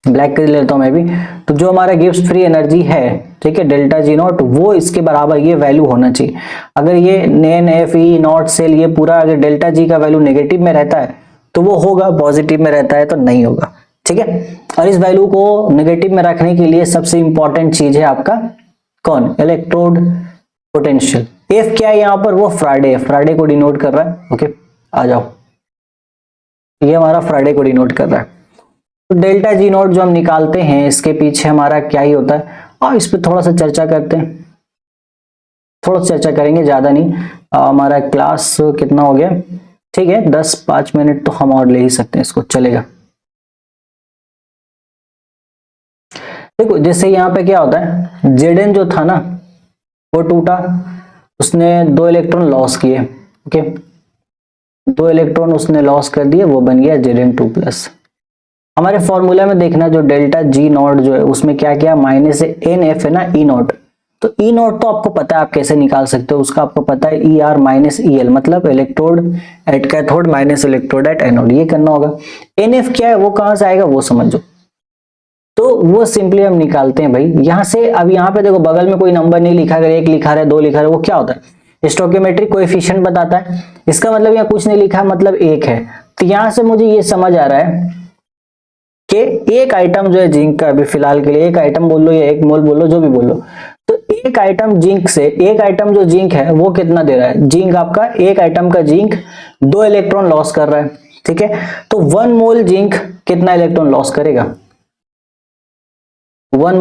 ब्लैक कर लेता हूं मैं भी, तो जो हमारा गिब्स फ्री एनर्जी है, ठीक है, डेल्टा G0, वो इसके बराबर ये वैल्यू होना चाहिए। अगर ये NFE0 सेल ये पूरा अगर डेल्टा G का वैल्यू नेगेटिव में रहता है तो वो होगा, पॉजिटिव में रहता है तो नहीं होगा, ठीक है। और इस वैल्यू को नेगेटिव में रखने के लिए सबसे इंपॉर्टेंट चीज है आपका कौन, इलेक्ट्रोड पोटेंशियल, एफ क्या है यहाँ पर, वो फ्राइडे है, फ्राइडे को डिनोट कर रहा है। ओके आ जाओ, ये हमारा फ्राइडे को डिनोट कर रहा है। तो डेल्टा जी नॉट जो हम निकालते हैं इसके पीछे हमारा क्या ही होता है, और इस पर थोड़ा सा चर्चा करते हैं, थोड़ा सा चर्चा करेंगे, ज्यादा नहीं। हमारा क्लास कितना हो गया, ठीक है 10-5 मिनट तो हम और ले ही सकते हैं, इसको चलेगा। देखो जैसे यहाँ पे क्या होता है, जेडन जो था ना वो टूटा, उसने 2 इलेक्ट्रॉन लॉस किए। ओके 2 इलेक्ट्रॉन उसने लॉस कर दिए, वो बन गया Zn2+। हमारे फॉर्मूला में देखना जो डेल्टा जी नॉट जो है उसमें क्या क्या माइनस है, एन एफ है ना, ई नॉट। तो ई नॉट तो आपको पता है आप कैसे निकाल सकते हो, उसका आपको पता है E R minus E L, मतलब electrode at cathode minus electrode at anode, ये करना होगा। एन एफ क्या है वो कहां से आएगा वो समझो, तो वो सिंपली हम निकालते हैं भाई यहां से। अब यहाँ पे देखो बगल में कोई नंबर नहीं लिखा, अगर 1 लिखा रहा है 2 लिखा रहा है, वो क्या होता है, स्टोइकियोमेट्रिक कोएफिशिएंट बताता है। इसका मतलब यहाँ कुछ नहीं लिखा, मतलब 1 है। तो यहां से मुझे ये समझ आ रहा है कि एक आइटम जो है जिंक का, अभी फिलहाल के लिए एक आइटम बोल लो या 1 मोल बोल लो, जो भी बोल लो, तो एक आइटम जिंक से, एक आइटम जो जिंक है वो कितना दे रहा है, जिंक आपका एक आइटम का जिंक 2 इलेक्ट्रॉन लॉस कर रहा है। ठीक है, तो 1 मोल जिंक कितना इलेक्ट्रॉन लॉस करेगा, 1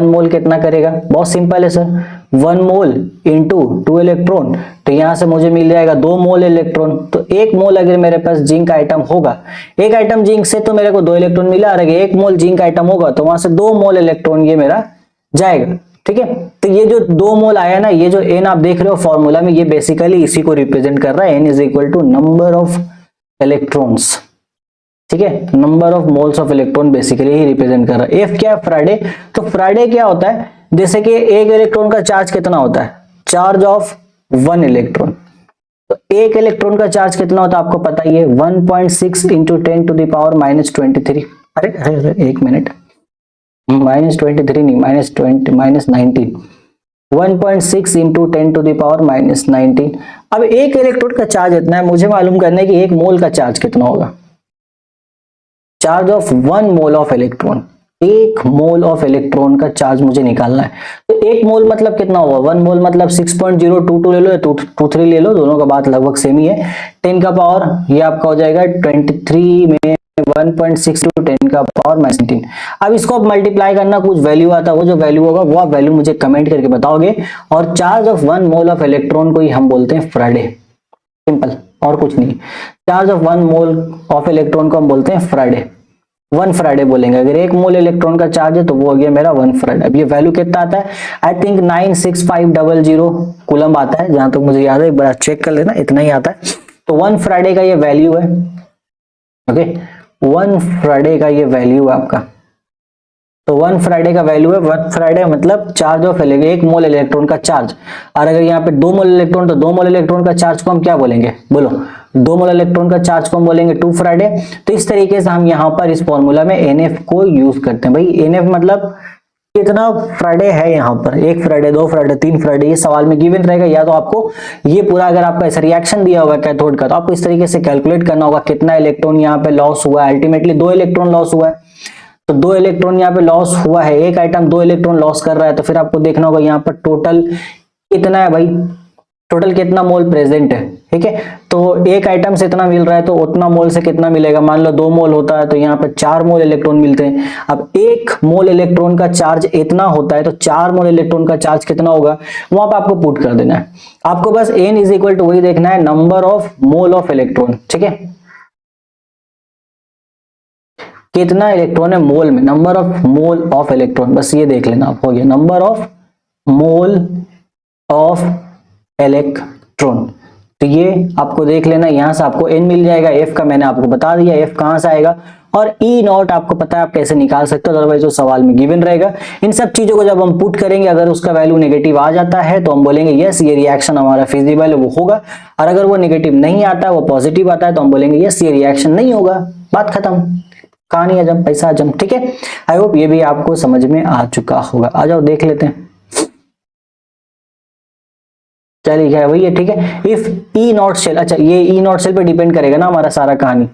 मोल कितना करेगा, बहुत सिंपल है सर, 1 मोल इंटू 2 इलेक्ट्रॉन, तो यहां से मुझे मिल जाएगा 2 मोल इलेक्ट्रॉन। तो 1 मोल अगर मेरे पास जिंक आइटम होगा, एक आइटम जिंक से तो मेरे को 2 इलेक्ट्रॉन मिला, और अगर 1 मोल जिंक आइटम होगा तो वहां से 2 मोल इलेक्ट्रॉन ये मेरा जाएगा। ठीक है, तो ये जो 2 मोल आया ना, ये जो एन आप देख रहे हो फॉर्मूला में, ये बेसिकली इसी को रिप्रेजेंट कर रहा है, n is equal to number of electrons. ठीक है, number of moles of electron basically ही रिप्रेजेंट कर रहा है। एफ क्या है, फ्राइडे। तो फ्राइडे क्या होता है, जैसे कि एक इलेक्ट्रॉन का चार्ज कितना होता है, चार्ज ऑफ 1 इलेक्ट्रॉन। तो एक इलेक्ट्रॉन का चार्ज कितना होता है आपको पता ही है, 1.6 इंटू 10 टू द पावर -23। अरे अरे अरे एक मिनट, -23 नहीं, -19, 1.6 इंटू 10 टू द पावर -19। अब एक इलेक्ट्रॉन का चार्ज इतना है, मुझे मालूम करना है कि 1 मोल का चार्ज कितना होगा, charge of 1 mole of electron, 1 mole of electron का चार्ज मुझे निकालना है। तो 1 मोल मतलब कितना होगा, 1 मोल मतलब 6.022 ले लो या 23 ले लो, दोनों का बात लगभग सेम ही है। 10 का पावर ये आपका हो जाएगा 23 में 1.6 टू 10 का पावर -19। अब इसको आप मल्टीप्लाई करना, कुछ वैल्यू आता है, वो जो वैल्यू होगा वो आप वैल्यू मुझे कमेंट करके बताओगे। और charge of 1 mole of electron को ही हम बोलते हैं फ्राइडे, सिंपल, और कुछ नहीं। Charge of 1 mole of electron को हम बोलते हैं फ्राइडे, 1 फ्राइडे बोलेंगे। अगर 1 मोल इलेक्ट्रॉन का चार्ज है तो वो हो गया मेरा 1 फ्राइडे। अब ये वैल्यू कितना आता है, आई थिंक 96500 कूलम आता है, जहां तक मुझे याद है, एक बार चेक कर लेना, इतना ही आता है। तो 1 फ्राइडे का ये वैल्यू है। ओके 1 फ्राइडे का ये वैल्यू है आपका, तो 1 फ्राइडे का वैल्यू है, 1 फ्राइडे मतलब चार्ज ऑफ 1 मोल इलेक्ट्रॉन का चार्ज। और अगर यहाँ पे 2 मोल इलेक्ट्रॉन, तो 2 मोल इलेक्ट्रॉन का चार्ज को हम क्या बोलेंगे, बोलो, 2 मोल इलेक्ट्रॉन का चार्ज को हम बोलेंगे 2 फ्राइडे। तो इस तरीके से हम यहाँ पर इस फॉर्मूला में एनएफ को यूज करते हैं। भाई एनएफ मतलब कितना फ्राइडे है, यहाँ पर 1 फ्राइडे, 2 फ्राइडे, 3 फ्राइडे, ये सवाल में गिवन रहेगा। या तो आपको ये पूरा, अगर आपका ऐसा रिएक्शन दिया होगा कैथोड का, तो आपको इस तरीके से कैलकुलेट करना होगा कितना इलेक्ट्रॉन यहाँ पे लॉस हुआ है। अल्टीमेटली 2 इलेक्ट्रॉन लॉस हुआ है, तो 2 इलेक्ट्रॉन यहाँ पे लॉस हुआ है, एक आइटम 2 इलेक्ट्रॉन लॉस कर रहा है, तो फिर आपको देखना होगा यहाँ पर टोटल कितना है भाई, टोटल कितना मोल प्रेजेंट है। ठीक है, तो एक आइटम से इतना मिल रहा है, तो उतना मोल से कितना मिलेगा, मान लो 2 मोल होता है तो यहाँ पर 4 मोल इलेक्ट्रॉन मिलते हैं। अब 1 मोल इलेक्ट्रॉन का चार्ज इतना होता है, तो 4 मोल इलेक्ट्रॉन का चार्ज कितना होगा, वहां पर आपको पुट कर देना है। आपको बस n इज इक्वल टू वही देखना है, number of mole of electron. ठीक है, कितना इलेक्ट्रॉन है मोल में, number of mole of electron, बस ये देख लेना आप, हो गया number of mole of electron. तो ये आपको देख लेना, यहां से आपको n मिल जाएगा, f का मैंने आपको बता दिया, f कहां से आएगा, और E नॉट आपको पता है आप कैसे निकाल सकते हो, अदरवाइज वो सवाल में गिवन रहेगा। इन सब चीजों को जब हम पुट करेंगे, अगर उसका वैल्यू नेगेटिव आ जाता है तो हम बोलेंगे यस ये रिएक्शन हमारा फिजिबल है, वो होगा। और अगर वो नेगेटिव नहीं आता है, वो पॉजिटिव आता है, तो हम बोलेंगे यस ये रिएक्शन नहीं होगा, बात खत्म, कहानी हजम, पैसा हजम। ठीक है, आई होप ये भी आपको समझ में आ चुका होगा। आ जाओ देख लेते हैं, क्या लिखा है वही है। ठीक है, इफ ई नॉट सेल, अच्छा ये ई नॉट सेल पे डिपेंड करेगा ना हमारा सारा कहानी।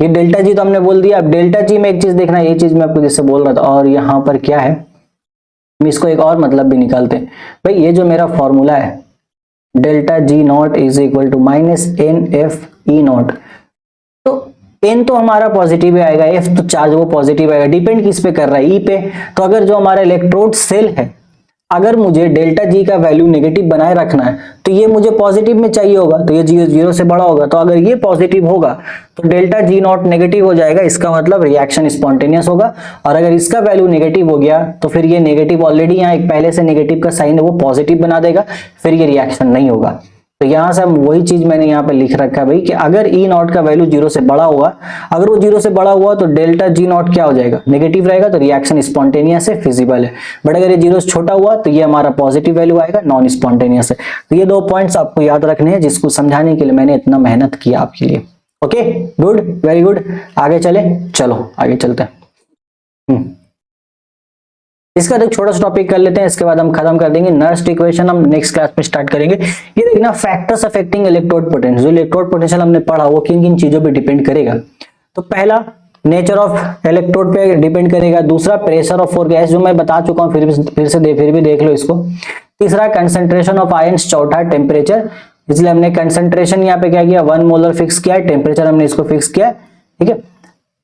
ये डेल्टा जी तो हमने बोल दिया। अब डेल्टा जी में एक चीज देखना, ये चीज मैं आपको जिससे बोल रहा था, और यहाँ पर क्या है, हम इसको एक और मतलब भी निकालते हैं। भाई ये जो मेरा फॉर्मूला है, delta G naught is equal to minus n F E naught. तो एन तो हमारा पॉजिटिव आएगा, एफ तो चार्ज वो पॉजिटिव आएगा, डिपेंड किस पे कर रहा है, ई पे। तो अगर जो हमारा इलेक्ट्रोड सेल है, अगर मुझे डेल्टा जी का वैल्यू नेगेटिव बनाए रखना है तो ये मुझे पॉजिटिव में चाहिए होगा, तो ये जीरो से बड़ा होगा। तो अगर ये पॉजिटिव होगा तो डेल्टा जी नॉट नेगेटिव हो जाएगा, इसका मतलब रिएक्शन स्पॉन्टेनियस होगा। और अगर इसका वैल्यू नेगेटिव हो गया तो फिर ये नेगेटिव ऑलरेडी यहाँ एक पहले से नेगेटिव का साइन है वो पॉजिटिव बना देगा, फिर ये रिएक्शन नहीं होगा। तो यहां से हम वही चीज मैंने यहाँ पे लिख रखा है भाई कि अगर ई नॉट का वैल्यू जीरो से बड़ा हुआ, अगर वो जीरो से बड़ा हुआ तो डेल्टा जी नॉट क्या हो जाएगा, नेगेटिव रहेगा, तो रिएक्शन स्पॉन्टेनियस है, फिजिबल है। बट अगर ये जीरो से छोटा हुआ तो ये हमारा पॉजिटिव वैल्यू आएगा, नॉन स्पॉन्टेनियस है। तो ये 2 पॉइंट्स आपको याद रखने हैं, जिसको समझाने के लिए मैंने इतना मेहनत किया आपके लिए। Okay, good, very good. आगे चले, चलो आगे चलते हैं। इसका एक छोटा सा टॉपिक कर लेते हैं, इसके बाद हम खत्म कर देंगे। नर्स्ट इक्वेशन हम नेक्स्ट क्लास में स्टार्ट करेंगे। ये देखना, फैक्टर्स अफेक्टिंग इलेक्ट्रोड पोटेंशियल। जो इलेक्ट्रोड पोटेंशियल हमने पढ़ा वो किन किन चीजों पे डिपेंड करेगा। तो पहला नेचर ऑफ इलेक्ट्रोड पे डिपेंड करेगा, दूसरा प्रेशर ऑफ 4 गैस जो मैं बता चुका हूँ, फिर भी देख लो इसको। तीसरा कंसंट्रेशन ऑफ आयंस, चौथा टेम्परेचर। इसलिए हमने कंसंट्रेशन यहाँ पे क्या किया, 1 मोलर फिक्स किया है, टेम्परेचर हमने इसको फिक्स किया है, ठीक है।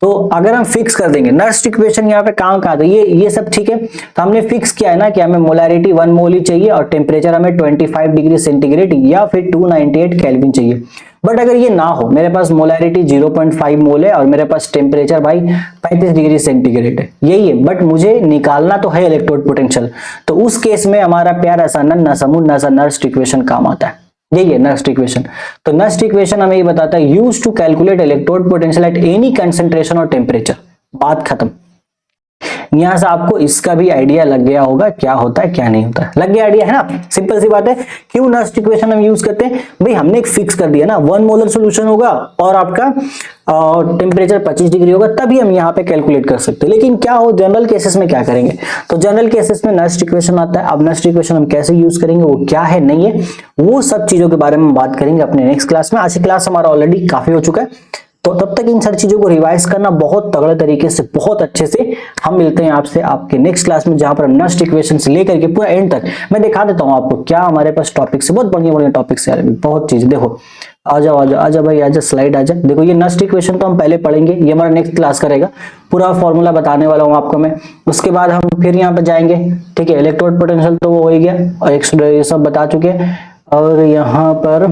तो अगर हम फिक्स कर देंगे, नर्स्ट इक्वेशन यहाँ पे कहाँ कहाँ था, ये सब ठीक है। तो हमने फिक्स किया है ना कि हमें मोलैरिटी 1 मोल ही चाहिए और टेम्परेचर हमें 25 डिग्री सेंटीग्रेड या फिर 298 केल्विन चाहिए। बट अगर ये ना हो, मेरे पास मोलैरिटी 0.5 मोल है और मेरे पास टेम्परेचर भाई 35 डिग्री सेंटीग्रेड है, यही है, बट मुझे निकालना तो है इलेक्ट्रोड पोटेंशियल, तो उस केस में हमारा प्यारा सा न समूह न सा नर्स्ट इक्वेशन काम आता है। यही है नर्स्ट इक्वेशन। तो नर्स्ट इक्वेशन हमें ये बताता है, use to calculate electrode potential at any concentration और टेम्परेचर। बात खत्म। यहां से आपको इसका भी आइडिया लग गया होगा क्या होता है क्या नहीं होता है, लग गया आइडिया है ना। सिंपल सी बात है, क्यों नर्स्ट इक्वेशन हम यूज करते हैं भाई, हमने एक फिक्स कर दिया ना 1 मोलर सोल्यूशन होगा और आपका टेम्परेचर 25 डिग्री होगा, तभी हम यहाँ पे कैलकुलेट कर सकते हैं। लेकिन क्या हो जनरल केसेस में क्या करेंगे, तो जनरल केसेस में नर्स्ट इक्वेशन आता है। अब नर्स्ट इक्वेशन हम कैसे यूज करेंगे, वो क्या है नहीं है, वो सब चीजों के बारे में बात करेंगे अपने नेक्स्ट क्लास में। आज की क्लास हमारा ऑलरेडी काफी हो चुका है, तो तब तक इन सारी चीजों को रिवाइज करना बहुत तगड़े तरीके से, बहुत अच्छे से। हम मिलते हैं आपसे आपके नेक्स्ट क्लास में, जहां पर हम नर्स्ट इक्वेशन से लेकर के पूरा एंड तक मैं दिखा देता हूं आपको क्या हमारे पास टॉपिक्स है, बहुत बढ़िया टॉपिक्स है, बहुत चीज। देखो आजा भाई, आजा स्लाइड आजा। देखो ये नर्स्ट इक्वेशन तो हम पहले पढ़ेंगे, ये हमारा नेक्स्ट क्लास करेगा, पूरा फॉर्मूला बताने वाला हूं आपको मैं। उसके बाद हम फिर यहाँ पे जाएंगे, ठीक है। इलेक्ट्रोड पोटेंशियल तो वो हो ही गया और ये सब बता चुके हैं। और यहाँ पर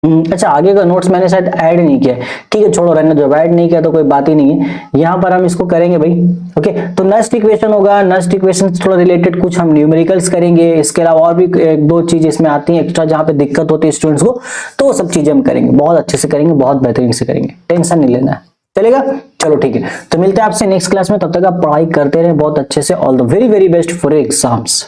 अच्छा, आगे का नोट्स मैंने शायद ऐड नहीं किया है, ठीक है, छोड़ो रहने दो, ऐड नहीं किया तो कोई बात ही नहीं है। यहाँ पर हम इसको करेंगे भाई, ओके। तो नर्स्ट इक्वेशन होगा, नर्स्ट इक्वेशन से थोड़ा रिलेटेड कुछ हम न्यूमेरिकल्स करेंगे, इसके अलावा और भी 1-2 चीज इसमें आती हैं एक्स्ट्रा, जहाँ पे दिक्कत होती है स्टूडेंट्स को, तो वो सब चीजें हम करेंगे, बहुत अच्छे से करेंगे, बहुत बेहतरीन से करेंगे, टेंशन नहीं लेना है, चलेगा। चलो ठीक है, तो मिलते हैं आपसे नेक्स्ट क्लास में, तब तक आप पढ़ाई करते रहे बहुत अच्छे से। All the very very best for exams.